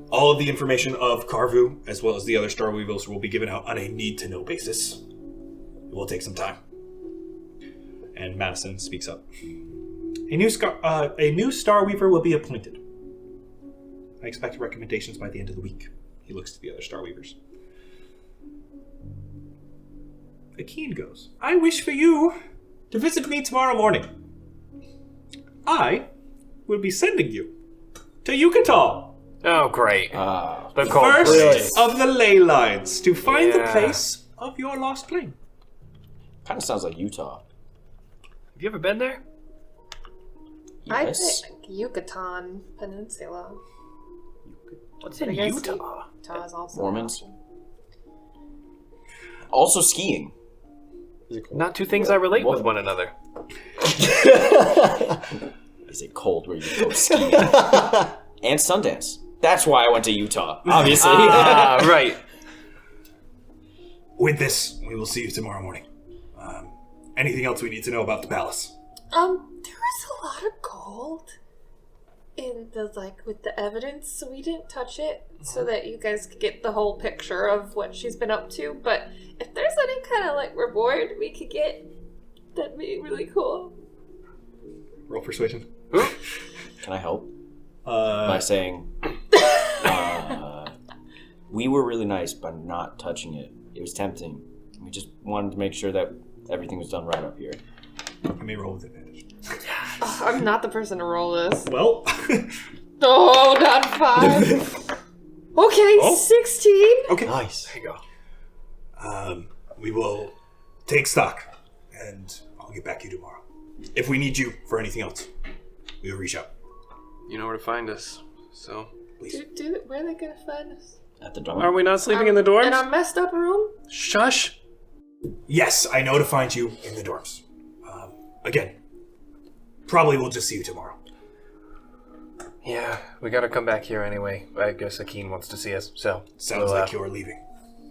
All of the information of Carvu, as well as the other Starweavers, will be given out on a need-to-know basis. It will take some time. And Madison speaks up. A new Starweaver will be appointed. I expect recommendations by the end of the week. He looks to the other Starweavers. Akeen goes, I wish for you to visit me tomorrow morning. I will be sending you to Yucatan. Oh, great. The First of the ley lines to find the place of your lost plane. Kind of sounds like Utah. Have you ever been there? I Yes. think Yucatan Peninsula. What's But in I guess Utah? Utah is also Mormons. Also skiing. Not two things I relate with one another. is it cold where you go skiing? And Sundance. That's why I went to Utah, obviously. Right. With this, we will see you tomorrow morning. Anything else we need to know about the palace? There was a lot of gold in the, with the evidence, so we didn't touch it so that you guys could get the whole picture of what she's been up to. But if there's any kind of, reward we could get, that'd be really cool. Roll persuasion. Can I help? By saying, we were really nice by not touching it. It was tempting. We just wanted to make sure that everything was done right up here. I may roll with advantage. I'm not the person to roll this. Well. Oh, not 5. Okay, 16. Okay. Nice. There you go. We will take stock, and I'll get back to you tomorrow. If we need you for anything else, we will reach out. You know where to find us, so... Please. Where are they gonna find us? At the dorm. Are we not sleeping in the dorms? In our messed up room? Shush! Yes, I know to find you in the dorms. Again, probably we'll just see you tomorrow. Yeah, we gotta come back here anyway. I guess Akeem wants to see us, so... Sounds like you're leaving.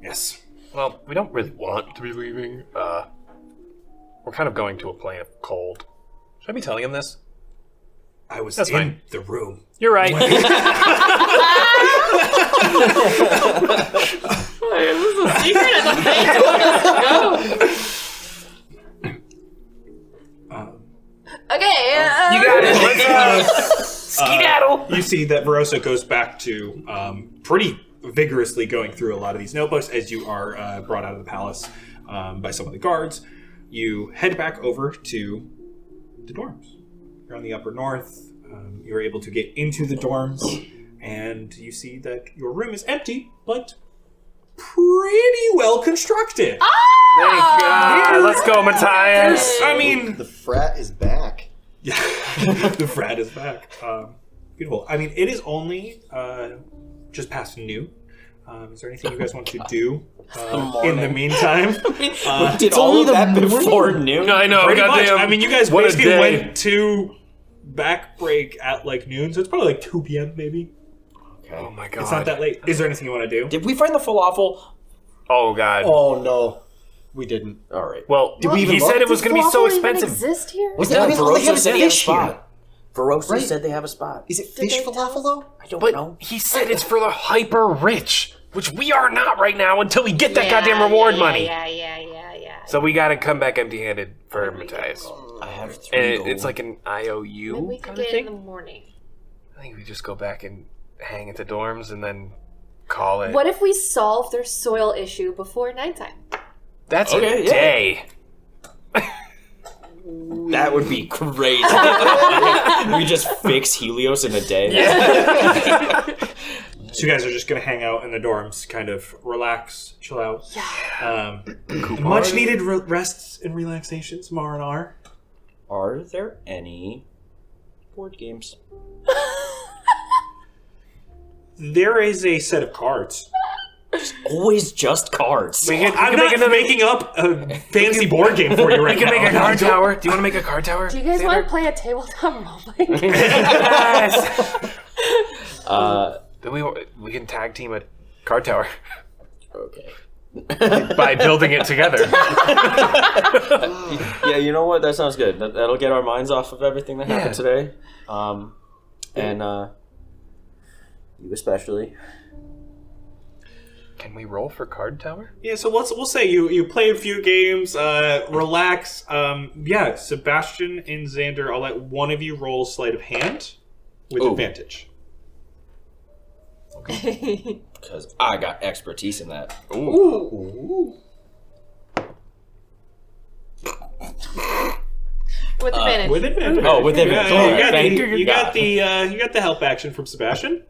Yes. Well, we don't really want to be leaving. We're kind of going to a plane of cold. Should I be telling him this? I was That's in fine. the room. You're right. This is a secret and the fans want us to go. Okay. You got it. Skedaddle. You see that Verosa goes back to pretty vigorously going through a lot of these notebooks as you are brought out of the palace by some of the guards. You head back over to the dorms. You're on the upper north. You're able to get into the dorms, and you see that your room is empty, but pretty well constructed. Thank God. Let's go, Matthias. I mean, The frat is back. yeah, the frat is back. Beautiful. I mean, it is only just past noon. Is there anything you guys want to do in the meantime? Did all of that before noon? I know. Pretty much. Goddamn. I mean, you guys What a basically day. went to back break at noon, so it's probably 2 p.m. maybe. Oh my God. It's not that late. Is there anything you want to do? Did we find the falafel? Oh God. Oh no, we didn't. All right. Well, we even he said look? it was going to be so Falafel even expensive. exist here? Was Yeah, I mean, all they Verosa have is said he has a fish here. spot. Verosa Right. said they have a spot. Is it Did fish they tell falafel though? I don't But know. he said it's for the hyper rich, which we are not right now until we get that goddamn reward money. Yeah. So we got to come back empty-handed for Matthias. I have 3 And gold. it's like an Maybe IOU we could kind of get in thing. the morning. I think we just go back and hang at the dorms and then call it. What if we solve their soil issue before nighttime? That's Okay, a yeah. day. That would be crazy. We just fix Helios in a day. So you guys are just going to hang out in the dorms, kind of relax, chill out. Yeah. Much needed rests and relaxations, some R&R. Are there any board games? There is a set of cards. Always just cards. I'm not making up a fancy board game for you right We can now. make a card tower. Do you want to make a card tower? Do you guys Xander? want to play a tabletop role-playing game? Yes. Then we can tag team a card tower Okay. by building it together. Yeah, you know what? That sounds good. That'll get our minds off of everything that happened today. And you especially. Can we roll for card tower? Yeah, so we'll say you play a few games, relax. Sebastian and Xander, I'll let one of you roll sleight of hand with advantage. Because I got expertise in that. With advantage. With advantage. Oh, with advantage. Yeah, Alright, thank you got the help action from Sebastian.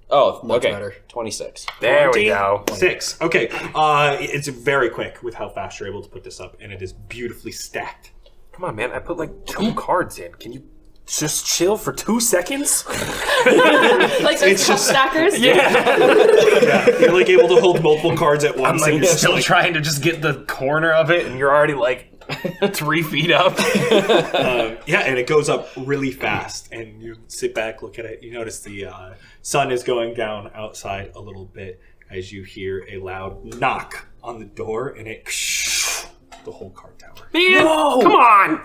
Oh, Much okay. better. 26. There we go. 6. Okay. It's very quick with how fast you're able to put this up, and it is beautifully stacked. Come on, man. I put 2 cards in. Can you just chill for 2 seconds? Like those cup stackers? Yeah. You're able to hold multiple cards at I'm once. and you're still trying to just get the corner of it, and you're already 3 feet up. Yeah, and it goes up really fast. And you sit back, look at it. You notice the sun is going down outside a little bit as you hear a loud knock on the door, and it the whole card tower. Man, come on!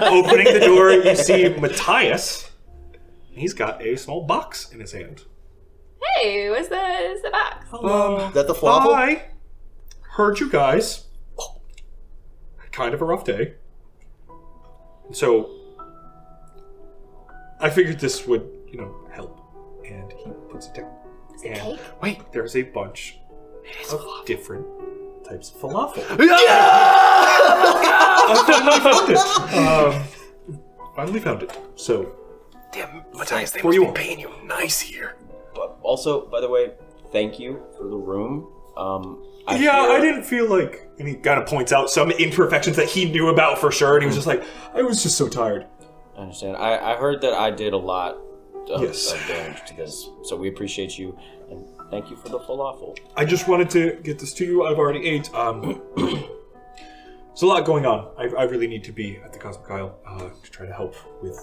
Opening the door, you see Matthias. He's got a small box in his hand. Hey, what's the box? Hello. Is that the falafel? I heard you guys. Kind of a rough day. So I figured this would, help. And he puts it down. Is it And cake? wait, there's a bunch of different types of falafel. Finally found it. So, Damn, Matthias, they Where must you be want? paying you nice here. But also, by the way, thank you for the room. I didn't feel like, and he kind of points out some imperfections that he knew about for sure, and he was just like, I was just so tired. I understand. I heard that I did a lot of Yes. damage to this, so we appreciate you, and thank you for the falafel. I just wanted to get this to you. I've already ate. There's a lot going on. I really need to be at the Cosmic Isle to try to help with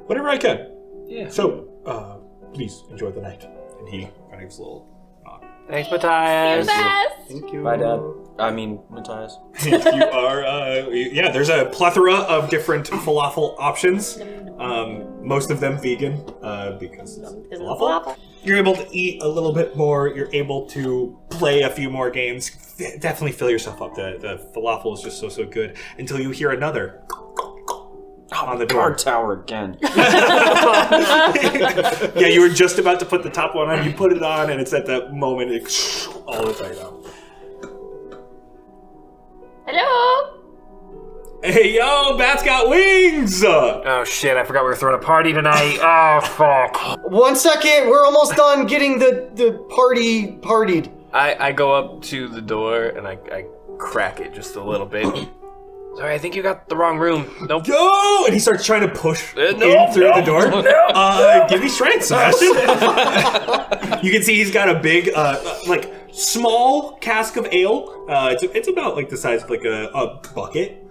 whatever I can. Yeah. So, please enjoy the night. And he kind of gives a little nod. Thanks, Matthias. Thank you. Bye, Dad. I mean, Matthias. You are, yeah, there's a plethora of different falafel options. Most of them vegan, because it's falafel. You're able to eat a little bit more. You're able to play a few more games. Definitely fill yourself up. The falafel is just so good until you hear another on the door. Card tower again. Yeah, you were just about to put the top one on. You put it on, and it's at that moment all the way down. Hello? Hey, yo, Bat's got wings! Oh shit, I forgot we were throwing a party tonight. Oh, fuck. 1 second, we're almost done getting the party partied. I go up to the door and I crack it just a little bit. Sorry, I think you got the wrong room. Nope. Go! And he starts trying to push No, in through the door. no. Give me strength, Sebastian. You can see he's got a big, small cask of ale. It's about like the size of like a bucket.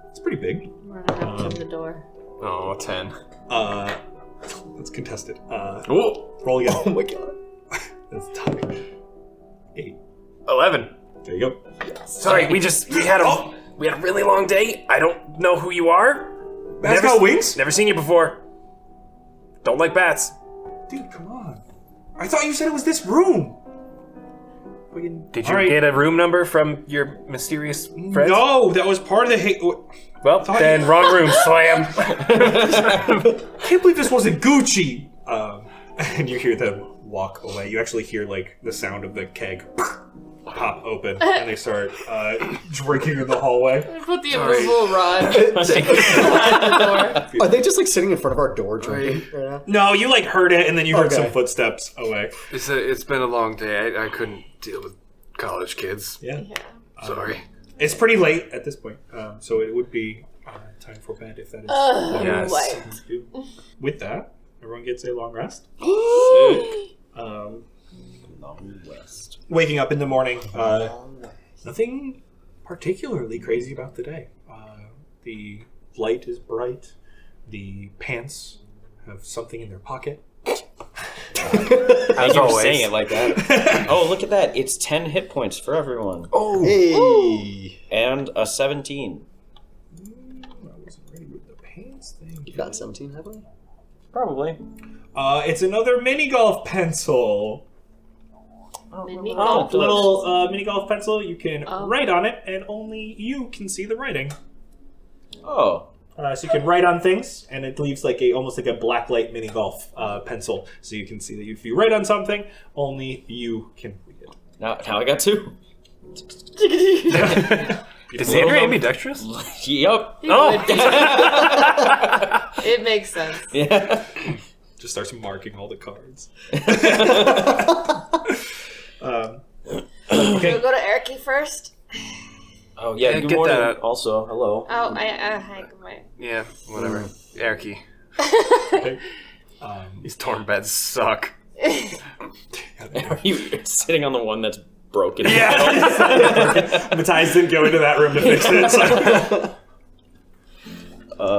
It's pretty big. Run around from the door. Oh, 10. That's contested. Ooh. Roll again. Oh my god. That's tied. 8. 11. There you go. Sorry, we had a really long day. I don't know who you are. Bat's got wings? Never seen you before. Don't like bats. Dude, come on. I thought you said it was this room. Did you get a room number from your mysterious friends? No, that was part of the hate. Well, then wrong room, slam. Can't believe this wasn't Gucci. And you hear them walk away. You actually hear like the sound of the keg pop open, and they start drinking in the hallway. Put the invisible rod on the door. Are they just like sitting in front of our door drinking right now? No, you like heard it, and then you heard Okay. some footsteps away. It's been a long day. I couldn't deal with college kids. Yeah. Sorry. It's pretty late at this point, so it would be time for bed if that is what Yes. What? you do. With that, everyone gets a long rest. Long West. Waking up in the morning, nothing particularly crazy about the day. The light is bright. The pants have something in their pocket. Thank you for always. saying it like that. Oh, look at that. It's 10 hit points for everyone. Oh. Hey. And a 17. I wasn't ready with the pants thing. You've got 17, haven't we? Probably. It's another mini golf pencil. Mini Oh, golf. Little mini golf pencil. You can Oh. write on it, and only you can see the writing. Oh. So you can write on things, and it leaves like almost like a blacklight mini golf pencil. So you can see that if you write on something, only you can read it. Now I got 2. Is Xander ambidextrous? Yup. Oh. It makes sense. Yeah. Just starts marking all the cards. We'll go to Erky first. Oh, yeah. Yeah, Good get morning. that. Also, hello. Oh, hi, good morning. Yeah, whatever. Erky. Okay. These torn beds suck. Are you sitting on the one that's broken. Yeah. Matthias didn't go into that room to fix it. So.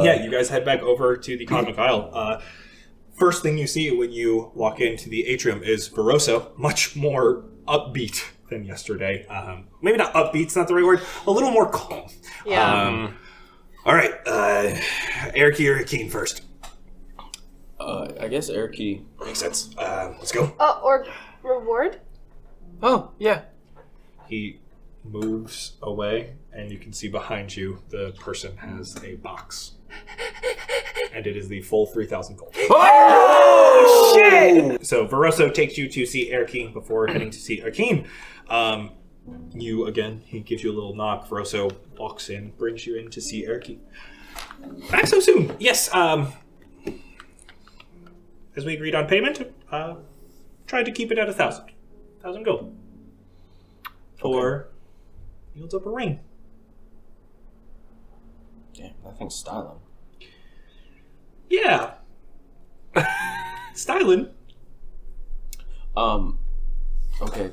Yeah, you guys head back over to the Cosmic Isle. First thing you see when you walk into the atrium is Veroso, much more upbeat than yesterday. Maybe not upbeat's not the right word. A little more calm. Yeah. All right, Erky or Hakeem first. I guess Erky. Makes sense. Let's go. Or reward? Oh, yeah. He moves away, and you can see behind you the person has a box. And it is the full 3,000 gold. Oh, shit! So Veroso takes you to see Erky before heading to see Hakeem. He gives you a little knock. Veroso walks in, brings you in to see Erky. Back so soon. Yes, as we agreed on payment, tried to keep it at 1,000 gold. Or yields up a ring. Yeah, that thing's styling. Yeah. Styling. Okay.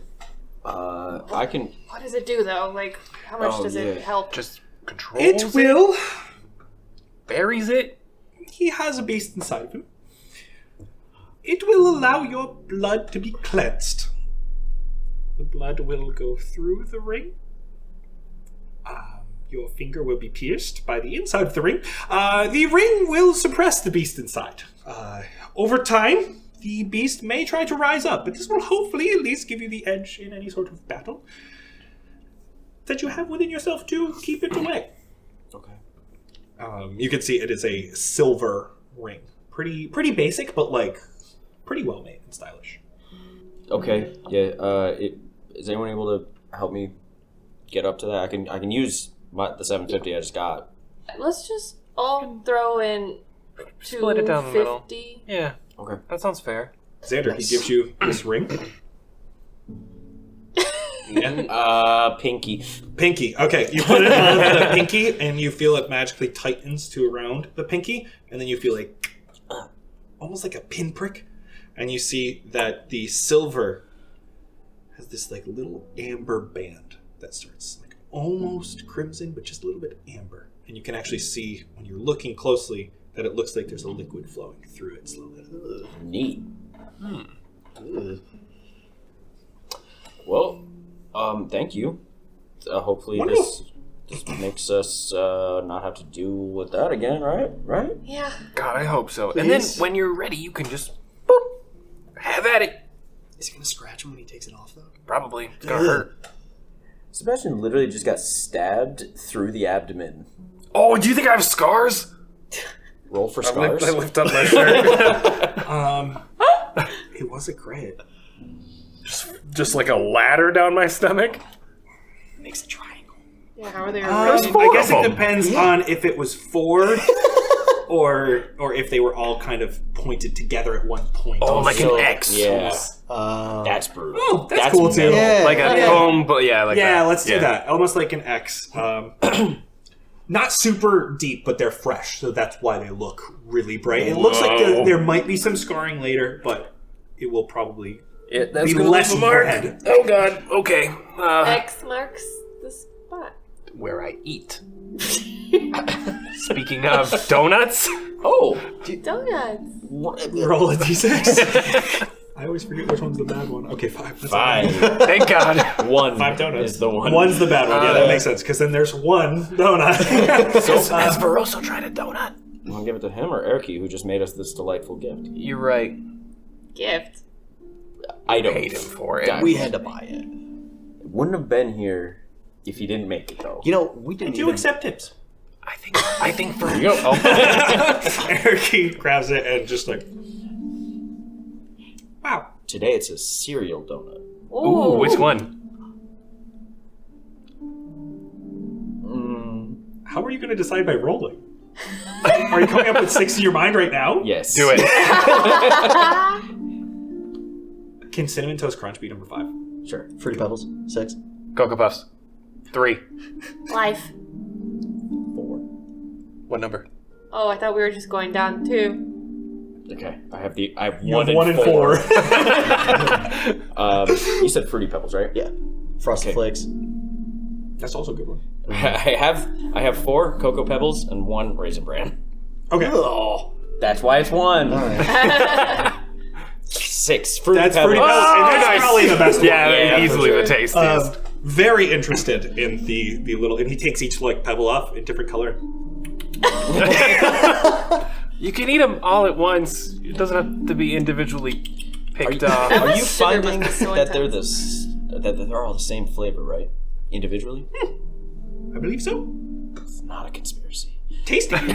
I can. What does it do, though? Like, how much does it help? Just controls It will. Buries it? He has a beast inside of him. It will allow your blood to be cleansed. The blood will go through the ring. Your finger will be pierced by the inside of the ring. The ring will suppress the beast inside. Over time, the beast may try to rise up, but this will hopefully at least give you the edge in any sort of battle that you have within yourself to keep it away. Okay. You can see it is a silver ring. Pretty basic, but like pretty well made and stylish. Okay. Yeah. Is anyone able to help me get up to that? I can use the 750 I just got. Let's just all throw in Split it down the middle. 250. Yeah. Okay. That sounds fair. Xander, he gives you this ring. Pinky. Pinky. Okay, you put it on the pinky, and you feel it magically tightens to around the pinky, and then you feel like almost like a pinprick, and you see that the silver has this like little amber band that starts like almost crimson, but just a little bit amber, and you can actually see when you're looking closely that it looks like there's a liquid flowing through it slowly. Neat. Well, thank you. Hopefully this makes us not have to deal with that again, right? Right? Yeah. God, I hope so. Please? And then when you're ready, you can just boop, have at it. Is he gonna scratch him when he takes it off, though? Probably. It's gonna hurt. Sebastian literally just got stabbed through the abdomen. Oh, do you think I have scars? Roll for scars. I lift up my shirt. It was a crit. Just like a ladder down my stomach. Makes a triangle. Yeah, how are they I arranged? guess it depends on if it was four or if they were all kind of pointed together at one point. Oh, like an X. Yeah. That's brutal. Oh, that's cool too. metal. Yeah. Like a foam, but yeah, like Yeah, that. let's do that. Almost like an X. Not super deep, but they're fresh, so that's why they look really bright. It looks like there might be some scarring later, but it will probably That's be gonna less leave in a your mark. head. Oh god. Okay. X marks the spot. Where I eat. Speaking of donuts. Oh. Donuts. Roll a d6. I always forget which one's the bad one. Okay, 5. That's Fine. Thank God. 1 5 donuts. is the one. One's the bad one. Yeah, that makes sense, because then there's one donut. Has Veroso tried a donut? You want to give it to him or Erky, who just made us this delightful gift? You're right. Gift. I don't Paid him for it. God, We had to buy it. wouldn't have been here if he didn't make it, though. You know, we didn't Do you even... accept tips? I think for Here you go. Oh. Erky grabs it and just like, wow. Today it's a cereal donut. Ooh, which one? How are you going to decide by rolling? Are you coming up with 6 in your mind right now? Yes. Do it. Can Cinnamon Toast Crunch be number 5? Sure. Fruity Pebbles, 6. Cocoa Puffs. 3. Life. 4. What number? Oh, I thought we were just going down 2. Okay. I have You 1 have 1 and and 4. 4. You said Fruity Pebbles, right? Yeah. Frosted Flakes. That's also a good one. I have 4 Cocoa Pebbles and 1 Raisin Bran. Okay. Oh. That's why it's 1. All right. 6 Fruit That's Pebbles. pretty best. And that's nice. probably the best one. Yeah, easily the tastiest. Very interested in the little, and he takes each like pebble off in different color. You can eat them all at once. It doesn't have to be individually picked off. Are you Sugar finding must be so that they're intense. that they're all the same flavor, right? Individually? I believe so. It's not a conspiracy. Tasty. Does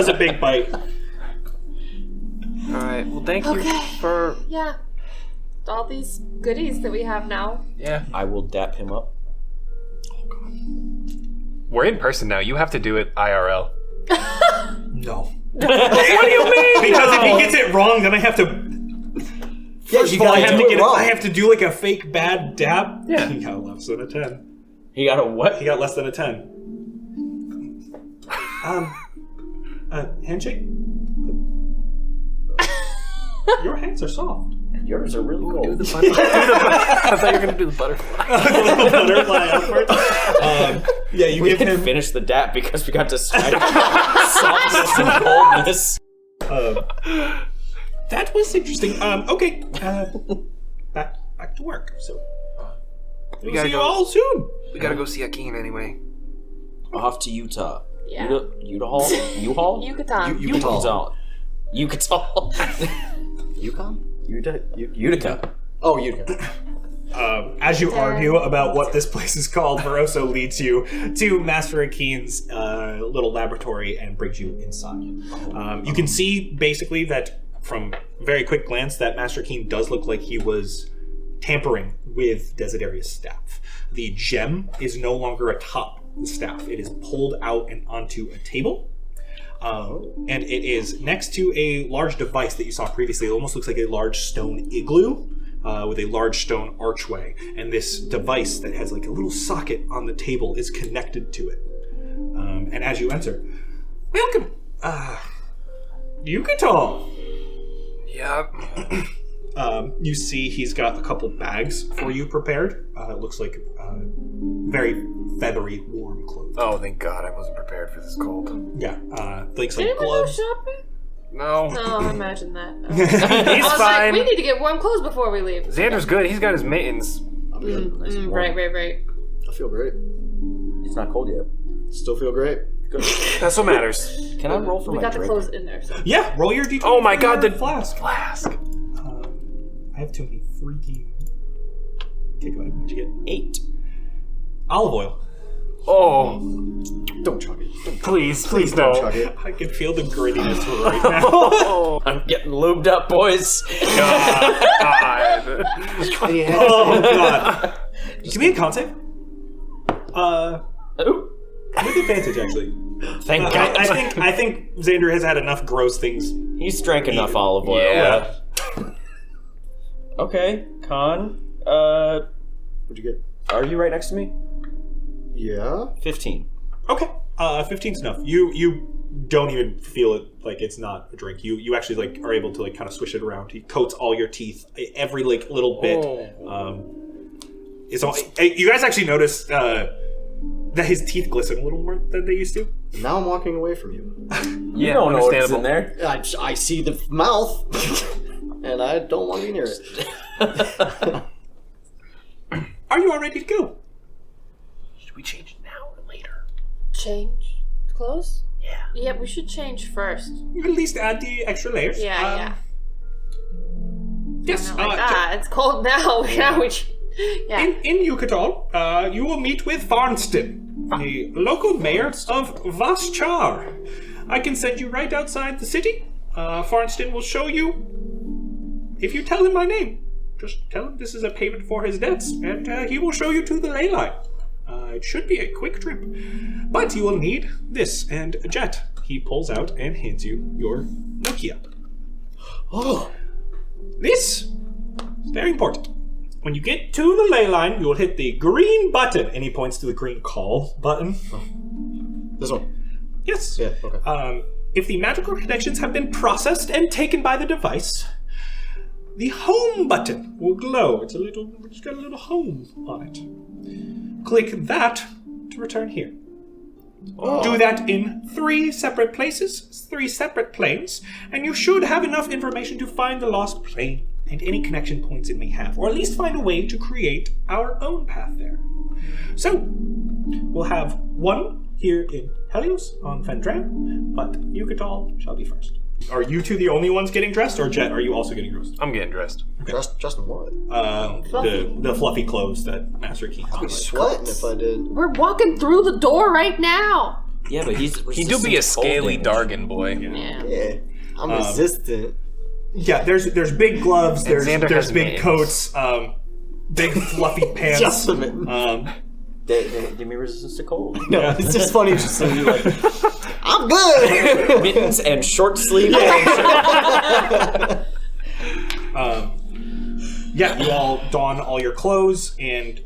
a big bite. All right. Well, thank you Okay. for. Yeah. All these goodies that we have now. Yeah. I will dap him up. We're in person now. You have to do it IRL. No. What do you mean? Because if he gets it wrong, then I have to. First you of all, I gotta have do to it get wrong. I have to do like a fake bad dab. Yeah. He got less than a 10. He got a what? He got less than a 10. Handshake. Your hands are soft. Yours are really cold. I thought you were gonna do the butterfly. A little butterfly upward. Yeah, you We give didn't him. finish the dap because we got distracted. Softness and coldness. That was interesting. Okay. Back to work. So. We'll gotta see you go. all soon. We gotta go see Akin anyway. Off to Utah. Yeah. U-Haul? U-Haul? Yucatan. Utah. Utah. Yukon? Utica. Oh, Utica. As you argue about what this place is called, Veroso leads you to Master Akin's little laboratory and brings you inside. You can see basically that from very quick glance that Master Akin does look like he was tampering with Desideria's staff. The gem is no longer atop the staff. It is pulled out and onto a table. And it is next to a large device that you saw previously. It almost looks like a large stone igloo with a large stone archway. And this device that has like a little socket on the table is connected to it. And as you enter, welcome, Yucatan. Yep. You see he's got a couple bags for you prepared. It looks like very feathery, warm clothes. Oh, thank God, I wasn't prepared for this cold. Yeah, things Did like anyone go gloves. shopping? No. No, imagine that. I He's was fine. like, we need to get warm clothes before we leave. Xander's good. He's got his mittens. I'm good. Nice and warm. Right. I feel great. It's not cold yet. Still feel great. Good. That's what matters. Can I roll for We my got the drink? clothes in there, so. Yeah, roll your d20. Oh my for God, your the flask. Flask. I have too many freaking. Okay, go ahead. What'd you get? 8. Olive oil. Oh, Don't chug it. please Don't don't. chug it. I can feel the grittiness right now. Oh, I'm getting lubed up, boys. God. Oh god. Give me a con save. Ooh. With advantage, actually. Thank God. I think Xander has had enough gross things. He's drank enough olive oil. Yeah. Okay, Con. What'd you get? Are you right next to me? Yeah. 15. Okay. 15's enough. You don't even feel it like it's not a drink. You actually like are able to like kind of swish it around. He coats all your teeth, every like little bit. It's all. You guys actually notice that his teeth glisten a little more than they used to. Now I'm walking away from you. You don't know what's in there. I see the mouth, and I don't want to be near it. Are you all ready to go? Should we change now or later? Change clothes? Yeah. Yeah, we should change first. You can at least add the extra layers. Yeah. Yes. Not like that. It's cold now. Now we. Yeah. In Yucatan, you will meet with Farnston, the local mayor of Vaschar. I can send you right outside the city. Farnston will show you. If you tell him my name, just tell him this is a payment for his debts, and he will show you to the ley line. It should be a quick trip, but you will need this. And Jett, he pulls out and hands you your Nokia. Oh, This is very important. When you get to the ley line, you will hit the green button, and he points to the green call button. this one. Yes. Yeah. Okay. If the magical connections have been processed and taken by the device, the home button will glow. It's got a little home on it. Click that to return here. Do that in 3 separate places, 3 separate planes, and you should have enough information to find the lost plane and any connection points it may have, or at least find a way to create our own path there. So, we'll have one here in Helios on Fendram, but you all shall be first. Are you two the only ones getting dressed, or Jett, are you also getting dressed? I'm getting dressed. Okay. Dressed in what? The fluffy clothes that Master King I'd be sweating if I did. We're walking through the door right now. Yeah, but He do be a scaly Dargan boy. Yeah, I'm resistant. Yeah, there's big gloves, there's Xander big has coats, big fluffy pants. Just a minute. They give me resistance to cold. No, it's just funny just to be like, I'm good. Mittens and short sleeve. Yeah, you all don all your clothes, and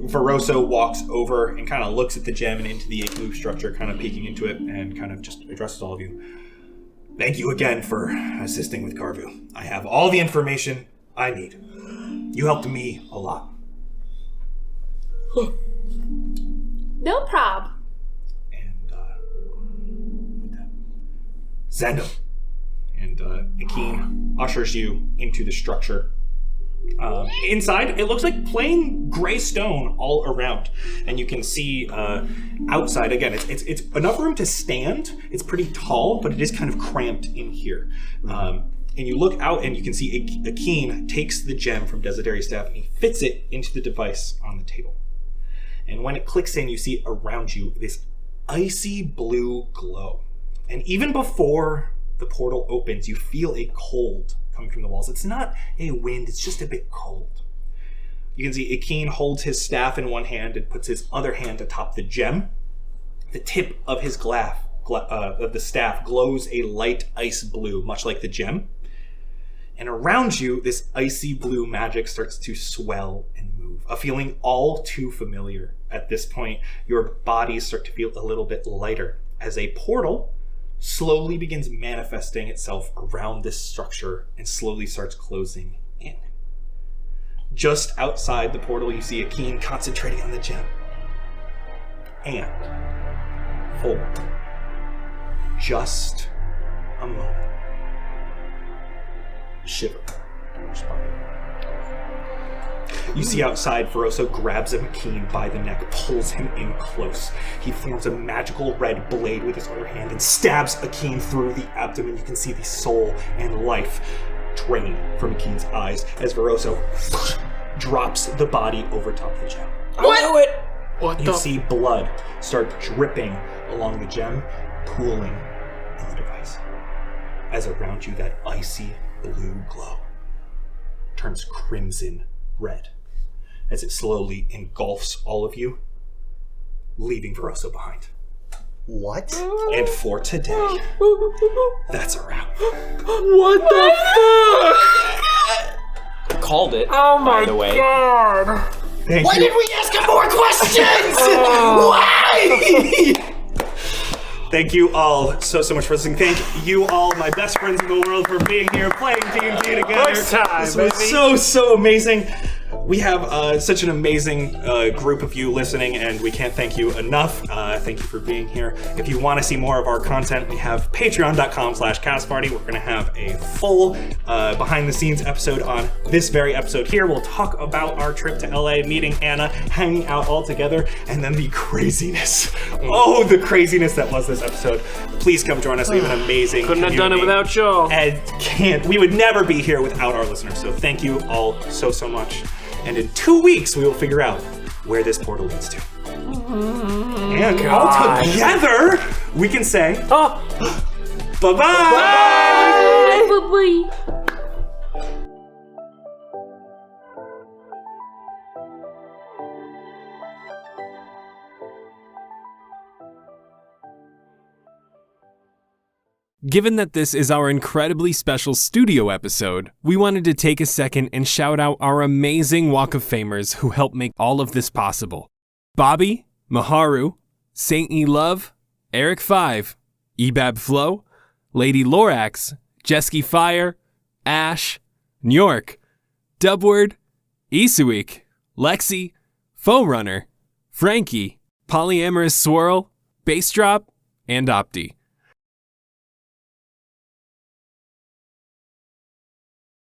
Veroso walks over and kind of looks at the gem and into the igloo structure, kind of peeking into it, and kind of just addresses all of you. Thank you again for assisting with Carvu. I have all the information I need. You helped me a lot. No prob. And with that, Xander and Akin ushers you into the structure. Inside, it looks like plain gray stone all around, and you can see outside. Again, it's enough room to stand. It's pretty tall, but it is kind of cramped in here. And you look out, and you can see Akin takes the gem from Desideri's staff, and he fits it into the device on the table. And when it clicks in, you see around you this icy blue glow. And even before the portal opens, you feel a cold coming from the walls. It's not a wind, it's just a bit cold. You can see Akin holds his staff in one hand and puts his other hand atop the gem. The tip of his of the staff glows a light ice blue, much like the gem. And around you, this icy blue magic starts to swell and move, a feeling all too familiar. At this point, your bodies start to feel a little bit lighter as a portal slowly begins manifesting itself around this structure and slowly starts closing in. Just outside the portal, you see Akin concentrating on the gem. And for just a moment, shiver. You see outside, Veroso grabs Akin by the neck, pulls him in close. He forms a magical red blade with his other hand and stabs Akin through the abdomen. You can see the soul and life drain from Akin's eyes as Veroso drops the body over top of the gem. What You see blood start dripping along the gem, pooling in the device. As around you, that icy blue glow turns crimson red as it slowly engulfs all of you, leaving Veroso behind. What? And for today, that's a wrap. What the fuck? Called it. Oh my by the way. god! Thank Why you. did we ask him more questions? Why? Thank you all so much for listening. Thank you all, my best friends in the world, for being here playing D&D together. First time, this was so amazing. We have such an amazing group of you listening, and we can't thank you enough. Thank you for being here. If you want to see more of our content, we have patreon.com/castparty. We're going to have a full behind-the-scenes episode on this very episode here. We'll talk about our trip to LA, meeting Anna, hanging out all together, and then the craziness. Oh, the craziness that was this episode. Please come join us. We have an amazing Couldn't have done it community. without y'all. And we would never be here without our listeners. So thank you all so much. And in 2 weeks, we will figure out where this portal leads to. And all together, we can say, bye-bye! Bye-bye. Given that this is our incredibly special studio episode, we wanted to take a second and shout out our amazing Walk of Famers who helped make all of this possible. Bobby, Maharu, Saint E Love, Eric 5, Ebab Flo, Lady Lorax, Jesky Fire, Ash, York, Dubward, Isuik, Lexi, Foe Runner, Frankie, Polyamorous Swirl, Bass Drop, and Opti.